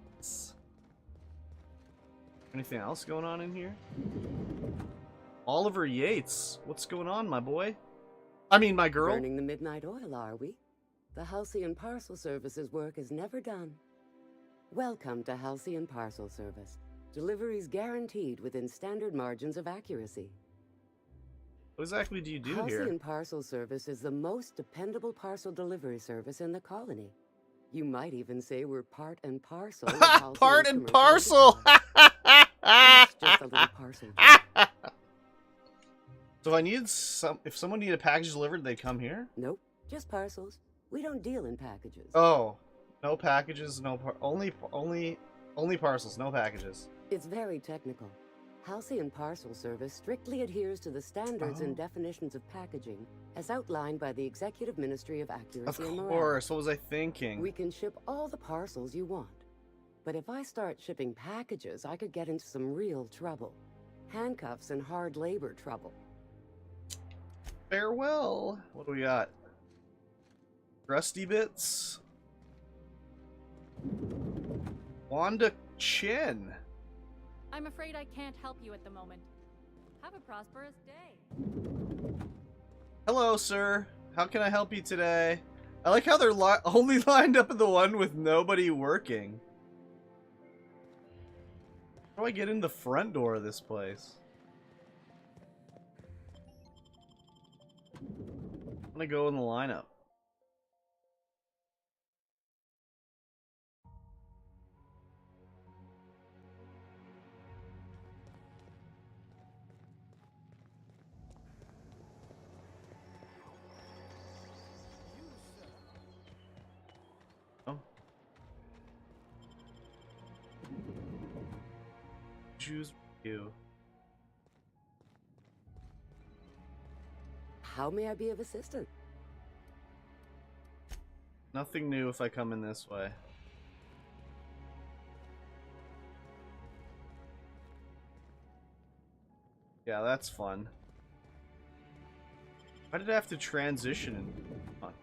Anything else going on in here? Oliver Yates. What's going on, my boy? I mean, my girl. Burning the midnight oil, are we? The Halcyon Parcel Service's work is never done. Welcome to Halcyon Parcel Service. Deliveries guaranteed within standard margins of accuracy. What exactly do you do Halcyon here? Parcel Service is the most dependable parcel delivery service in the colony. You might even say we're part and parcel. with Halcyon's Part and commercial parcel. That's just a little parcel. So if someone needed a package delivered, they'd come here? Nope, just parcels. We don't deal in packages. Oh, no packages, only parcels, no packages. It's very technical. Halcyon Parcel Service strictly adheres to the standards and definitions of packaging as outlined by the Executive Ministry of Accuracy and Of Morale. course, what was I thinking? We can ship all the parcels you want. But if I start shipping packages, I could get into some real trouble. Handcuffs and hard labor trouble. Farewell. What do we got? Rusty bits. Wanda Chen. I'm afraid I can't help you at the moment. Have a prosperous day. Hello, sir. How can I help you today? I like how they're only lined up in the one with nobody working. How do I get in the front door of this place? I'm gonna go in the lineup. Choose you. How may I be of assistance? Nothing new if I come in this way. Yeah, that's fun. Why did I have to transition? Come on.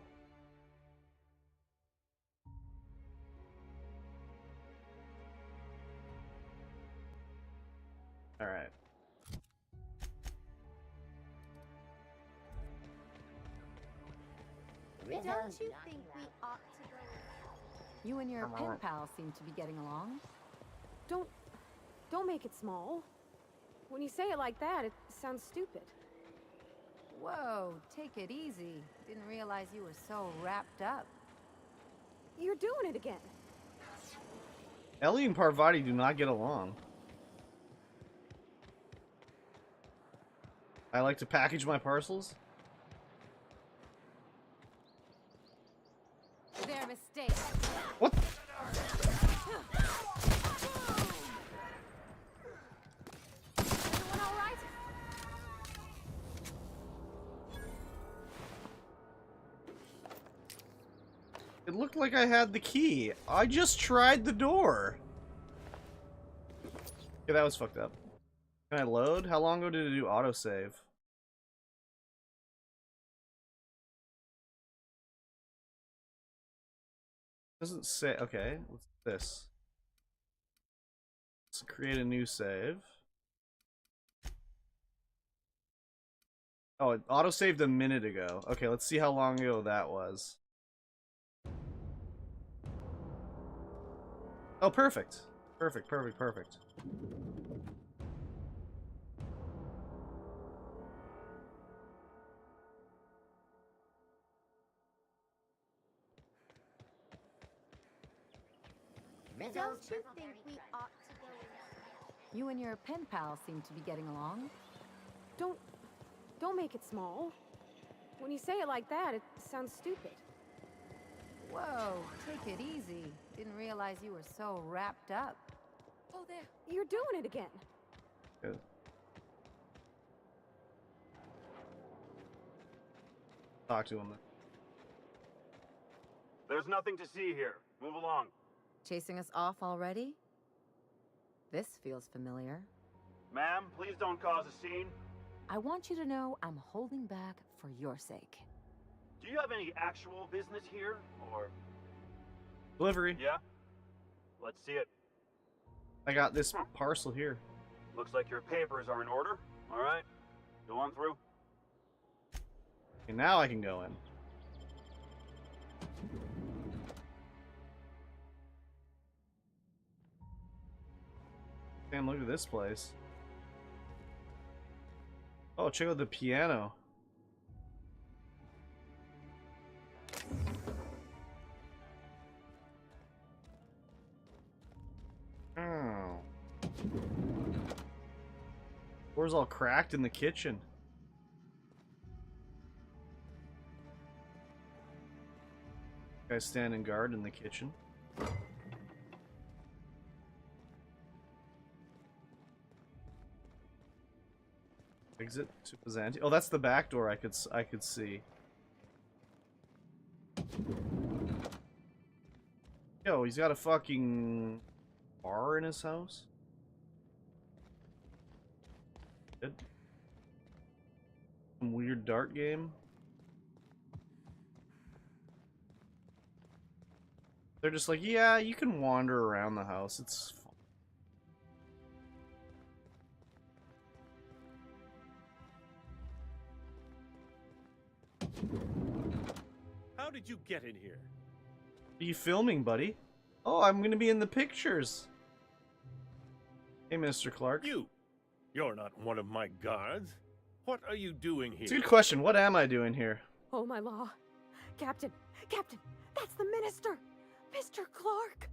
Alright. Don't you think we ought to go? You and your pen pal seem to be getting along. Don't make it small. When you say it like that, it sounds stupid. Whoa, take it easy. Didn't realize you were so wrapped up. You're doing it again. Ellie and Parvati do not get along. I like to package my parcels. Their mistake. What? Everyone all right? It looked like I had the key. I just tried the door. Okay, that was fucked up. Can I load? How long ago did it do autosave? Doesn't say. Okay, what's this? Let's create a new save. Oh, it autosaved a minute ago. Okay, let's see how long ago that was. Oh, perfect. Perfect, perfect, perfect. Don't you think we ought to go? You and your pen pal seem to be getting along. Don't make it small. When you say it like that, it sounds stupid. Whoa, take it easy. Didn't realize you were so wrapped up. Oh, there. You're doing it again. Good. Talk to him. There's nothing to see here. Move along. Chasing us off already? This feels familiar. Ma'am, please don't cause a scene. I want you to know I'm holding back for your sake. Do you have any actual business here, or...? Delivery. Yeah? Let's see it. I got this parcel here. Looks like your papers are in order. All right. Go on through. Okay, now I can go in. Damn, look at this place. Oh, check out the piano. Oh. Floor's all cracked in the kitchen. Guys standing guard in the kitchen. Exit to Byzantium. Oh, that's the back door I could see. Yo, he's got a fucking bar in his house? Good. Some weird dart game. They're just like, yeah, you can wander around the house. It's fun. How did you get in here? Are you filming, buddy? Oh, I'm gonna be in the pictures. Hey, Mr. Clark. You're not one of my guards. What are you doing here? It's a good question. What am I doing here? Oh, my law. Captain, that's the minister. Mr. Clark.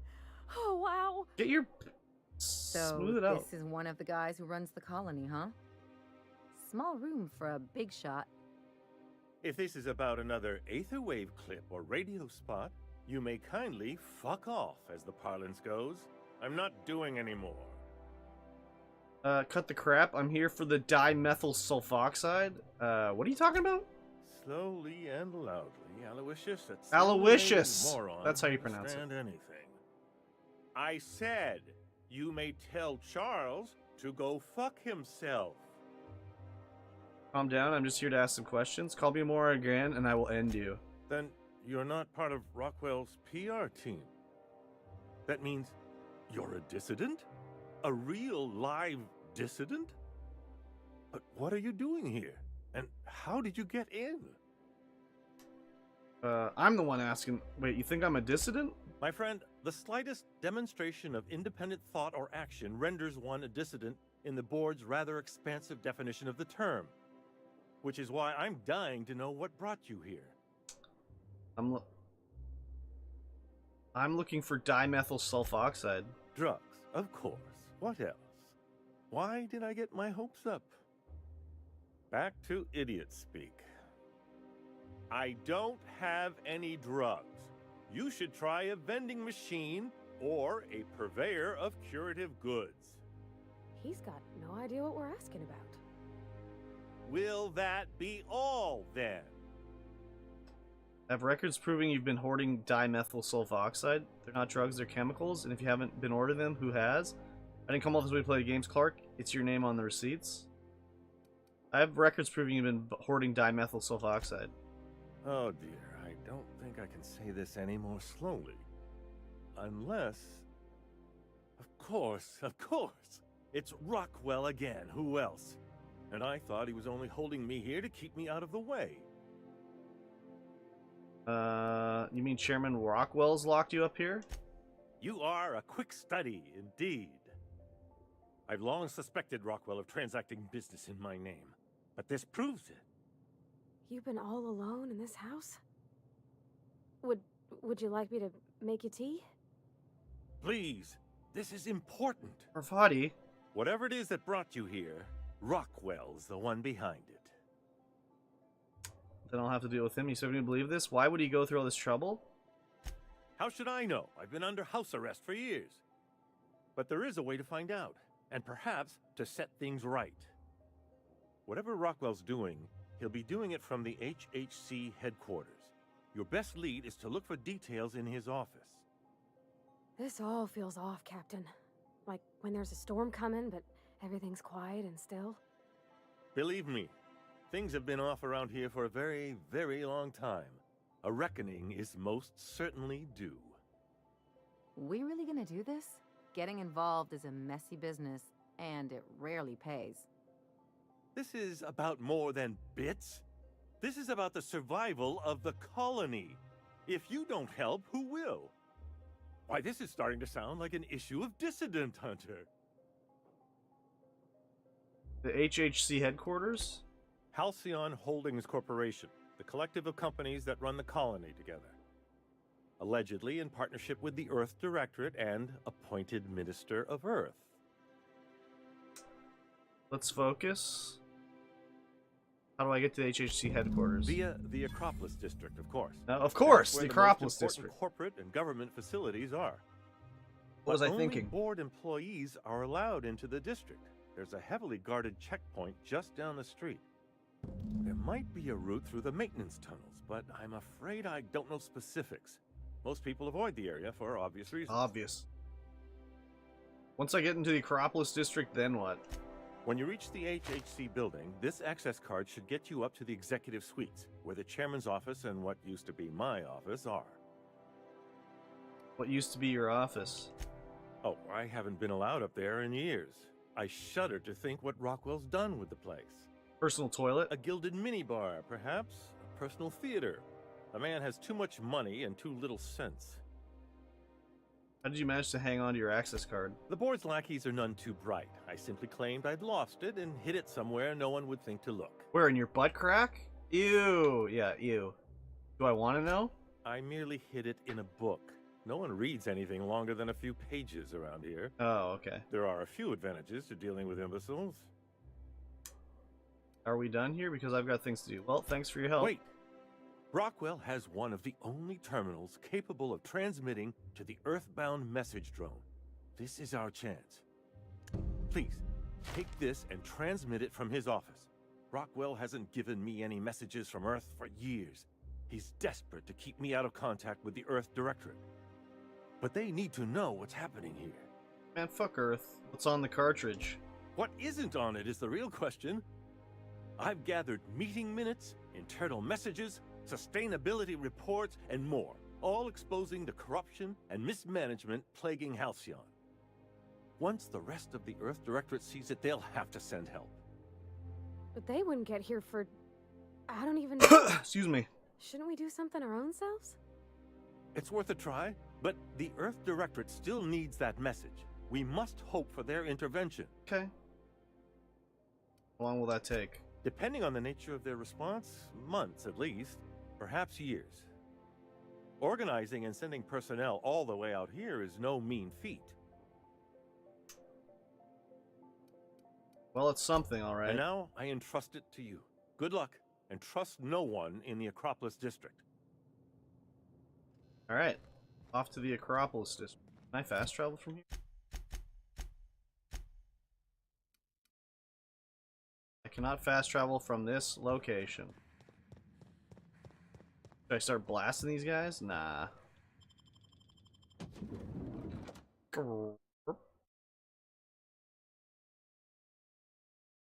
Oh, wow. Get your... So, smooth it out. this is one of the guys who runs the colony, huh? Small room for a big shot. If this is about another Aetherwave clip or radio spot, you may kindly fuck off, as the parlance goes. I'm not doing any more. Cut the crap. I'm here for the dimethyl sulfoxide. What are you talking about? Slowly and loudly, Aloysius. Aloysius! That's how you pronounce it. Anything. I said you may tell Charles to go fuck himself. Calm down. I'm just here to ask some questions. Call me more again, and I will end you. Then you're not part of Rockwell's PR team. That means you're a dissident? A real live dissident? But what are you doing here? And how did you get in? I'm the one asking. Wait, you think I'm a dissident? My friend, the slightest demonstration of independent thought or action renders one a dissident in the board's rather expansive definition of the term. Which is why I'm dying to know what brought you here. I'm looking for dimethyl sulfoxide. Drugs, of course. What else? Why did I get my hopes up? Back to idiot speak. I don't have any drugs. You should try a vending machine or a purveyor of curative goods. He's got no idea what we're asking about. Will that be all, then? I have records proving you've been hoarding dimethyl sulfoxide. They're not drugs, they're chemicals, and if you haven't been ordering them, who has? I didn't come all this way to play the games, Clark. It's your name on the receipts. I have records proving you've been hoarding dimethyl sulfoxide. Oh dear, I don't think I can say this any more slowly. Unless... Of course, it's Rockwell again, who else? And I thought he was only holding me here to keep me out of the way. You mean Chairman Rockwell's locked you up here? You are a quick study, indeed. I've long suspected Rockwell of transacting business in my name, but this proves it. You've been all alone in this house? Would you like me to make you tea? Please, this is important. Parvati. Whatever it is that brought you here, Rockwell's the one behind it. Then I'll have to deal with him. You said me to believe this? Why would he go through all this trouble? How should I know? I've been under house arrest for years. But there is a way to find out, and perhaps to set things right. Whatever Rockwell's doing, he'll be doing it from the HHC headquarters. Your best lead is to look for details in his office. This all feels off, Captain. Like when there's a storm coming, but everything's quiet and still. Believe me, things have been off around here for a very, very long time. A reckoning is most certainly due. We really gonna do this? Getting involved is a messy business, and it rarely pays. This is about more than bits. This is about the survival of the colony. If you don't help, who will? Why, this is starting to sound like an issue of Dissident Hunter. The HHC headquarters? Halcyon Holdings Corporation, the collective of companies that run the colony together. Allegedly in partnership with the Earth Directorate and appointed Minister of Earth. Let's focus. How do I get to the HHC headquarters? Via the Acropolis District, of course. Of course, That's the where Acropolis most important District. Corporate and government facilities are. What was I only thinking? Board employees are allowed into the district. There's a heavily guarded checkpoint just down the street. There might be a route through the maintenance tunnels, but I'm afraid I don't know specifics. Most people avoid the area for obvious reasons. Obvious. Once I get into the Acropolis District, then what? When you reach the HHC building, this access card should get you up to the executive suites, where the chairman's office and what used to be my office are. What used to be your office? Oh, I haven't been allowed up there in years. I shudder to think what Rockwell's done with the place. Personal toilet? A gilded minibar, perhaps? A personal theater. The man has too much money and too little sense. How did you manage to hang on to your access card? The board's lackeys are none too bright. I simply claimed I'd lost it and hid it somewhere no one would think to look. Where, in your butt crack? Ew. Yeah, ew. Do I want to know? I merely hid it in a book. No one reads anything longer than a few pages around here. Oh, okay. There are a few advantages to dealing with imbeciles. Are we done here? Because I've got things to do. Well, thanks for your help. Wait! Rockwell has one of the only terminals capable of transmitting to the Earthbound message drone. This is our chance. Please, take this and transmit it from his office. Rockwell hasn't given me any messages from Earth for years. He's desperate to keep me out of contact with the Earth Directorate. But they need to know what's happening here. Man, fuck Earth. What's on the cartridge? What isn't on it is the real question. I've gathered meeting minutes, internal messages, sustainability reports, and more, all exposing the corruption and mismanagement plaguing Halcyon. Once the rest of the Earth Directorate sees it, they'll have to send help. But they wouldn't get here for... I don't even know. Excuse me. Shouldn't we do something our own selves? It's worth a try, but the Earth Directorate still needs that message. We must hope for their intervention. Okay. How long will that take? Depending on the nature of their response, months at least, perhaps years. Organizing and sending personnel all the way out here is no mean feat. Well, it's something, all right. And now I entrust it to you. Good luck, and trust no one in the Acropolis District. All right. Off to the Acropolis District. Can I fast travel from here? I cannot fast travel from this location. Should I start blasting these guys? Nah.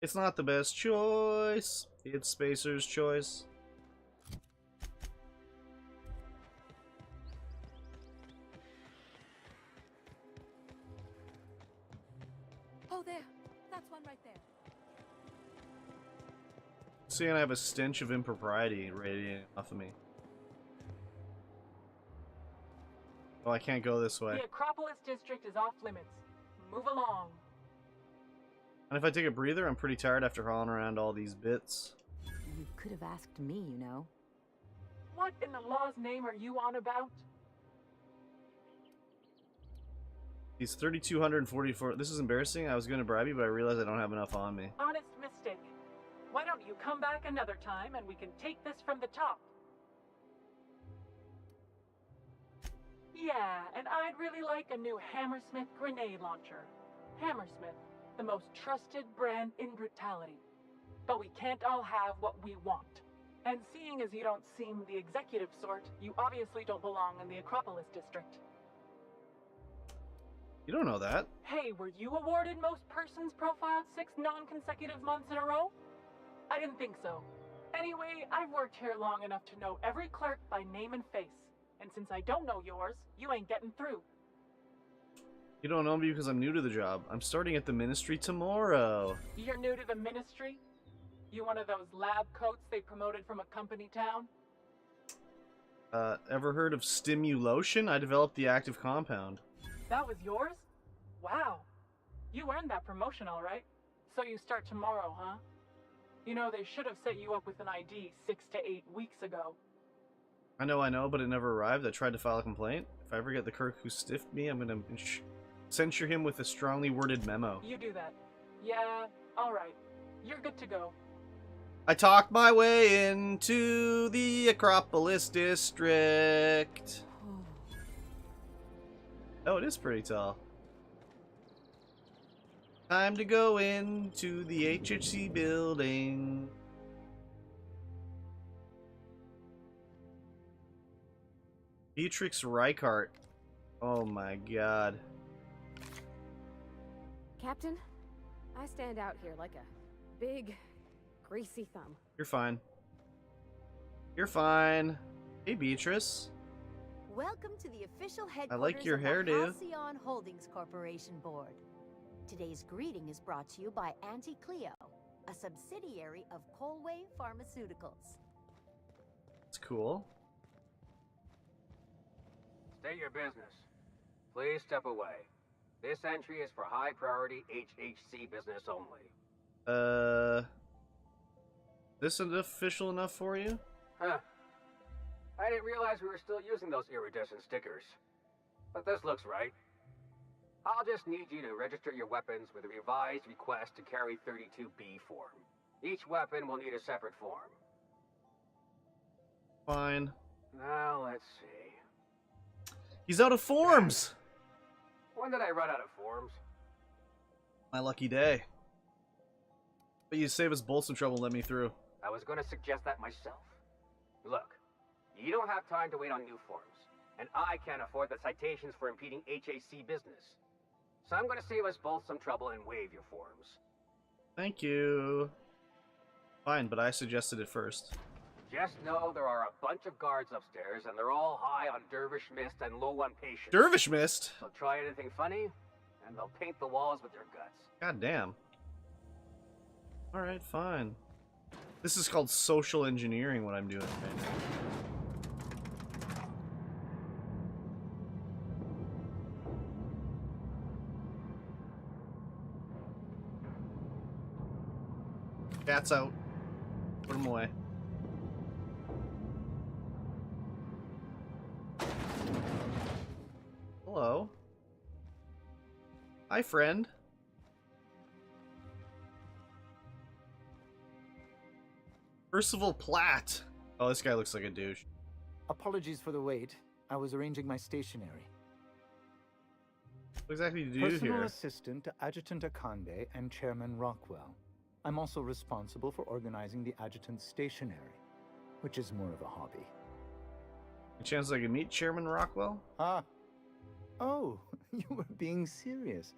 It's not the best choice. It's Spacer's choice. Oh, there. That's one right there. Seeing I have a stench of impropriety radiating off of me. Oh, I can't go this way. The Acropolis District is off limits. Move along. And if I take a breather, I'm pretty tired after hauling around all these bits. You could have asked me, you know. What in the law's name are you on about? He's 3,244. This is embarrassing. I was going to bribe you, but I realized I don't have enough on me. Honest mistake. Why don't you come back another time and we can take this from the top? Yeah, and I'd really like a new Hammersmith grenade launcher. Hammersmith, the most trusted brand in brutality. But we can't all have what we want. And seeing as you don't seem the executive sort, you obviously don't belong in the Acropolis district. You don't know that. Hey, were you awarded most persons profiled 6 non-consecutive months in a row? I didn't think so. Anyway, I've worked here long enough to know every clerk by name and face. And since I don't know yours, you ain't getting through. You don't know me because I'm new to the job. I'm starting at the ministry tomorrow. You're new to the ministry? You one of those lab coats they promoted from a company town? Ever heard of Stimulotion? I developed the active compound. That was yours? Wow. You earned that promotion, all right. So you start tomorrow, huh? You know, they should have set you up with an ID 6 to 8 weeks ago. I know, but it never arrived. I tried to file a complaint. If I ever get the clerk who stiffed me, I'm gonna censure him with a strongly worded memo. You do that. Yeah, all right. You're good to go. I talked my way into the Acropolis district. Oh, it is pretty tall. Time to go into the HHC building. Beatrix Reichart. Oh my god. Captain, I stand out here like a big, greasy thumb. You're fine. You're fine. Hey, Beatrice. Welcome to the official headquarters I like your of the hairdo. Halcyon Holdings Corporation Board. Today's greeting is brought to you by Auntie Cleo, a subsidiary of Colway Pharmaceuticals. It's cool. State your business. Please step away. This entry is for high priority HHC business only. This is official enough for you? Huh. I didn't realize we were still using those iridescent stickers. But this looks right. I'll just need you to register your weapons with a revised request to carry 32B form. Each weapon will need a separate form. Fine. Now, let's see. He's out of forms! When did I run out of forms? My lucky day. But you save us both some trouble and let me through. I was going to suggest that myself. Look, you don't have time to wait on new forms. And I can't afford the citations for impeding HAC business. So I'm going to save us both some trouble and waive your forms. Thank you. Fine, but I suggested it first. Just know there are a bunch of guards upstairs, and they're all high on Dervish Mist and low on patience. Dervish Mist? So try anything funny, and they'll paint the walls with their guts. God damn. Alright, fine. This is called social engineering, what I'm doing right now. Cat's out. Put him away. Hello. Hi, friend. Percival Platt. Oh, this guy looks like a douche. Apologies for the wait. I was arranging my stationery. What exactly do you do Personal here? assistant to Adjutant Akande and Chairman Rockwell. I'm also responsible for organizing the adjutant's stationery, which is more of a hobby. Any chance I can meet Chairman Rockwell? Ah. Oh, you were being serious.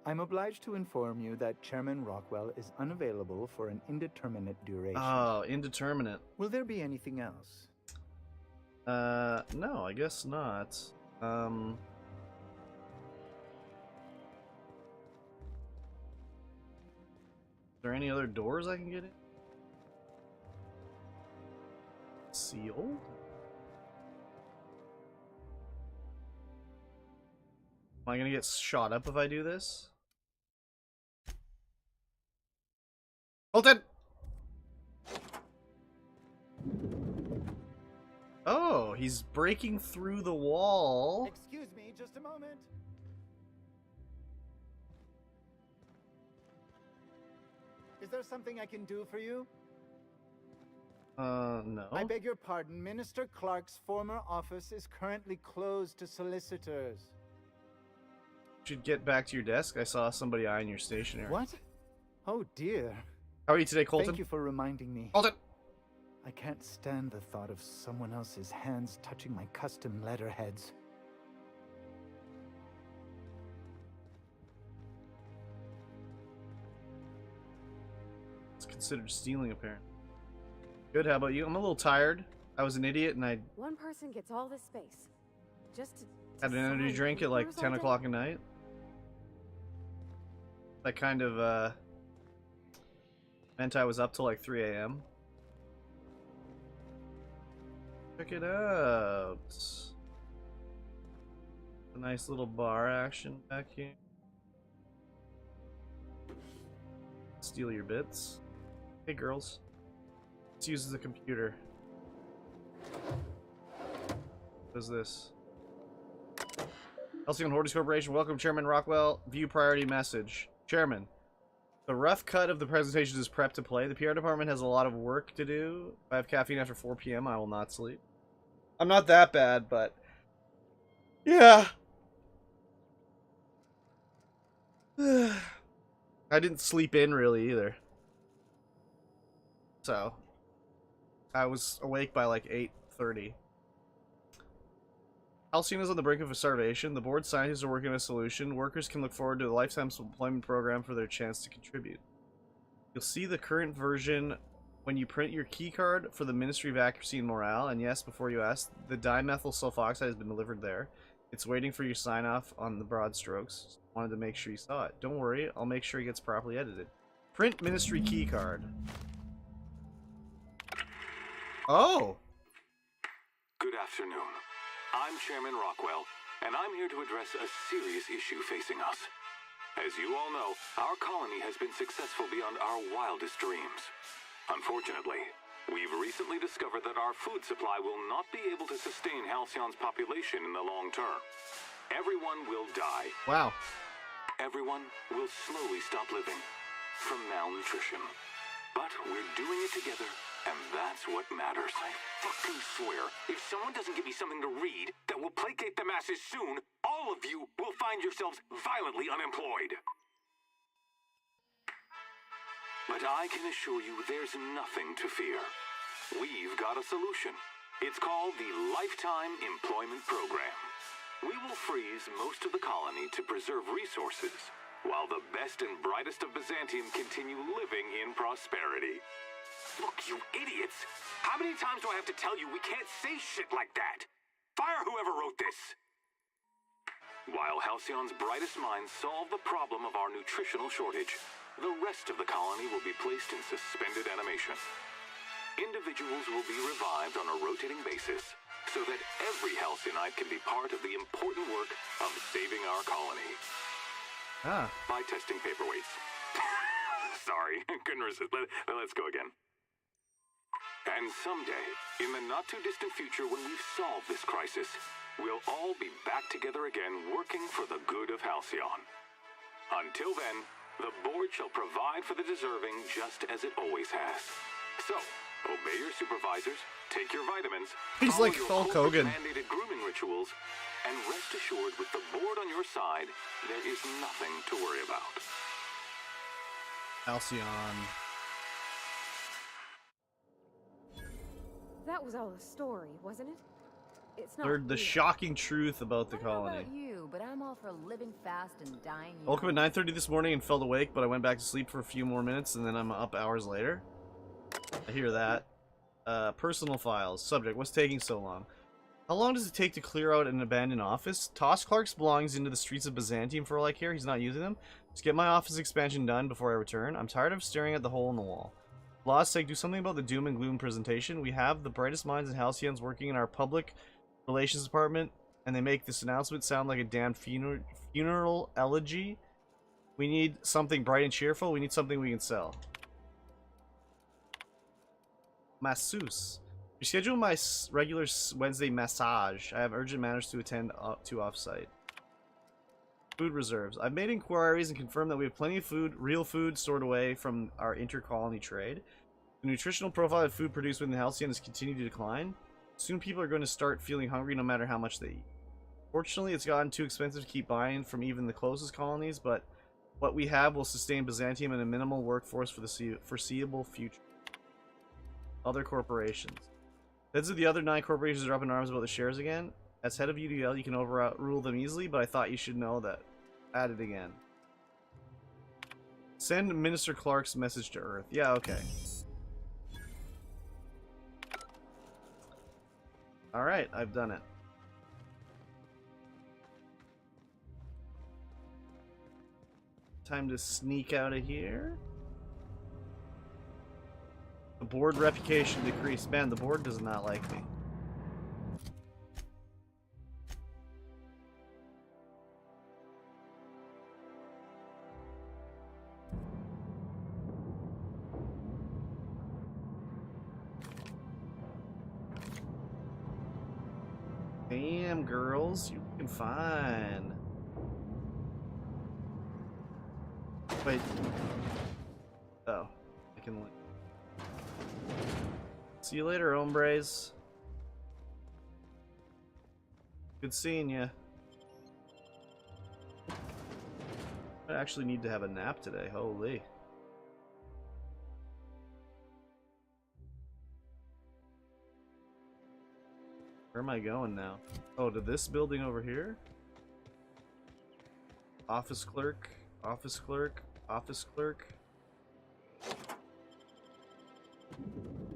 I'm obliged to inform you that Chairman Rockwell is unavailable for an indeterminate duration. Oh, indeterminate. Will there be anything else? No, I guess not. Are there any other doors I can get in? Sealed? Am I gonna get shot up if I do this? Colton! Oh, he's breaking through the wall. Excuse me, just a moment. Is there something I can do for you? No. I beg your pardon. Minister Clark's former office is currently closed to solicitors. Should get back to your desk. I saw somebody eyeing your stationery. What? Oh dear. How are you today, Colton? Thank you for reminding me. Colton! I can't stand the thought of someone else's hands touching my custom letterheads. It's considered stealing, apparently. Good, how about you? I'm a little tired. I was an idiot and I One person gets all this space. Just to had an energy sign drink at like papers all 10 day? o'clock at night. That kind of meant I was up till like 3 a.m. Check it out. A nice little bar action back here. Steal your bits. Hey girls. Let's use the computer. What is this? Halcyon Hoarders Corporation, welcome Chairman Rockwell. View priority message. Chairman, the rough cut of the presentation is prepped to play. The PR department has a lot of work to do. If I have caffeine after 4 p.m., I will not sleep. I'm not that bad, but yeah. I didn't sleep in really either. So I was awake by like 8:30. Halcyon is on the brink of starvation. The board scientists are working on a solution. Workers can look forward to the lifetime employment program for their chance to contribute. You'll see the current version when you print your key card for the Ministry of Accuracy and Morale. And yes, before you ask, the dimethyl sulfoxide has been delivered there. It's waiting for your sign off on the broad strokes. Wanted to make sure you saw it. Don't worry, I'll make sure it gets properly edited. Print Ministry key card. Oh! Good afternoon. I'm Chairman Rockwell, and I'm here to address a serious issue facing us. As you all know, our colony has been successful beyond our wildest dreams. Unfortunately, we've recently discovered that our food supply will not be able to sustain Halcyon's population in the long term. Everyone will die. Wow. Everyone will slowly stop living from malnutrition. But we're doing it together, and that's what matters. I fucking swear, if someone doesn't give me something to read that will placate the masses soon, all of you will find yourselves violently unemployed. But I can assure you there's nothing to fear. We've got a solution. It's called the Lifetime Employment Program. We will freeze most of the colony to preserve resources, while the best and brightest of Byzantium continue living in prosperity. Look, you idiots! How many times do I have to tell you we can't say shit like that? Fire whoever wrote this! While Halcyon's brightest minds solve the problem of our nutritional shortage, the rest of the colony will be placed in suspended animation. Individuals will be revived on a rotating basis, so that every Halcynite can be part of the important work of saving our colony. By testing paperweights. Sorry, couldn't resist. Let's go again. And someday, in the not-too-distant future when we've solved this crisis, we'll all be back together again working for the good of Halcyon. Until then, the board shall provide for the deserving just as it always has. So, obey your supervisors, take your vitamins, He's follow like your Hulk Hogan. mandated grooming rituals, and rest assured with the board on your side, there is nothing to worry about. Halcyon. That was all a story, wasn't it? It's not Learned the real. shocking truth about the I don't know colony. about you, but I'm all for living fast and dying young. Woke up at 9:30 this morning and felt awake, but I went back to sleep for a few more minutes and then I'm up hours later. I hear that. Personal files. Subject. What's taking so long? How long does it take to clear out an abandoned office? Toss Clark's belongings into the streets of Byzantium for all I care. He's not using them. Just get my office expansion done before I return. I'm tired of staring at the hole in the wall. Law's sake, do something about the doom and gloom presentation. We have the brightest minds in Halcyons working in our public relations department, and they make this announcement sound like a damn funeral elegy. We need something bright and cheerful. We need something we can sell. Masseuse. Reschedule my regular Wednesday massage. I have urgent matters to attend to off-site. Food reserves. I've made inquiries and confirmed that we have plenty of food, real food, stored away from our inter-colony trade. The nutritional profile of food produced within the Halcyon has continued to decline. Soon people are going to start feeling hungry no matter how much they eat. Fortunately, it's gotten too expensive to keep buying from even the closest colonies, but what we have will sustain Byzantium and a minimal workforce for the foreseeable future. Other corporations. Heads of the other 9 corporations are up in arms about the shares again. As head of UDL, you can overrule them easily, but I thought you should know that. Add it again. Send Minister Clark's message to Earth. Yeah, okay. Alright, I've done it. Time to sneak out of here. The board reputation decreased. Man, the board does not like me. Damn, girls, you can fine. Wait. Oh, I can. See you later, hombres. Good seeing ya. I actually need to have a nap today. Holy. Where am I going now? Oh, to this building over here? Office clerk, office clerk, office clerk.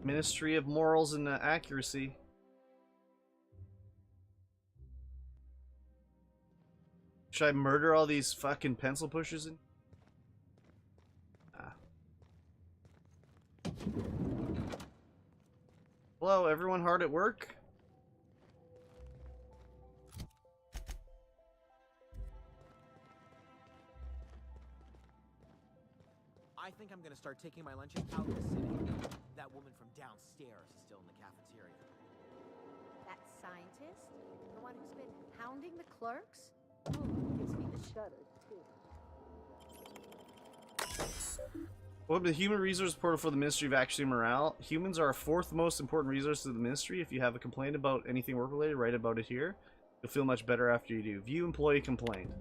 Ministry of Morals and Accuracy. Should I murder all these fucking pencil pushers in? Ah. Hello, everyone hard at work? I think I'm gonna start taking my lunches out of the city. That woman from downstairs is still in the cafeteria. That scientist? The one who's been hounding the clerks? Ooh, gives me the shudders, too. Welcome to the Human Resource Portal for the Ministry of Accuracy and Morale. Humans are our 4th most important resource to the Ministry. If you have a complaint about anything work-related, write about it here. You'll feel much better after you do. View employee complaint.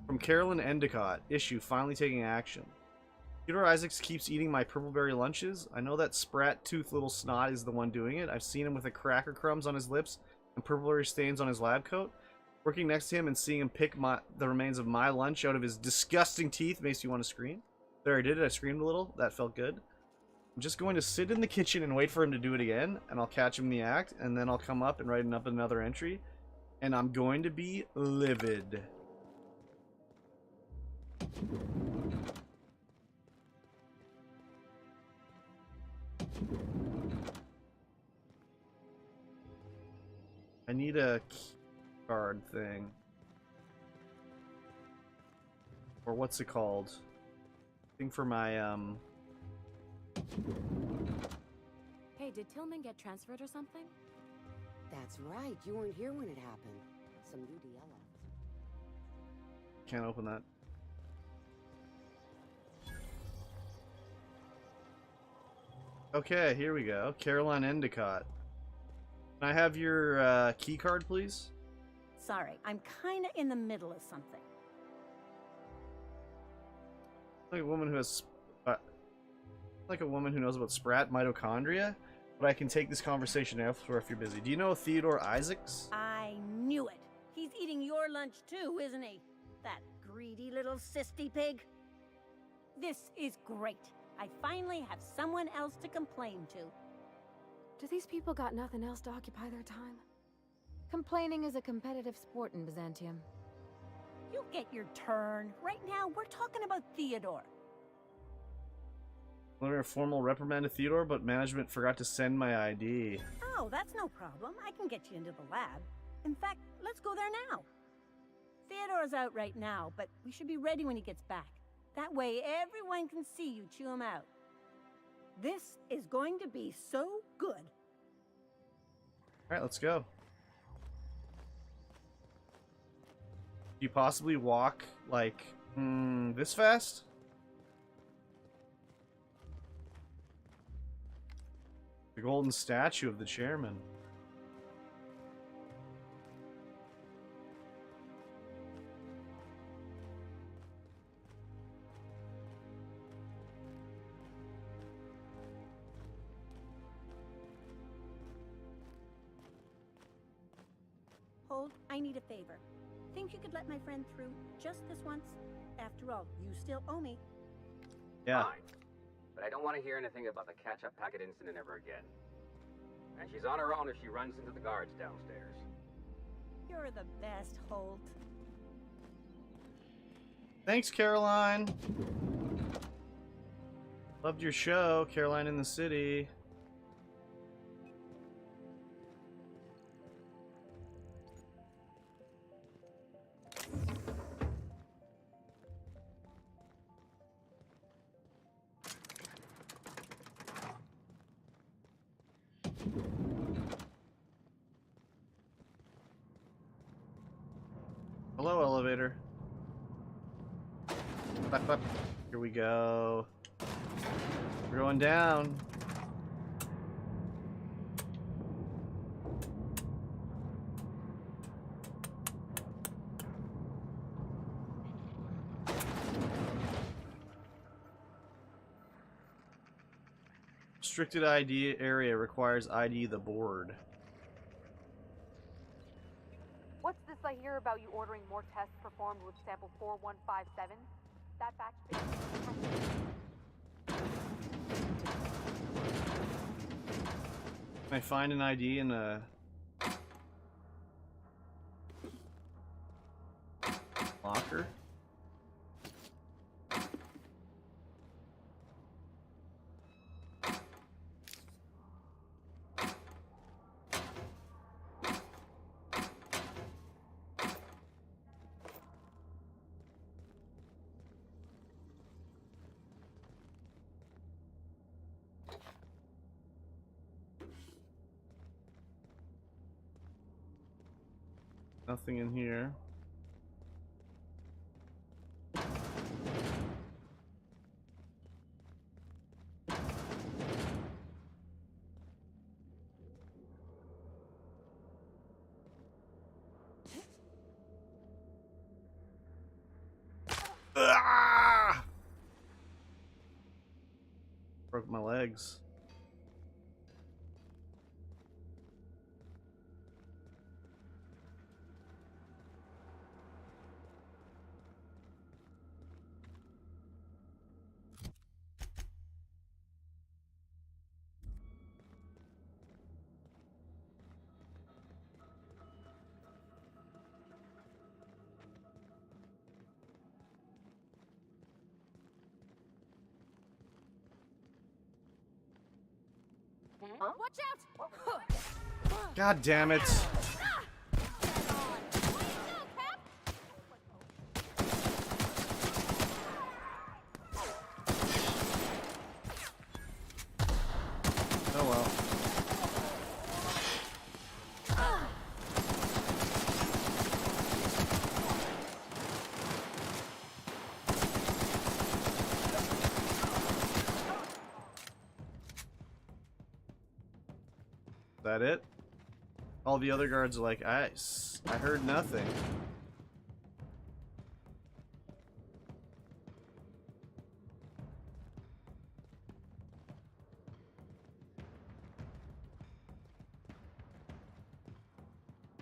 From Carolyn Endicott. Issue, finally taking action. Theodore Isaacs keeps eating my purpleberry lunches. I know that sprat-toothed little snot is the one doing it. I've seen him with the cracker crumbs on his lips and purpleberry stains on his lab coat. Working next to him and seeing him pick the remains of my lunch out of his disgusting teeth makes you want to scream. There, I did it. I screamed a little. That felt good. I'm just going to sit in the kitchen and wait for him to do it again, and I'll catch him in the act, and then I'll come up and write up another entry, and I'm going to be livid. I need a key card thing. Or what's it called? Thing for my, Hey, did Tillman get transferred or something? That's right. You weren't here when it happened. Some UDL officer. Can't open that. Okay, here we go. Caroline Endicott. Can I have your key card, please? Sorry, I'm kinda in the middle of something. Like a woman who has, like a woman who knows about sprat mitochondria, but I can take this conversation elsewhere if you're busy. Do you know Theodore Isaacs? I knew it. He's eating your lunch too, isn't he? That greedy little cysty pig. This is great. I finally have someone else to complain to. Do these people got nothing else to occupy their time? Complaining is a competitive sport in Byzantium. You'll get your turn. Right now, we're talking about Theodore. Well, a formal reprimand to Theodore, but management forgot to send my ID. Oh, that's no problem. I can get you into the lab. In fact, let's go there now. Theodore's out right now, but we should be ready when he gets back. That way, everyone can see you chew him out. This is going to be so good. Alright, let's go. you possibly walk like this fast? The golden statue of the chairman. Hold, I need a favor. Think you could let my friend through just this once? After all, you still owe me. Yeah. Fine. But I don't want to hear anything about the catch-up packet incident ever again. And she's on her own if she runs into the guards downstairs. You're the best, Holt. Thanks, Caroline. Loved your show, Caroline in the City. Hello, elevator. Clap, clap. Here we go. We're going down. Restricted ID area requires ID the board. What's this I hear about you ordering more tests performed with sample 4157? That batch Can I find an ID in a locker? Nothing in here. Ah! Broke my legs. Watch out! God damn it. Oh well. That it? All the other guards are like, I heard nothing.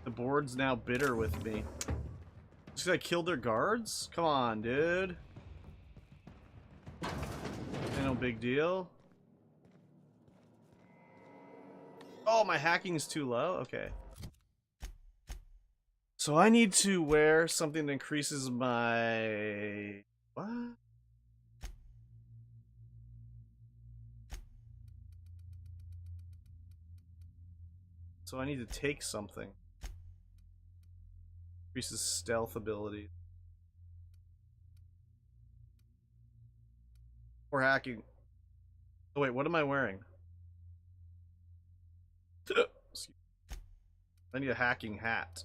The board's now bitter with me. Just 'cause I killed their guards? Come on, dude. Ain't no big deal. Oh, my hacking is too low? Okay. So I need to wear something that increases my... What? So I need to take something. Increases stealth ability. Or hacking. Oh wait, what am I wearing? I need a hacking hat.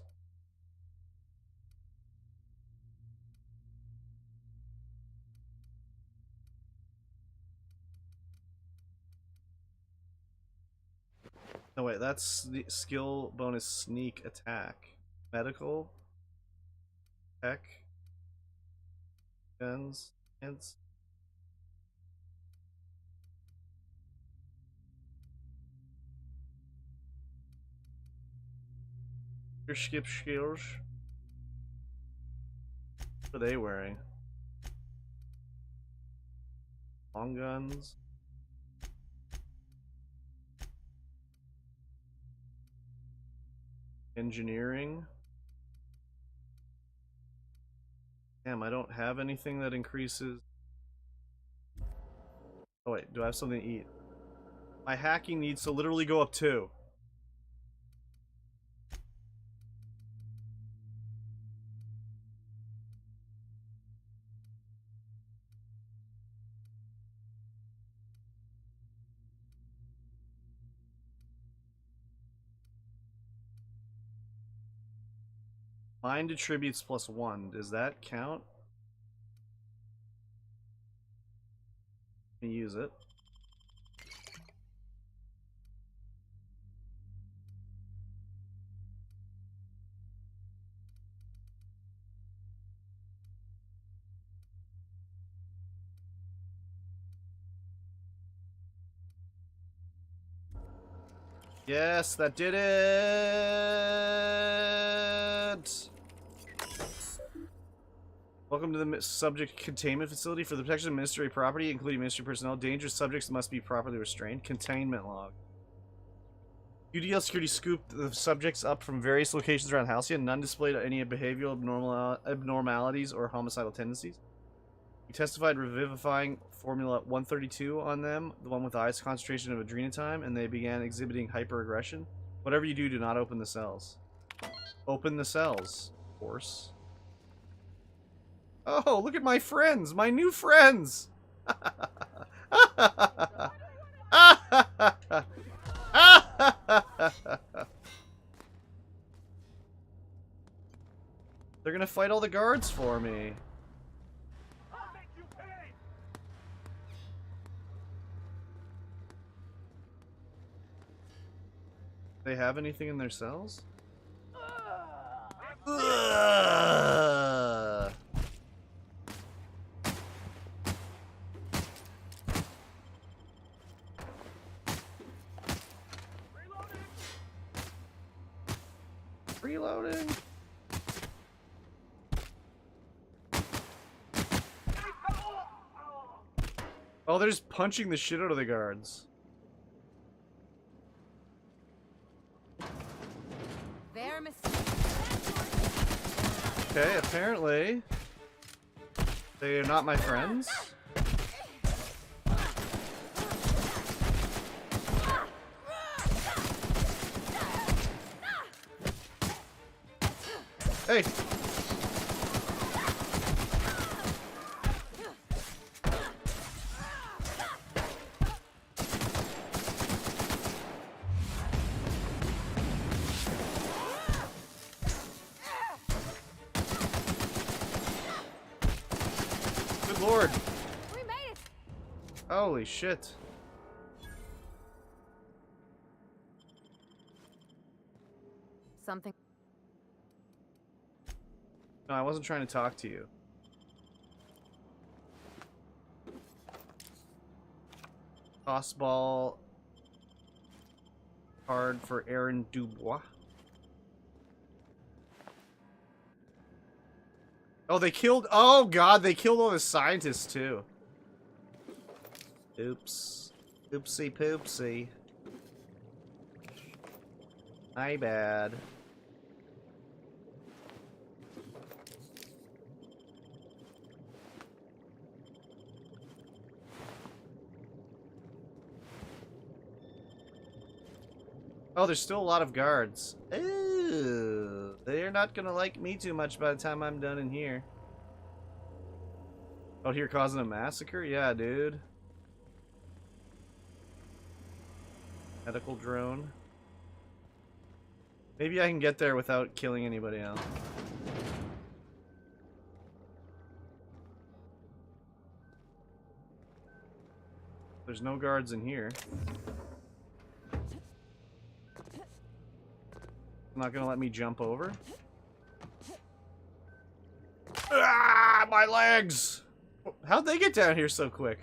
No, wait, that's the skill bonus sneak attack. Medical. Tech. Guns. Hints. Your skip skills. What are they wearing? Long guns. Engineering. Damn, I don't have anything that increases. Oh wait, do I have something to eat? My hacking needs to literally go up 2. Mind attributes +1. Does that count? Can you use it? Yes, that did it! Welcome to the subject containment facility. For the protection of ministry property, including ministry personnel, dangerous subjects must be properly restrained. Containment log. UDL security scooped the subjects up from various locations around Halcyon. None displayed any behavioral abnormalities or homicidal tendencies. We testified revivifying Formula 132 on them, the one with the highest concentration of adrenotime, and they began exhibiting hyperaggression. Whatever you do, do not open the cells. Open the cells, of course. Oh, look at my friends! My new friends! They're gonna fight all the guards for me. They have anything in their cells? Ugh. Reloading. Oh, they're just punching the shit out of the guards. Okay, apparently they are not my friends. Hey! Good lord! We made it. Holy shit. Something. No, I wasn't trying to talk to you. Toss ball card for Aaron Dubois. Oh, they killed. Oh god, they killed all the scientists too. Oops. Oopsie poopsie. My bad. Oh, there's still a lot of guards. Ooh, they're not gonna like me too much by the time I'm done in here. Out here causing a massacre? Yeah, dude. Medical drone. Maybe I can get there without killing anybody else. There's no guards in here. Not gonna let me jump over. Ah, my legs! How'd they get down here so quick?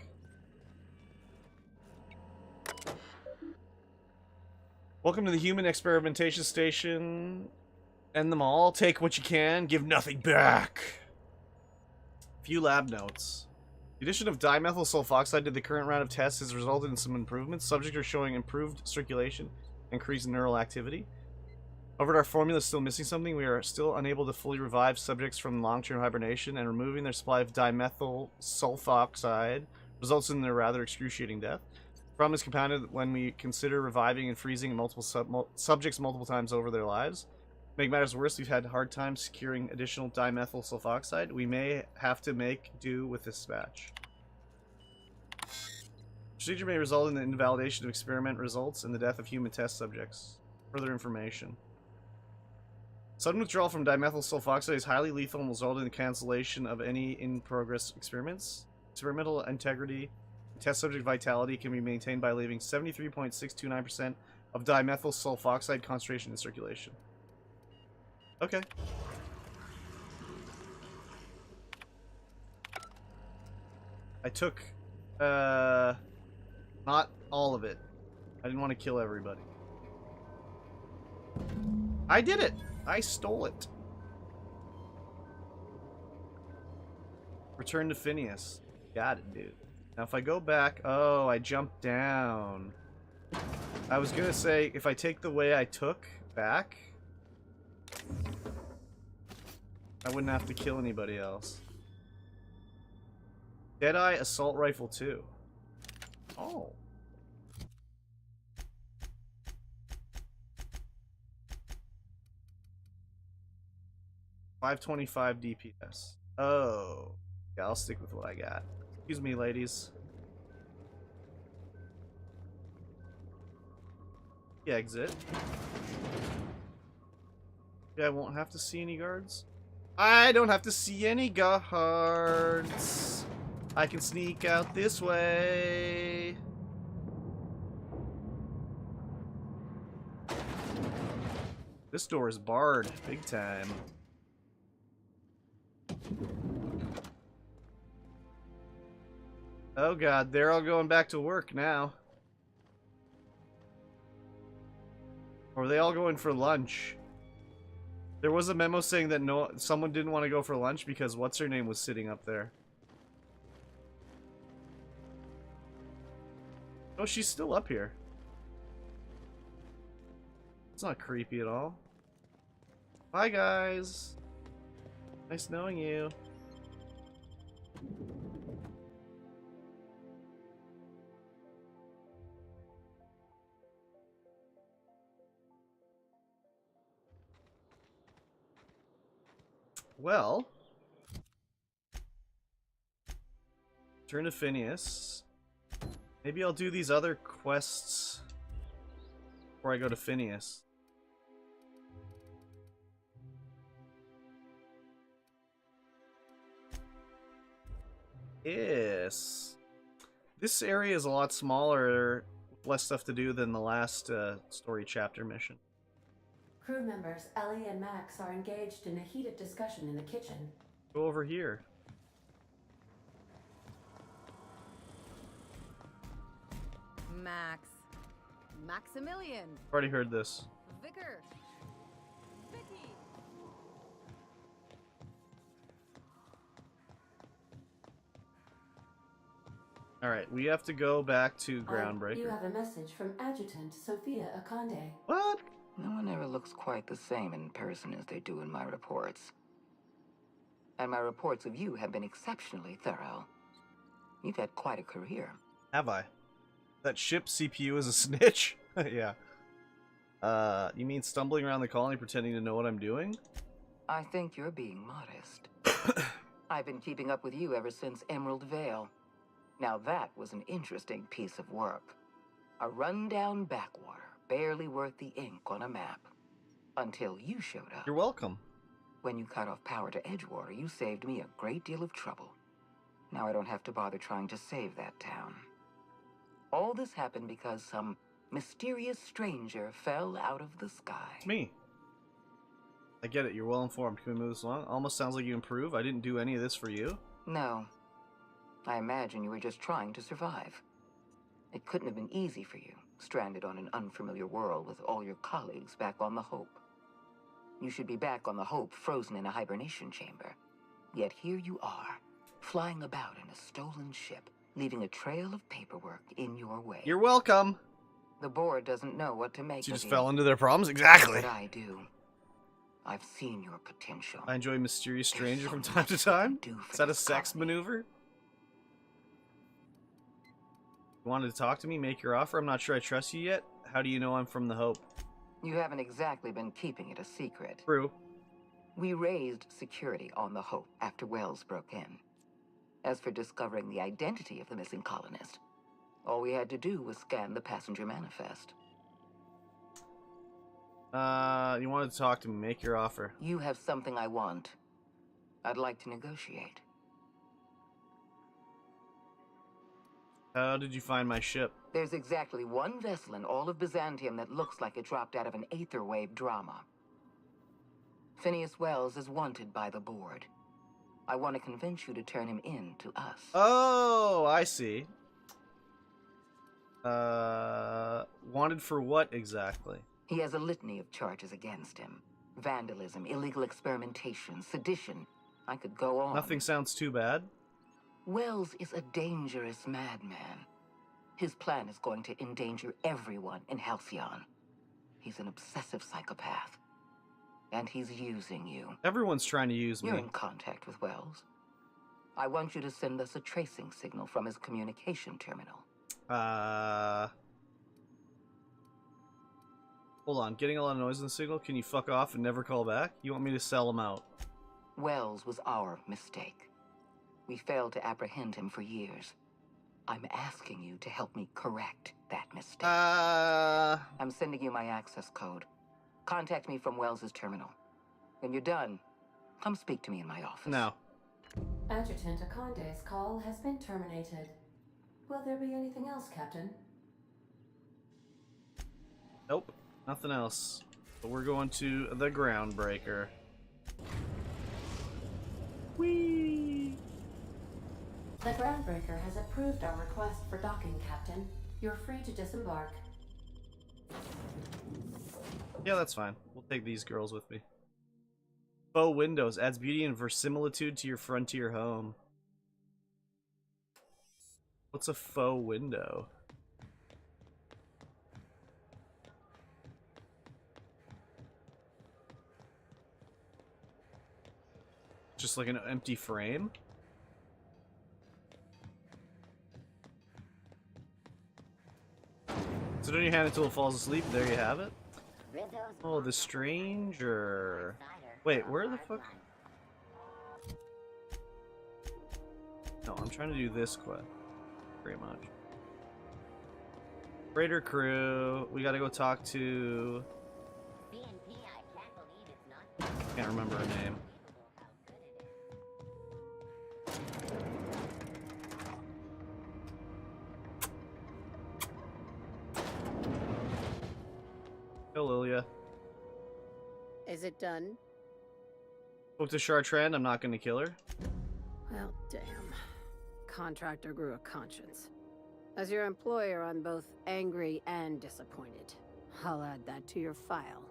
Welcome to the human experimentation station. End them all. Take what you can. Give nothing back. Few lab notes. The addition of dimethyl sulfoxide to the current round of tests has resulted in some improvements. Subjects are showing improved circulation, increased neural activity. However, our formula is still missing something. We are still unable to fully revive subjects from long-term hibernation, and removing their supply of dimethyl sulfoxide results in their rather excruciating death. The problem is compounded when we consider reviving and freezing multiple subjects multiple times over their lives. To make matters worse, we've had a hard time securing additional dimethyl sulfoxide. We may have to make do with this batch. Procedure may result in the invalidation of experiment results and the death of human test subjects. Further information. Sudden withdrawal from dimethyl sulfoxide is highly lethal and will result in the cancellation of any in-progress experiments. Experimental integrity and test subject vitality can be maintained by leaving 73.629% of dimethyl sulfoxide concentration in circulation. Okay. I took, not all of it. I didn't want to kill everybody. I did it! I stole it. Return to Phineas. Got it, dude. Now if I go back... Oh, I jumped down. I was gonna say, if I take the way I took back, I wouldn't have to kill anybody else. Deadeye Assault Rifle 2. Oh. .525 DPS. Oh. Yeah, I'll stick with what I got. Excuse me, ladies. Exit. Yeah, I won't have to see any guards. I don't have to see any guards. I can sneak out this way. This door is barred, big time. Oh god, they're all going back to work now. Or are they all going for lunch? There was a memo saying that someone didn't want to go for lunch because what's her name was sitting up there. Oh, she's still up here. It's not creepy at all. Bye, guys. Nice knowing you. Well, turn to Phineas. Maybe I'll do these other quests before I go to Phineas. Yes. This area is a lot smaller, with less stuff to do than the last story chapter mission. Crew members Ellie and Max are engaged in a heated discussion in the kitchen. Go over here. Max. Maximilian. Already heard this. Vicar. Vicky. Alright, we have to go back to Groundbreaker. You have a message from Adjutant Sophia Akande. What? No one ever looks quite the same in person as they do in my reports. And my reports of you have been exceptionally thorough. You've had quite a career. Have I? That ship CPU is a snitch? Yeah. You mean stumbling around the colony pretending to know what I'm doing? I think you're being modest. I've been keeping up with you ever since Emerald Vale. Now that was an interesting piece of work. A rundown backwater, barely worth the ink on a map. Until you showed up. You're welcome. When you cut off power to Edgewater, you saved me a great deal of trouble. Now I don't have to bother trying to save that town. All this happened because some mysterious stranger fell out of the sky. Me. I get it. You're well informed. Can we move this along? Almost sounds like you improve. I didn't do any of this for you. No. I imagine you were just trying to survive. It couldn't have been easy for you, stranded on an unfamiliar world with all your colleagues back on the Hope. You should be back on the Hope, frozen in a hibernation chamber. Yet here you are, flying about in a stolen ship, leaving a trail of paperwork in your way. You're welcome. The board doesn't know what to make So you of just you. fell into their problems? Exactly. But I do. I've seen your potential. I enjoy Mysterious Stranger from time to time. Is that a sex maneuver? You wanted to talk to me? Make your offer? I'm not sure I trust you yet. How do you know I'm from the Hope? You haven't exactly been keeping it a secret. True. We raised security on the Hope after Wells broke in. As for discovering the identity of the missing colonist, all we had to do was scan the passenger manifest. You wanted to talk to me. Make your offer. You have something I want. I'd like to negotiate. How did you find my ship? There's exactly one vessel in all of Byzantium that looks like it dropped out of an aetherwave drama. Phineas Wells is wanted by the board. I want to convince you to turn him in to us. Oh, I see. Wanted for what exactly? He has a litany of charges against him. Vandalism, illegal experimentation, sedition. I could go on. Nothing sounds too bad. Wells is a dangerous madman. His plan is going to endanger everyone in Halcyon. He's an obsessive psychopath. And he's using you. Everyone's trying to use me. You're in contact with Wells. I want you to send us a tracing signal from his communication terminal. Hold on. Getting a lot of noise in the signal. Can you fuck off and never call back? You want me to sell him out? Wells was our mistake. We failed to apprehend him for years. I'm asking you to help me correct that mistake. I'm sending you my access code. Contact me from Wells's terminal. When you're done, come speak to me in my office. No. Adjutant Akonde's call has been terminated. Will there be anything else, Captain? Nope. Nothing else. But we're going to the Groundbreaker. Whee! The Groundbreaker has approved our request for docking, Captain. You're free to disembark. Yeah, that's fine. We'll take these girls with me. Faux windows adds beauty and verisimilitude to your frontier home. What's a faux window? Just like an empty frame? Sit on your hand until it falls asleep. There you have it. Oh, the stranger. Wait, where the fuck? No, I'm trying to do this quest. Pretty much. Freighter crew. We gotta go talk to... Can't remember her name. Hey, Lilia. Is it done? Spoke to Chartrand. I'm not gonna kill her. Well, damn. Contractor grew a conscience. As your employer, I'm both angry and disappointed. I'll add that to your file.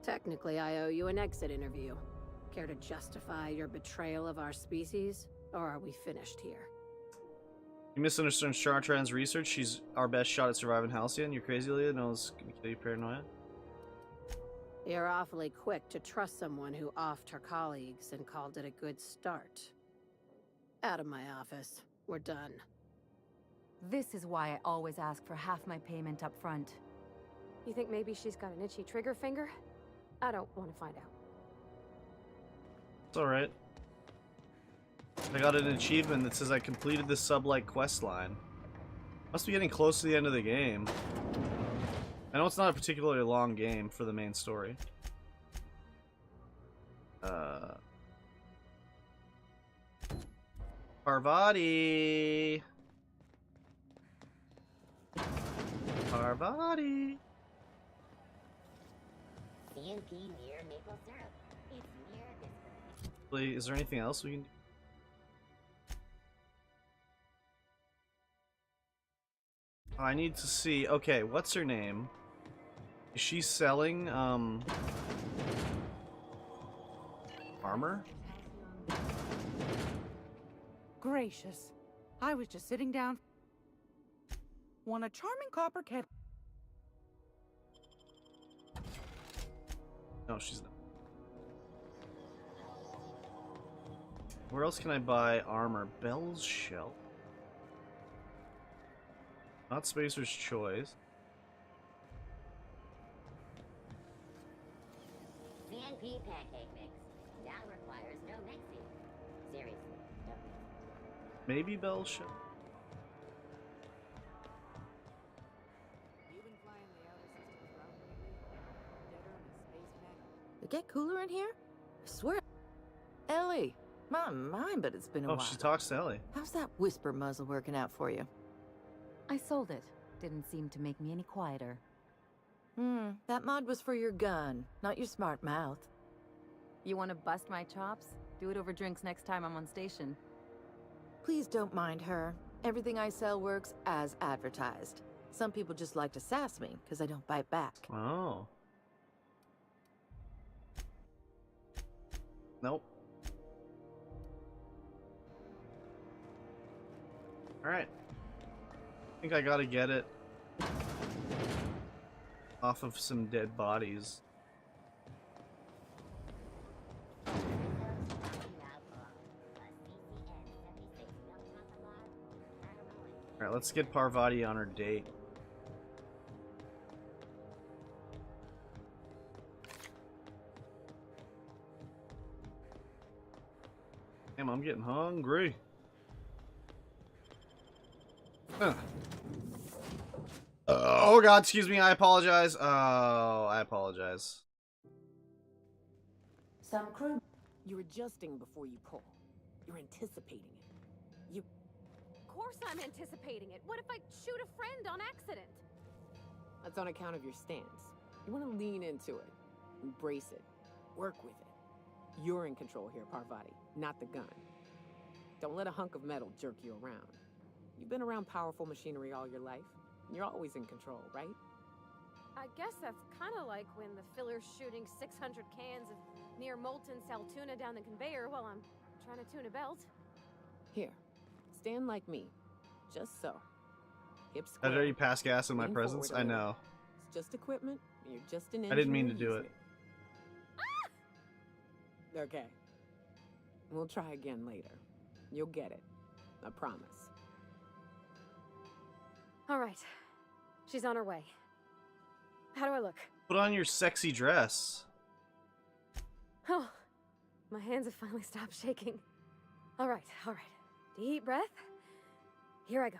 Technically, I owe you an exit interview. Care to justify your betrayal of our species, or are we finished here? You misunderstood Chartrand's research. She's our best shot at surviving Halcyon. You're crazy, Lilia. No one's gonna kill you, paranoia. You're awfully quick to trust someone who offed her colleagues and called it a good start. Out of my office. We're done. This is why I always ask for half my payment up front. You think maybe she's got an itchy trigger finger? I don't want to find out. It's alright. I got an achievement that says I completed this sub-like quest line. Must be getting close to the end of the game. I know it's not a particularly long game for the main story. Parvati! Parvati! CNP near maple syrup. It's near this. Is there anything else we can do? I need to see. Okay, what's her name? Is she selling armor? Gracious. I was just sitting down. Want a charming copper kettle. No, she's not. Where else can I buy armor? Bell's Shell. Not Spacer's Choice. CNP pancake mix. Now requires no mixing. Seriously, don't mix. Maybe Bell's Shell. It get cooler in here? I swear. Ellie, my mind, but it's been a Oh, while. she talks to Ellie. How's that whisper muzzle working out for you? I sold it. Didn't seem to make me any quieter. That mod was for your gun, not your smart mouth. You want to bust my chops? Do it over drinks next time I'm on station. Please don't mind her. Everything I sell works as advertised. Some people just like to sass me because I don't bite back. Oh. Nope. Alright. I think I gotta get it off of some dead bodies. Alright, let's get Parvati on her date. Damn, I'm getting hungry. Oh god, excuse me, I apologize. Oh, I apologize. Some crew. You're adjusting before you pull. You're anticipating it. You... Of course I'm anticipating it. What if I shoot a friend on accident? That's on account of your stance. You want to lean into it. Embrace it. Work with it. You're in control here, Parvati, not the gun. Don't let a hunk of metal jerk you around. You've been around powerful machinery all your life. You're always in control, right? I guess that's kind of like when the filler's shooting 600 cans of near molten sal tuna down the conveyor while I'm trying to tune a belt. Here, stand like me. Just so. Hips I square. already passed gas in my Lean presence. forward I a little. know. It's just equipment. You're just an I didn't mean to engineer do using it. Okay. We'll try again later. You'll get it. I promise. All right. She's on her way. How do I look? Put on your sexy dress. Oh, my hands have finally stopped shaking. All right, all right. Deep breath. Here I go.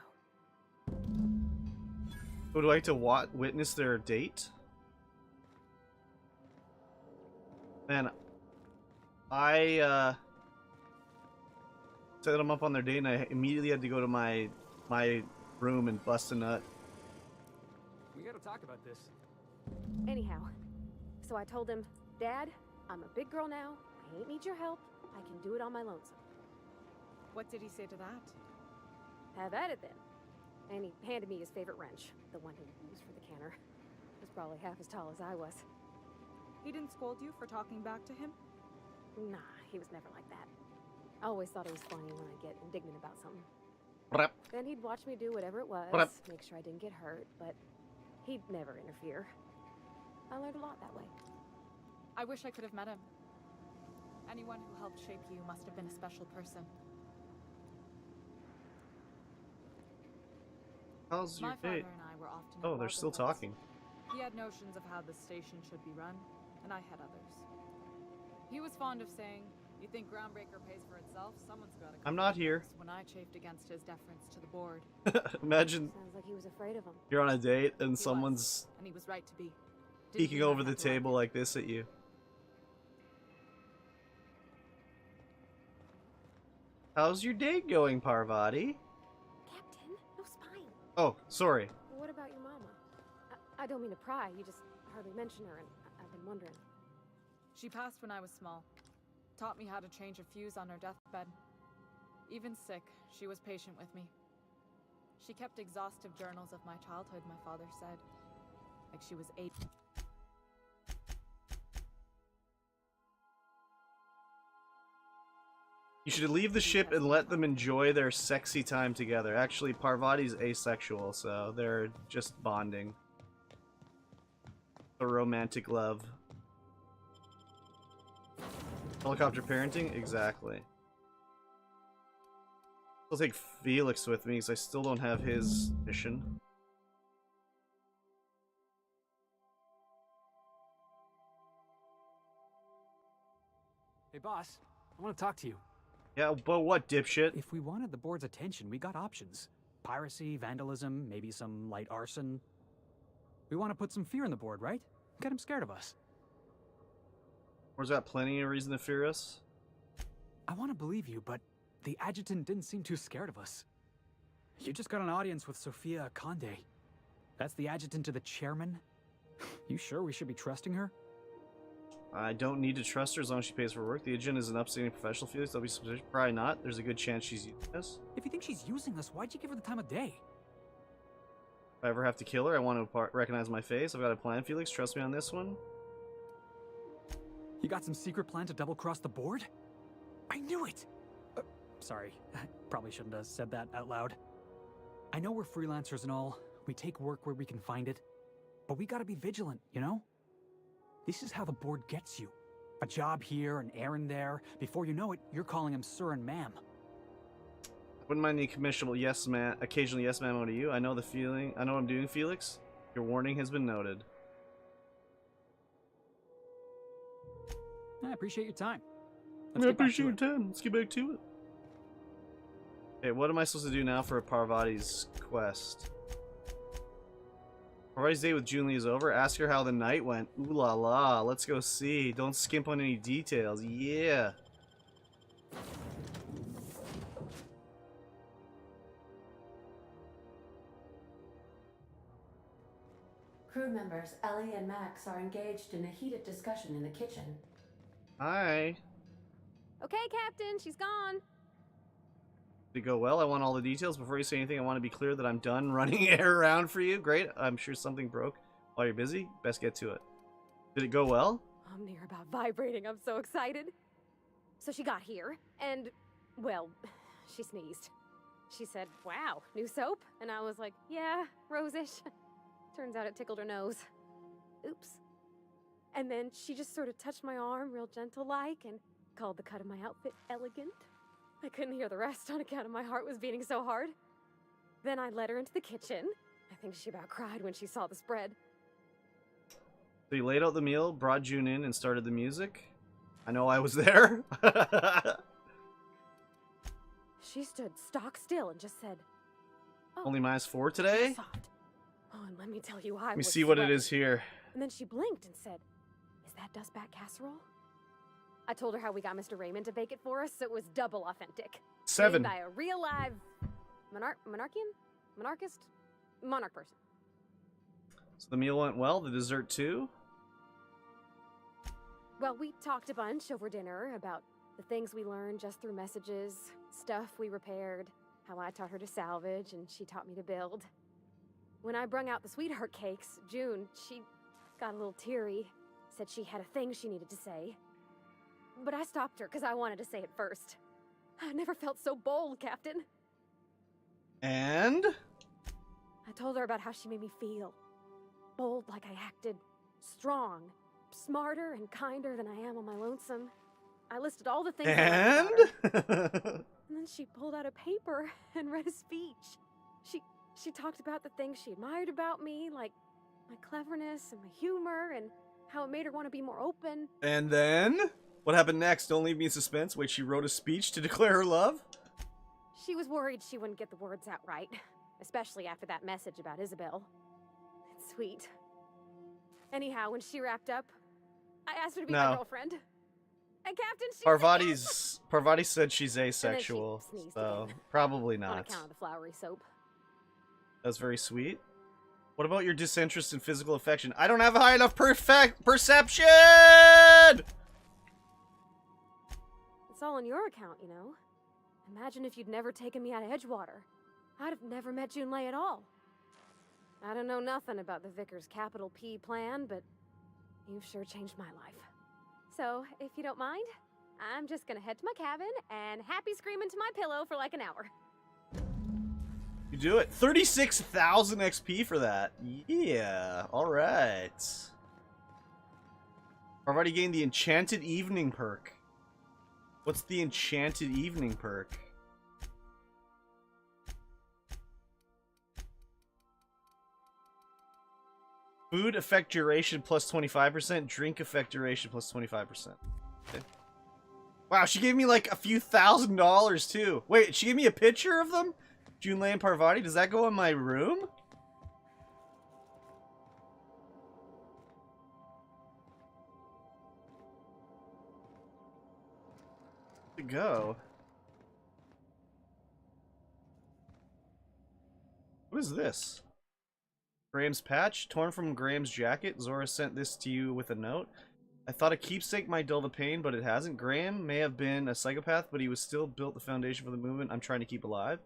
Would you like to witness their date? Man, I set them up on their date and I immediately had to go to my room and bust a nut. We gotta talk about this. Anyhow, so I told him, Dad, I'm a big girl now. I ain't need your help. I can do it on my lonesome. What did he say to that? Have at it then. And he handed me his favorite wrench, the one he used for the canner. It was probably half as tall as I was. He didn't scold you for talking back to him? Nah, he was never like that. I always thought it was funny when I get indignant about something. Rep. Then he'd watch me do whatever it was, Rep. make sure I didn't get hurt, but he'd never interfere. I learned a lot that way. I wish I could have met him. Anyone who helped shape you must have been a special person. How's your My father date? and I were often Oh, at they're still loggerheads. talking. He had notions of how the station should be run, and I had others. He was fond of saying, "You think Groundbreaker pays for itself? Someone's got to." I'm not here. When I chafed against his deference to the board, Imagine Sounds like he was afraid of him. you're on a date and someone's and he was right to be. Didn't peeking mean I over the had to like table like this at you. How's your date going, Parvati? Captain, no spine. Oh, sorry. What about your mama? I don't mean to pry. You just hardly mention her, and I've been wondering. She passed when I was small. Taught me how to change a fuse on her deathbed. Even sick, she was patient with me. She kept exhaustive journals of my childhood, my father said. Like she was 8. You should leave the ship and let them enjoy their sexy time together. Actually, Parvati's asexual, so they're just bonding. A romantic love. Helicopter parenting? Exactly. I'll take Felix with me because I still don't have his mission. Hey boss, I want to talk to you. Yeah, but what, dipshit? If we wanted the board's attention, we got options. Piracy, vandalism, maybe some light arson. We want to put some fear in the board, right? Get him scared of us. Where's that plenty of reason to fear us? I want to believe you, but the adjutant didn't seem too scared of us. You just got an audience with Sophia Conde. That's the adjutant to the chairman? You sure we should be trusting her? I don't need to trust her as long as she pays for work. The agent is an upstanding professional. Felix, I'll be suspicious. Probably not. There's a good chance she's using us. If you think she's using us, why'd you give her the time of day? If I ever have to kill her, I want to recognize my face. I've got a plan, Felix. Trust me on this one. You got some secret plan to double-cross the board? I knew it! Sorry, I probably shouldn't have said that out loud. I know we're freelancers and all. We take work where we can find it. But we gotta be vigilant, you know? This is how the board gets you. A job here, an errand there. Before you know it, you're calling him sir and ma'am. Wouldn't mind the commissionable yes man, occasional yes ma'am to you. I know the feeling. I know what I'm doing, Felix. Your warning has been noted. I appreciate your time. I appreciate your time. Let's get back to it. Okay, what am I supposed to do now for Parvati's quest? Parvati's date with Junli is over. Ask her how the night went. Ooh la la. Let's go see. Don't skimp on any details. Yeah. Crew members Ellie and Max are engaged in a heated discussion in the kitchen. Hi. Okay, Captain, she's gone. Did it go well? I want all the details. Before you say anything, I want to be clear that I'm done running air around for you. Great. I'm sure something broke while you're busy. Best get to it. Did it go well? I'm near about vibrating. I'm so excited. So she got here, and, well, she sneezed. She said, wow, new soap? And I was like, yeah, rose-ish. Turns out it tickled her nose. Oops. And then she just sort of touched my arm real gentle-like and called the cut of my outfit elegant. I couldn't hear the rest on account of my heart was beating so hard. Then I led her into the kitchen. I think she about cried when she saw the spread. So you laid out the meal, brought June in, and started the music? I know I was there. She stood stock still and just said, oh, Only -4 today? soft. Oh, and let me tell you, I Let me was see what it sweating. is here. And then she blinked and said, is that dustbat casserole? I told her how we got Mr. Raymond to bake it for us, so it was double authentic. 7. Made by a real live monarchist? Monarch person. So the meal went well, the dessert too? Well, we talked a bunch over dinner about the things we learned just through messages, stuff we repaired, how I taught her to salvage and she taught me to build. When I brung out the sweetheart cakes, June, she got a little teary, said she had a thing she needed to say. But I stopped her because I wanted to say it first. I never felt so bold, Captain. And? I told her about how she made me feel. Bold like I acted, strong, smarter and kinder than I am on my lonesome. I listed all the things I liked about her. And then she pulled out a paper and read a speech. She talked about the things she admired about me, like my cleverness and my humor, and how it made her want to be more open. And then? What happened next? Don't leave me in suspense. Wait, she wrote a speech to declare her love? She was worried she wouldn't get the words out right, especially after that message about Isabel. It's sweet. Anyhow, when she wrapped up, I asked her to be my girlfriend. And Captain, she Parvati said she's asexual, sneezed so again. probably On not. account of the flowery soap. That's very sweet. What about your disinterest in physical affection? I don't have a high enough perception! on your account, you know? Imagine if you'd never taken me out of Edgewater. I'd have never met Junlei at all. I don't know nothing about the Vicar's capital P plan, but you've sure changed my life. So, if you don't mind, I'm just gonna head to my cabin and happy scream into my pillow for like an hour. You do it. 36,000 XP for that. Yeah. Alright. I've already gained the Enchanted Evening perk. What's the Enchanted Evening perk? Food effect duration plus 25%. Drink effect duration plus 25%. Okay. Wow, she gave me like a few $1,000s too. Wait, she gave me a picture of them? Junlei and Parvati, does that go in my room? To go. What is this? Graham's patch, torn from Graham's jacket. Zora sent this to you with a note. I thought a keepsake might dull the pain, but it hasn't. Graham may have been a psychopath, but he was still built the foundation for the movement I'm trying to keep alive.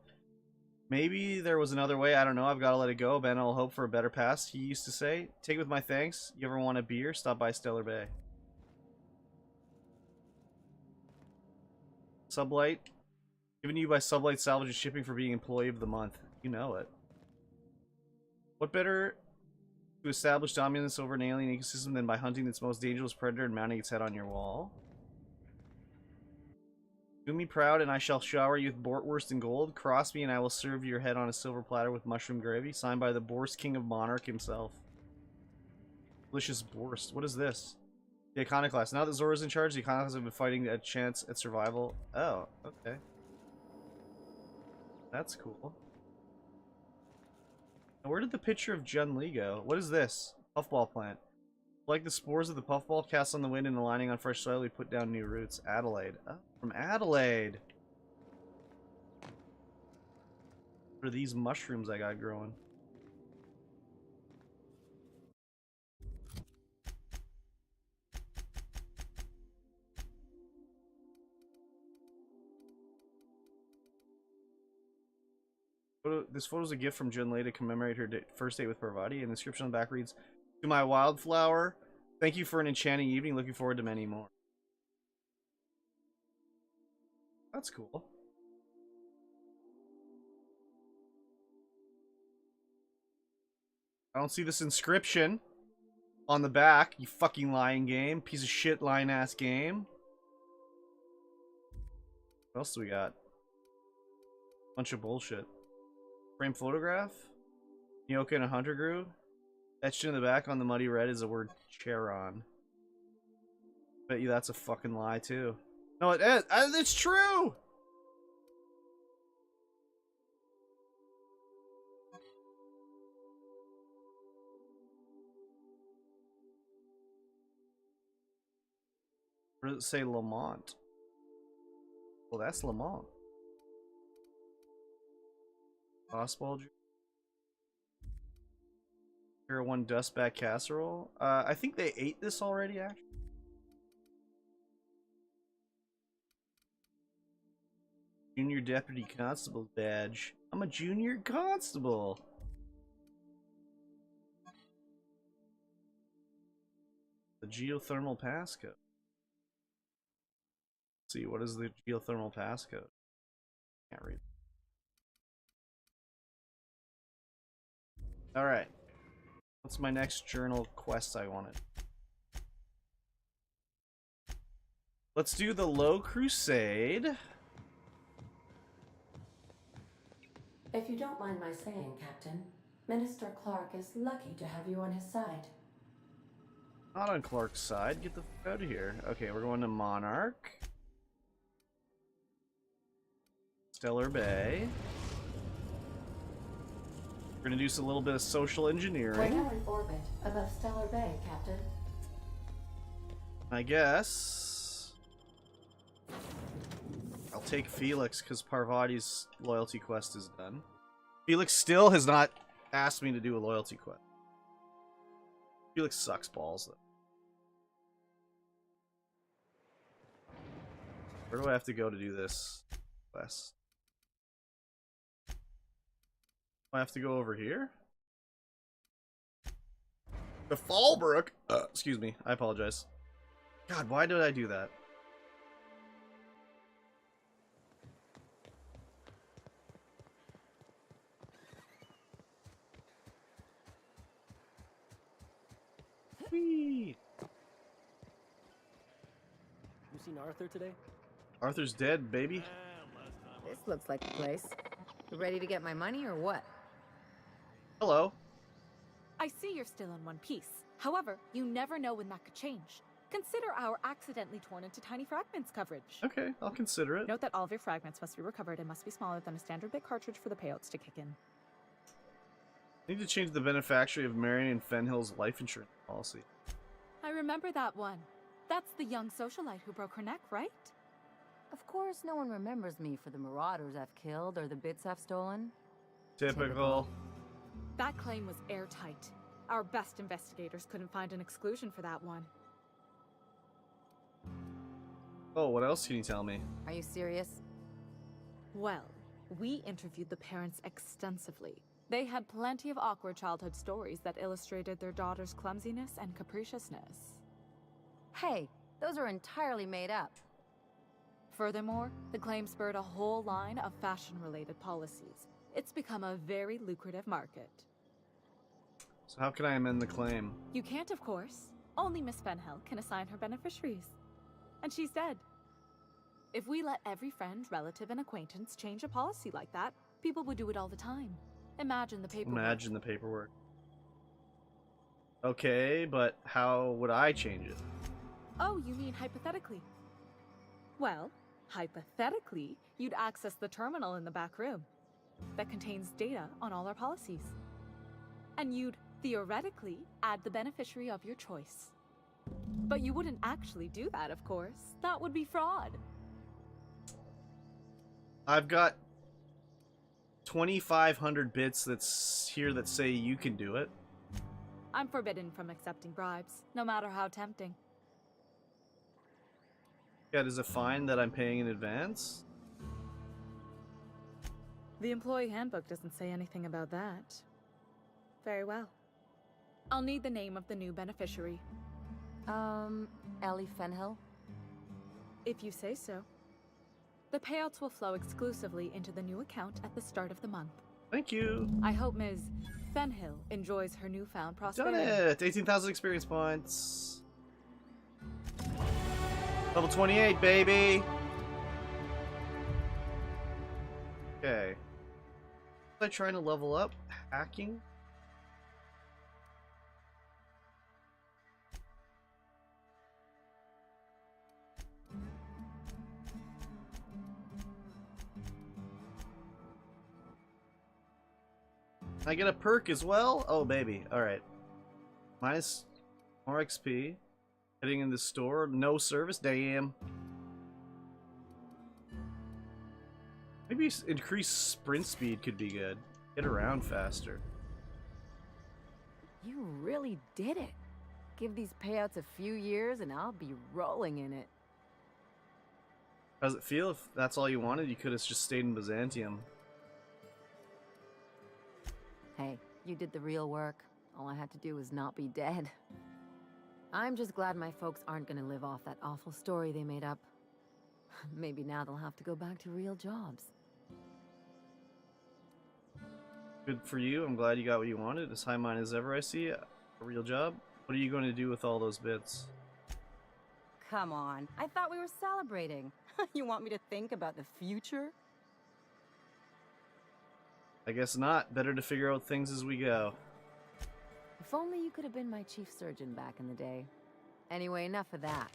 Maybe there was another way, I don't know, I've got to let it go. Ben, I'll hope for a better past, he used to say. Take it with my thanks. You ever want a beer? Stop by Stellar Bay. Sublight. Given to you by Sublight Salvage and Shipping for being Employee of the Month. You know it. What better to establish dominance over an alien ecosystem than by hunting its most dangerous predator and mounting its head on your wall? Do me proud, and I shall shower you with Bortwurst and gold. Cross me, and I will serve your head on a silver platter with mushroom gravy. Signed by the Borst King of Monarch himself. Delicious Borst. What is this? The Iconoclast. Now that Zora's in charge, the Iconoclasts have been fighting a chance at survival. Oh, okay. That's cool. Now, where did the picture of Junlei go? What is this? Puffball plant. Like the spores of the puffball cast on the wind and aligning on fresh soil, we put down new roots. Adelaide. Oh, from Adelaide. What are these mushrooms I got growing? This photo is a gift from Junlei to commemorate her first date with Parvati. And the inscription on the back reads, "To my wildflower, thank you for an enchanting evening. Looking forward to many more." That's cool. I don't see this inscription on the back, you fucking lying game. Piece of shit lying ass game. What else do we got? Bunch of bullshit. Frame photograph? Nyoka and a hunter grew? Etched in the back on the muddy red is the word Charon. Bet you that's a fucking lie too. No, it is. It's true! Where does it say Lamont? Well, that's Lamont. Bossball. Hero 1 Dustback Casserole. I think they ate this already, actually. Junior Deputy Constable badge. I'm a junior constable. The geothermal passcode. Let's see, what is the geothermal passcode? Can't read. Alright. What's my next journal quest I wanted? Let's do the Low Crusade. If you don't mind my saying, Captain, Minister Clark is lucky to have you on his side. Not on Clark's side. Get the fuck out of here. Okay, we're going to Monarch. Stellar Bay. We're gonna do a little bit of social We're engineering. now in orbit above Stellar Bay, Captain. I guess I'll take Felix because Parvati's loyalty quest is done. Felix still has not asked me to do a loyalty quest. Felix sucks balls though. Where do I have to go to do this quest? I have to go over here? The Fallbrook? Excuse me. I apologize. God, why did I do that? Whee! You seen Arthur today? Arthur's dead, baby. This looks like the place. You ready to get my money or what? Hello. I see you're still in one piece. However, you never know when that could change. Consider our accidentally torn into tiny fragments coverage. Okay, I'll consider it. Note that all of your fragments must be recovered and must be smaller than a standard bit cartridge for the payouts to kick in. I need to change the beneficiary of Marion Fenhill's life insurance policy. I remember that one. That's the young socialite who broke her neck, right? Of course, no one remembers me for the marauders I've killed or the bits I've stolen. Typical. That claim was airtight. Our best investigators couldn't find an exclusion for that one. Oh, what else can you tell me? Are you serious? Well, we interviewed the parents extensively. They had plenty of awkward childhood stories that illustrated their daughter's clumsiness and capriciousness. Hey, those are entirely made up. Furthermore, the claim spurred a whole line of fashion-related policies. It's become a very lucrative market. So how can I amend the claim? You can't, of course. Only Miss Fenhill can assign her beneficiaries. And she's dead. If we let every friend, relative, and acquaintance change a policy like that, people would do it all the time. Imagine the paperwork. Imagine the paperwork. Okay, but how would I change it? Oh, you mean hypothetically? Well, hypothetically, you'd access the terminal in the back room that contains data on all our policies. And you'd, theoretically, add the beneficiary of your choice. But you wouldn't actually do that, of course. That would be fraud. I've got 2,500 bits that's here that say you can do it. I'm forbidden from accepting bribes, no matter how tempting. Yeah, is it fine that I'm paying in advance? The employee handbook doesn't say anything about that. Very well. I'll need the name of the new beneficiary. Ellie Fenhill? If you say so. The payouts will flow exclusively into the new account at the start of the month. Thank you. I hope Ms. Fenhill enjoys her newfound prosperity. Done it! 18,000 experience points. Level 28, baby! Okay. Was I trying to level up? Hacking? I get a perk as well? Oh, baby. Alright. Minus more XP. Heading in the store. No service? Damn. Maybe increased sprint speed could be good. Get around faster. You really did it. Give these payouts a few years and I'll be rolling in it. How does it feel? If that's all you wanted, you could have just stayed in Byzantium. Hey, you did the real work. All I had to do was not be dead. I'm just glad my folks aren't gonna live off that awful story they made up. Maybe now they'll have to go back to real jobs. Good for you. I'm glad you got what you wanted. As high mind as ever, I see. A real job. What are you going to do with all those bits? Come on, I thought we were celebrating. You want me to think about the future? I guess not. Better to figure out things as we go. If only you could have been my chief surgeon back in the day. Anyway, enough of that.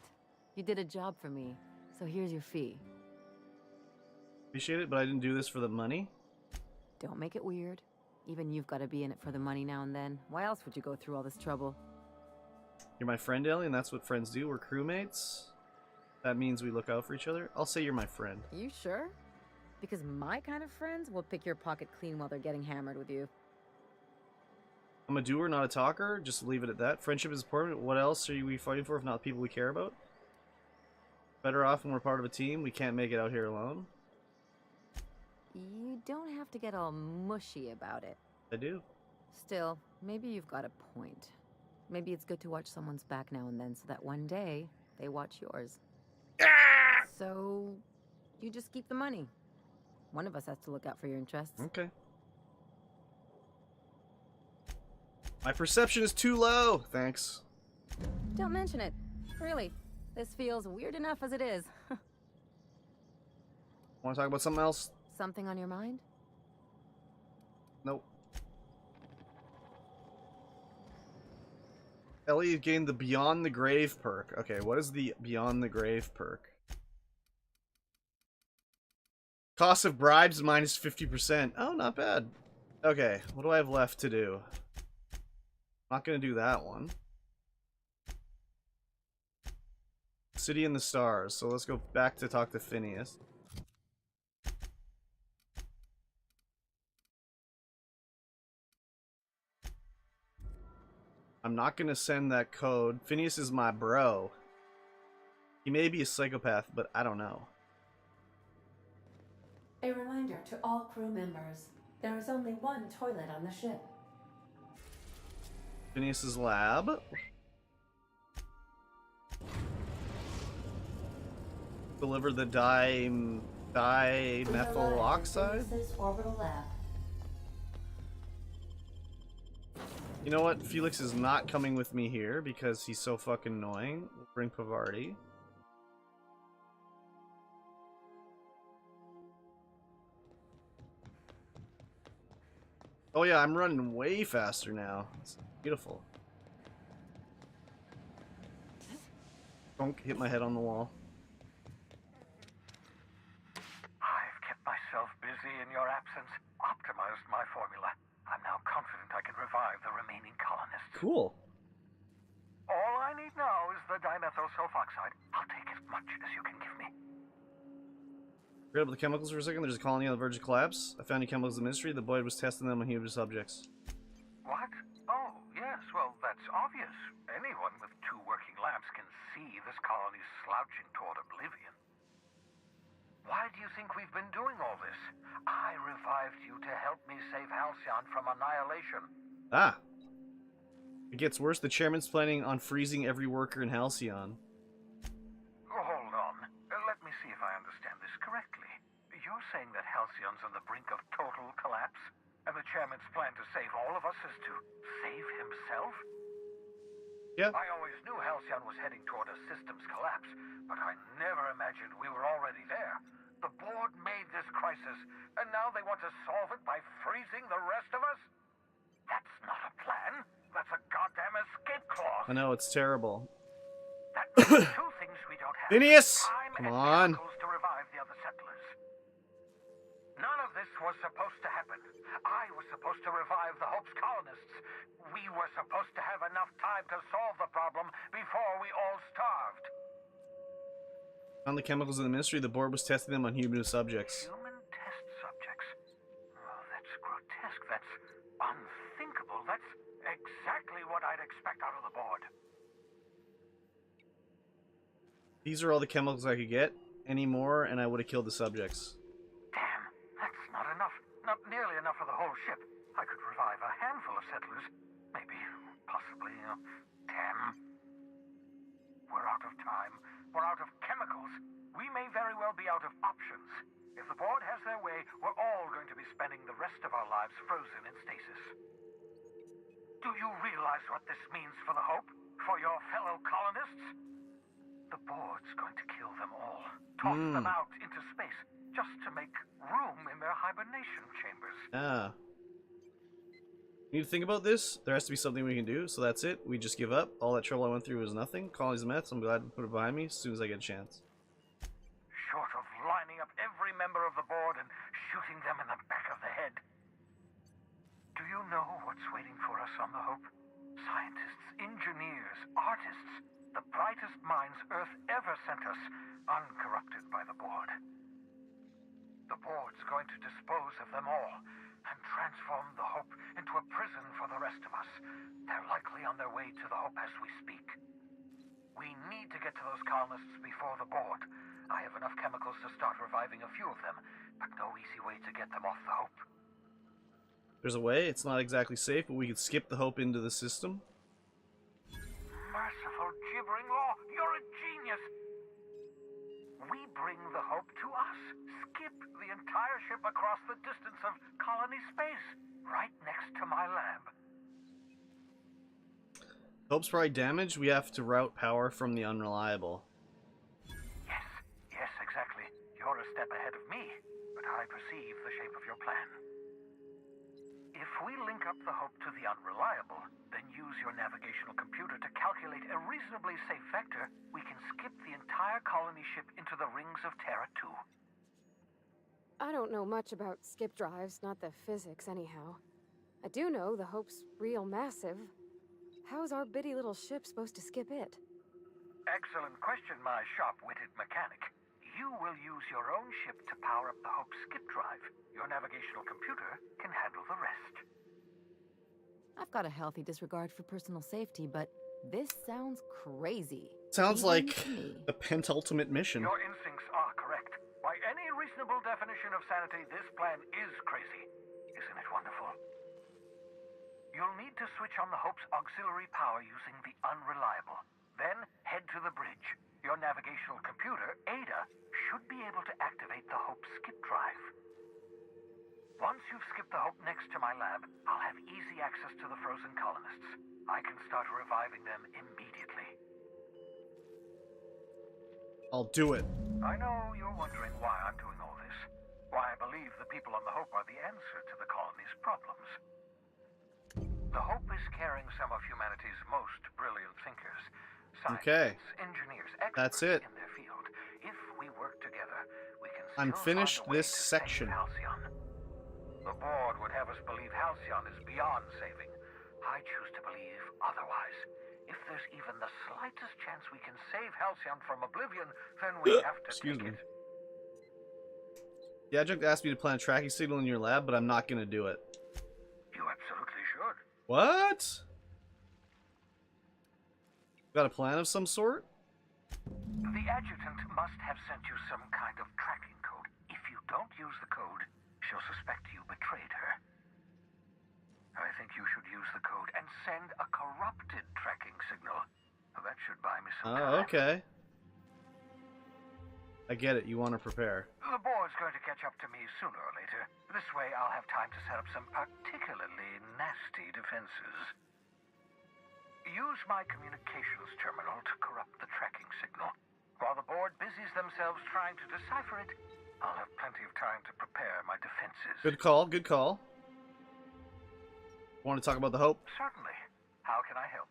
You did a job for me, so here's your fee. Appreciate it, but I didn't do this for the money. Don't make it weird. Even you've got to be in it for the money now and then. Why else would you go through all this trouble? You're my friend, Ellie, and that's what friends do. We're crewmates. That means we look out for each other. I'll say you're my friend. You sure? Because my kind of friends will pick your pocket clean while they're getting hammered with you. I'm a doer, not a talker. Just leave it at that. Friendship is important. What else are we fighting for if not people we care about? Better off when we're part of a team. We can't make it out here alone. You don't have to get all mushy about it. I do. Still, maybe you've got a point. Maybe it's good to watch someone's back now and then so that one day they watch yours. So, you just keep the money. One of us has to look out for your interests. Okay. My perception is too low. Thanks. Don't mention it. Really, this feels weird enough as it is. Want to talk about something else? Something on your mind? Nope. Ellie gained the Beyond the Grave perk. Okay, what is the Beyond the Grave perk? Cost of bribes minus 50%. Oh, not bad. Okay, what do I have left to do? Not gonna do that one. City in the Stars. So let's go back to talk to Phineas. I'm not gonna send that code. Phineas is my bro. He may be a psychopath, but I don't know. A reminder to all crew members, there is only one toilet on the ship. Phineas's lab. Deliver the dimethyl oxide. Phineas's orbital lab. You know what? Felix is not coming with me here because he's so fucking annoying. We'll bring Pavarti. Oh yeah, I'm running way faster now. It's beautiful. Don't hit my head on the wall. I've kept myself busy in your absence, optimized my formula. I'm now confident I can revive the remaining colonists. Cool. All I need now is the dimethyl sulfoxide. I'll take as much as you can give me. Forget about the chemicals for a second. There's a colony on the verge of collapse. I found new chemicals in the ministry. The Boyd was testing them on human subjects. What? Oh, yes, well, that's obvious. Anyone with 2 working labs can see this colony's slouching toward oblivion. Why do you think we've been doing all this? I revived you to help me save Halcyon from annihilation. Ah. It gets worse. The chairman's planning on freezing every worker in Halcyon. Hold on. Let me see if I understand this correctly. You're saying that Halcyon's on the brink of total collapse, and the chairman's plan to save all of us is to save himself? Yeah. I always knew Halcyon was heading toward a systems collapse, but I never imagined we were already there. The board made this crisis, and now they want to solve it by freezing the rest of us? That's not a plan. That's a goddamn escape clause. I know, it's terrible. That means 2 things we don't have. Phineas! Time Come and on. chemicals to revive the other settlers. None of this was supposed to happen. I was supposed to revive the Hope's colonists. We were supposed to have enough time to solve the problem before we all starved. Found the chemicals in the ministry. The board was testing them on human subjects. Human test subjects? Oh, that's grotesque. That's unthinkable. That's exactly what I'd expect out of the board. These are all the chemicals I could get. Any more, and I would have killed the subjects. Damn, that's not enough. Not nearly enough for the whole ship. I could revive a handful of settlers. Maybe, possibly, 10. We're out of time. We're out of chemicals. We may very well be out of options. If the board has their way, we're all going to be spending the rest of our lives frozen in stasis. Do you realize what this means for the Hope? For your fellow colonists? The board's going to kill them all. Toss them out into space, just to make room in their hibernation chambers. Ah. Need to think about this? There has to be something we can do, so that's it. We just give up. All that trouble I went through was nothing. Colony's a mess. I'm glad to put it behind me as soon as I get a chance. Short of lining up every member of the board and shooting them in the back of the head. Do you know what's waiting for us on the Hope? Scientists, engineers, artists, the brightest minds Earth ever sent us, uncorrupted by the board. The board's going to dispose of them all and transform the Hope into a prison for the rest of us. They're likely on their way to the Hope as we speak. We need to get to those colonists before the board. I have enough chemicals to start reviving a few of them, but no easy way to get them off the Hope. There's a way. It's not exactly safe, but we could skip the Hope into the system. Merciful gibbering law, you're a genius! We bring the Hope to us. Skip the entire ship across the distance of colony space, right next to my lab. Hope's probably damaged. We have to route power from the unreliable. Yes, exactly. You're a step ahead of me, but I perceive the shape of your plan. If we link up the Hope to the unreliable, then use your navigational computer to calculate a reasonably safe vector, we can skip the entire colony ship into the rings of Terra 2. I don't know much about skip drives, not the physics anyhow. I do know the Hope's real massive. How's our bitty little ship supposed to skip it? Excellent question, my sharp-witted mechanic. You will use your own ship to power up the Hope's skip drive. Your navigational computer can handle the rest. I've got a healthy disregard for personal safety, but this sounds crazy. Sounds Even like to me. the pentultimate mission. Your instincts are correct. By any reasonable definition of sanity, this plan is crazy. Isn't it wonderful? You'll need to switch on the Hope's auxiliary power using the unreliable. Then head to the bridge. Your navigational computer, Ada, should be able to activate the Hope's skip drive. Once you've skipped the Hope next to my lab, I'll have easy access to the frozen colonists. I can start reviving them immediately. I'll do it. I know you're wondering why I'm doing all this. Why I believe the people on the Hope are the answer to the colony's problems. The Hope is carrying some of humanity's most brilliant thinkers. Scientists, engineers, experts That's it. in their field. If we work together, we can I'm still finished find a way this to section. save Halcyon. The board would have us believe Halcyon is beyond saving. I choose to believe otherwise. If there's even the slightest chance we can save Halcyon from oblivion, then we have to Excuse take me. it. The adjunct asked me to plant a tracking signal in your lab, but I'm not going to do it. You absolutely should. What? Got a plan of some sort? The adjutant must have sent you some kind of tracking code. If you don't use the code, she'll suspect you betrayed her. I think you should use the code and send a corrupted tracking signal. That should buy me some time. Oh, okay. I get it. You want to prepare. The board's going to catch up to me sooner or later. This way I'll have time to set up some particularly nasty defenses. Use my communications terminal to corrupt the tracking signal. While the board busies themselves trying to decipher it, I'll have plenty of time to prepare my defenses. Good call. Good call. Want to talk about the Hope? Certainly. How can I help?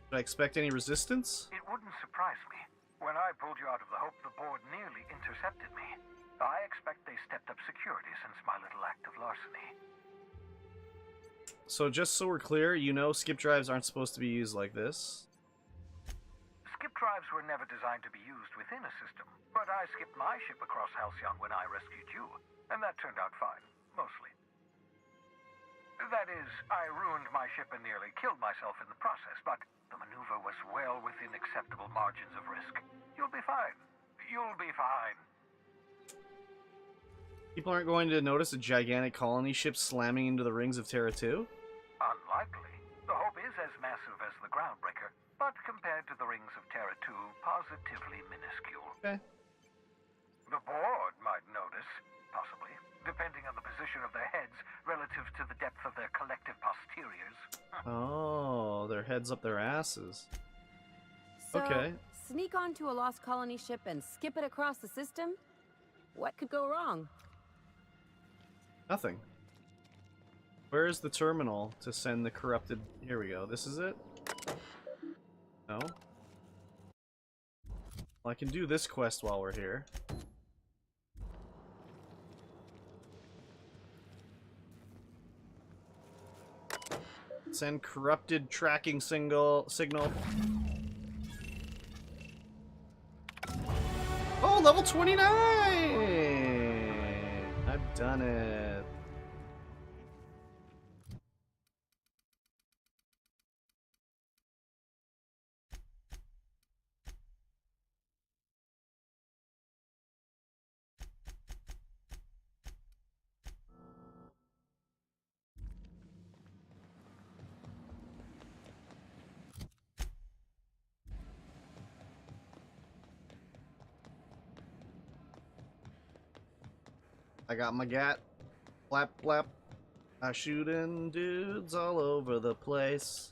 Should I expect any resistance? It wouldn't surprise me. When I pulled you out of the Hope, the board nearly intercepted me. I expect they stepped up security since my little act of larceny. So just so we're clear, you know skip drives aren't supposed to be used like this. Skip drives were never designed to be used within a system, but I skipped my ship across Halcyon when I rescued you, and that turned out fine, mostly. That is, I ruined my ship and nearly killed myself in the process, but the maneuver was well within acceptable margins of risk. You'll be fine. You'll be fine. People aren't going to notice a gigantic colony ship slamming into the rings of Terra 2? Unlikely. The Hope is as massive as the Groundbreaker, but compared to the rings of Terra 2, positively minuscule. Okay. The board might notice, possibly, depending on the position of their heads relative to the depth of their collective posteriors. Oh, their heads up their asses. So, Okay. sneak onto a lost colony ship and skip it across the system? What could go wrong? Nothing. Where is the terminal to send the corrupted... Here we go. This is it? No? Well, I can do this quest while we're here. Send corrupted tracking signal. Oh, level 29! I've done it. I got my gat. Flap, flap. I shooting dudes all over the place.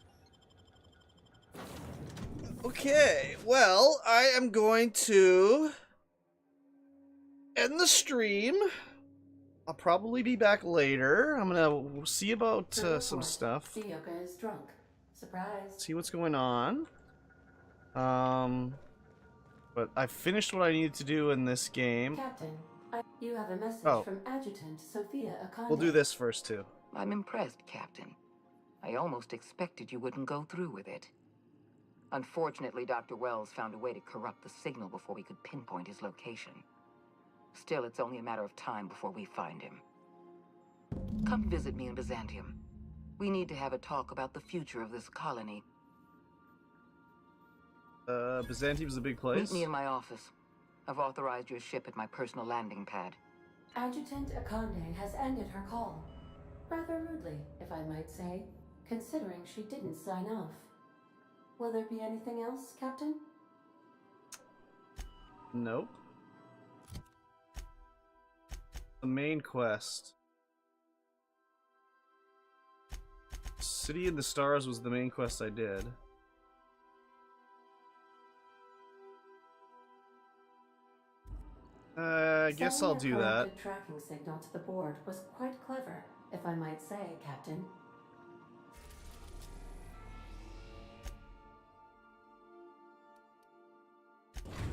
Okay, well, I am going to end the stream. I'll probably be back later. I'm gonna see about some stuff. Yoka is drunk. Surprise. See what's going on. But I finished what I needed to do in this game. Captain, you have a message Oh. from Adjutant Sophia Akande. We'll do this first, too. I'm impressed, Captain. I almost expected you wouldn't go through with it. Unfortunately, Dr. Wells found a way to corrupt the signal before we could pinpoint his location. Still, it's only a matter of time before we find him. Come visit me in Byzantium. We need to have a talk about the future of this colony. Byzantium's a big place. Meet me in my office. I've authorized your ship at my personal landing pad. Adjutant Akande has ended her call. Rather rudely, if I might say, considering she didn't sign off. Will there be anything else, Captain? Nope. The main quest. City in the Stars was the main quest I did. I guess I'll do that. The tracking signal to the board was quite clever, if I might say, Captain.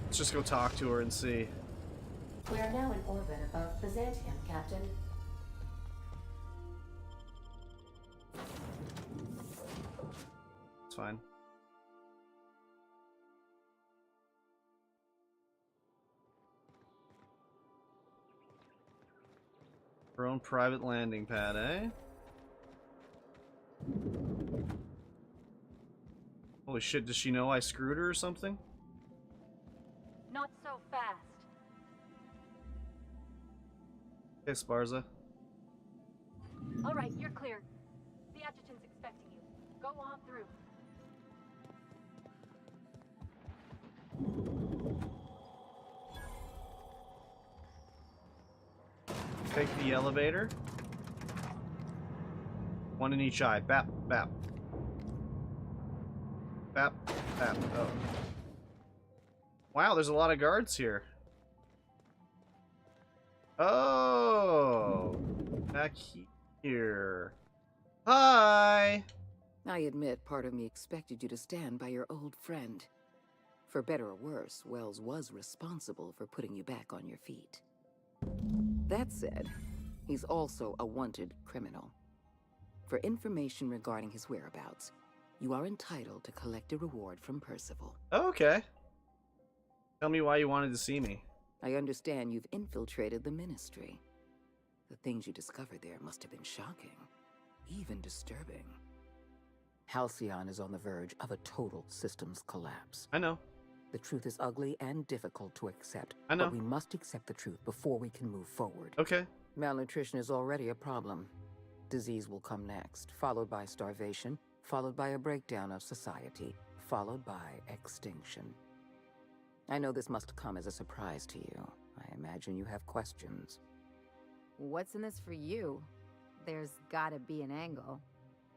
Let's just go talk to her and see. We are now in orbit above Byzantium, Captain. It's fine. Her own private landing pad, eh? Holy shit, does she know I screwed her or something? Not so fast. Hey, Sparza. All right, you're clear. The adjutant's expecting you. Go on through. Take the elevator. One in each eye. Bap, bap. Bap, bap. Oh. Wow, there's a lot of guards here. Oh. Back here. Hi. I admit part of me expected you to stand by your old friend. For better or worse, Wells was responsible for putting you back on your feet. That said, he's also a wanted criminal. For information regarding his whereabouts, you are entitled to collect a reward from Percival. Okay. Tell me why you wanted to see me. I understand you've infiltrated the Ministry. The things you discovered there must have been shocking, even disturbing. Halcyon is on the verge of a total systems collapse. I know. The truth is ugly and difficult to accept. I know. But we must accept the truth before we can move forward. Okay. Malnutrition is already a problem. Disease will come next, followed by starvation, followed by a breakdown of society, followed by extinction. I know this must come as a surprise to you. I imagine you have questions. What's in this for you? There's gotta be an angle.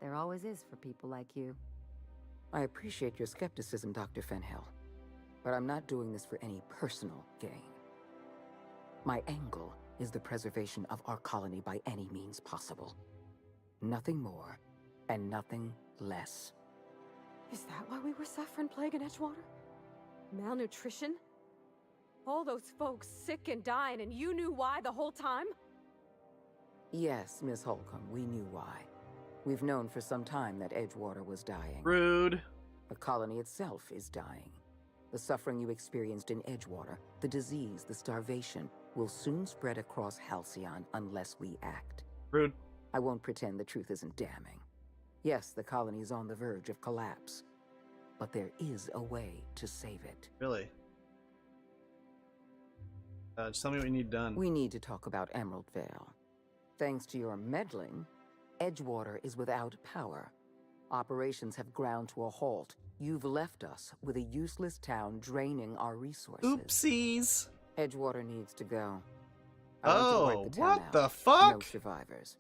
There always is for people like you. I appreciate your skepticism, Dr. Fenhill. But I'm not doing this for any personal gain. My angle is the preservation of our colony by any means possible. Nothing more, and nothing less. Is that why we were suffering plague in Edgewater? Malnutrition? All those folks sick and dying, and you knew why the whole time? Yes, Miss Holcomb, we knew why. We've known for some time that Edgewater was dying. Rude. The colony itself is dying. The suffering you experienced in Edgewater, the disease, the starvation, will soon spread across Halcyon unless we act. Rude. I won't pretend the truth isn't damning. Yes, the colony is on the verge of collapse. But there is a way to save it. Really? Just tell me what you need done. We need to talk about Emerald Vale. Thanks to your meddling, Edgewater is without power. Operations have ground to a halt. You've left us with a useless town draining our resources. Oopsies. Edgewater needs to go. I like to Oh, wipe the town what out. the fuck? No survivors.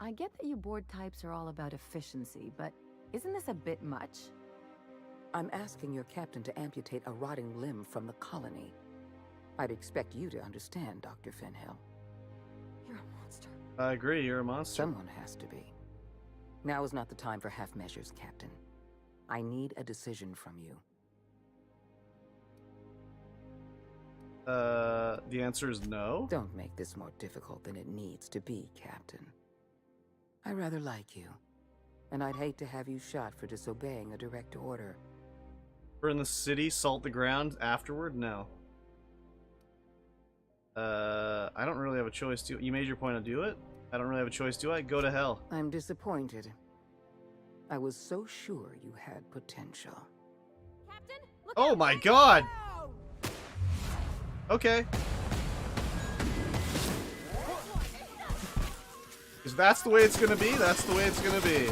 I get that you board types are all about efficiency, but isn't this a bit much? I'm asking your captain to amputate a rotting limb from the colony. I'd expect you to understand, Dr. Finhill. You're a monster. I agree, you're a monster. Someone has to be. Now is not the time for half measures, Captain. I need a decision from you. The answer is no. Don't make this more difficult than it needs to be, Captain. I rather like you, and I'd hate to have you shot for disobeying a direct order. Burn the city, salt the ground afterward? No. I don't really have a choice, do you? Made your point to do it? I don't really have a choice, do I? Go to hell. I'm disappointed. I was so sure you had potential. Captain, look Oh out, my right god! now! Okay. If that's the way it's gonna be, that's the way it's gonna be.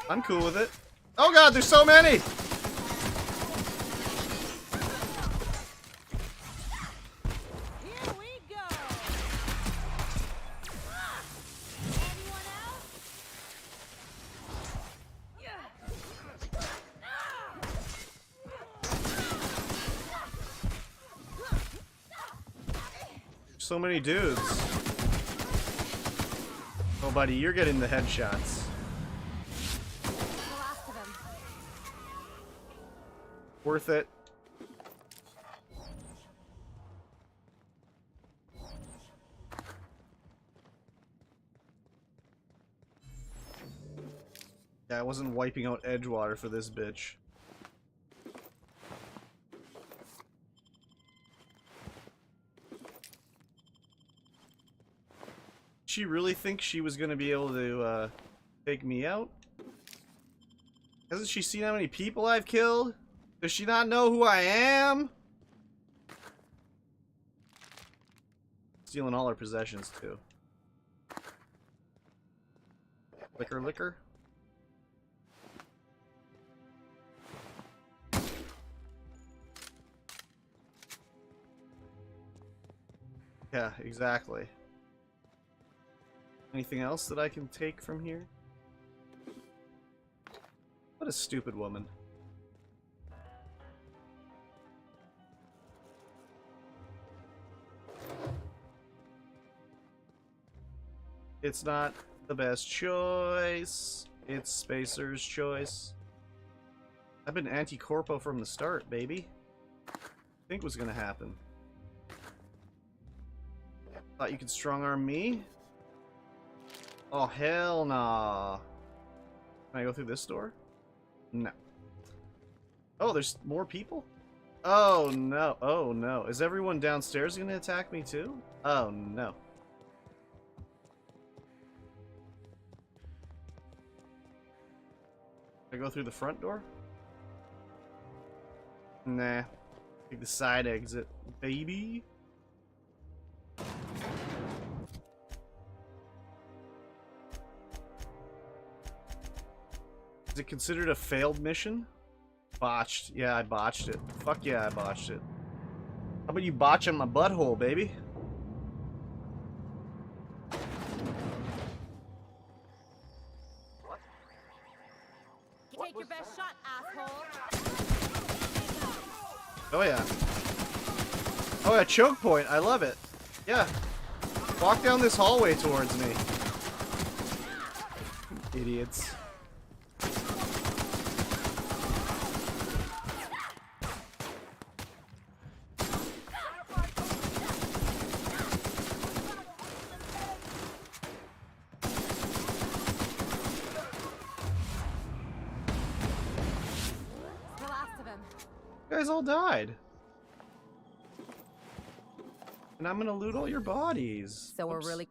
I'm cool with it. Oh god, there's so many! Here we go. Anyone else? So many dudes. Oh buddy, you're getting the headshots. The last of them. Worth it. Yeah, I wasn't wiping out Edgewater for this bitch. She really think she was gonna be able to take me out? Hasn't she seen how many people I've killed? Does she not know who I am? Stealing all our possessions too. Liquor, liquor. Yeah, exactly. Anything else that I can take from here? What a stupid woman. It's not the best choice. It's Spacer's choice. I've been anti-corpo from the start, baby. Think was gonna happen. Thought you could strong-arm me? Oh, hell nah. Can I go through this door? No. Oh, there's more people? Oh, no. Oh, no. Is everyone downstairs gonna attack me, too? Oh, no. Can I go through the front door? Nah. Take the side exit, baby. Is it considered a failed mission? Botched. Yeah, I botched it. Fuck yeah, I botched it. How about you botch on my butthole, baby? Take your best shot, asshole. Oh yeah. Oh yeah, choke point. I love it. Yeah. Walk down this hallway towards me. Idiots. The last of them. You guys all died. And I'm gonna loot all your bodies. So we're Oops. really...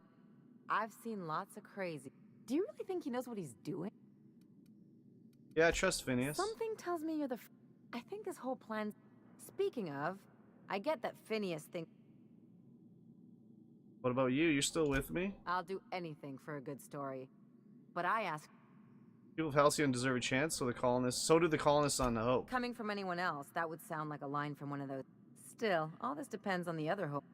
I've seen lots of crazy. Do you really think he knows what he's doing? Yeah, I trust Phineas. Something tells me you're the... I think this whole plan... Speaking of, I get that Phineas thinks... What about you? You're still with me? I'll do anything for a good story. But I ask, People of Halcyon deserve a chance, so do the colonists on the Hope. coming from anyone else, that would sound like a line from one of those Still, all this depends on the other hope.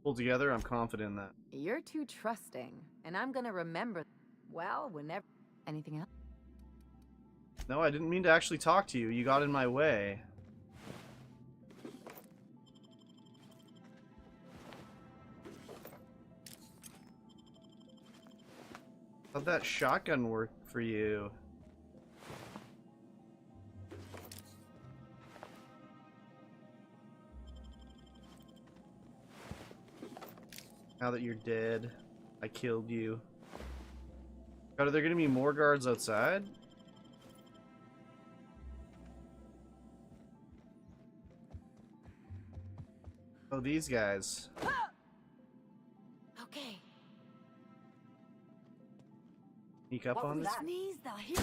Pulled together, I'm confident in that. You're too trusting, and I'm gonna remember. Well, whenever. Anything else? No, I didn't mean to actually talk to you. You got in my way. How'd that shotgun work for you? Now that you're dead, I killed you. God, are there gonna be more guards outside? Oh, these guys. Okay. Sneak up on this. Sneeze, they'll hear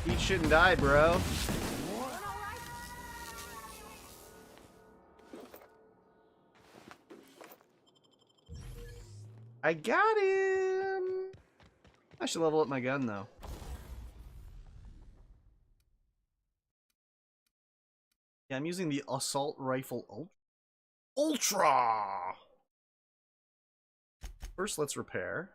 Eat shit and die, bro. I got him! I should level up my gun, though. Yeah, I'm using the assault rifle Ultra! First, let's repair.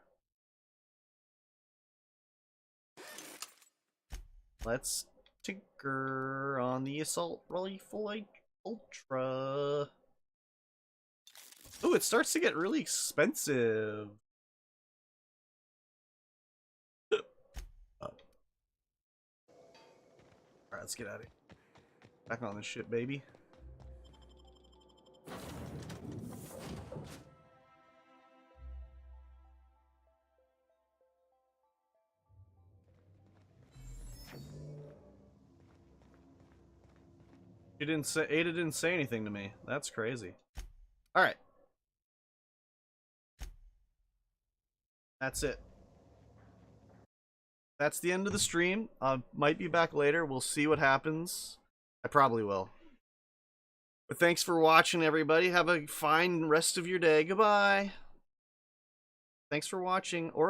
Let's tinker on the assault rifle Ultra. Ooh, it starts to get really expensive. Alright, let's get out of here. Back on this shit, baby. Ada didn't say anything to me. That's crazy. Alright. That's it. That's the end of the stream. Might be back later. We'll see what happens. I probably will. But thanks for watching, everybody. Have a fine rest of your day. Goodbye. Thanks for watching. Or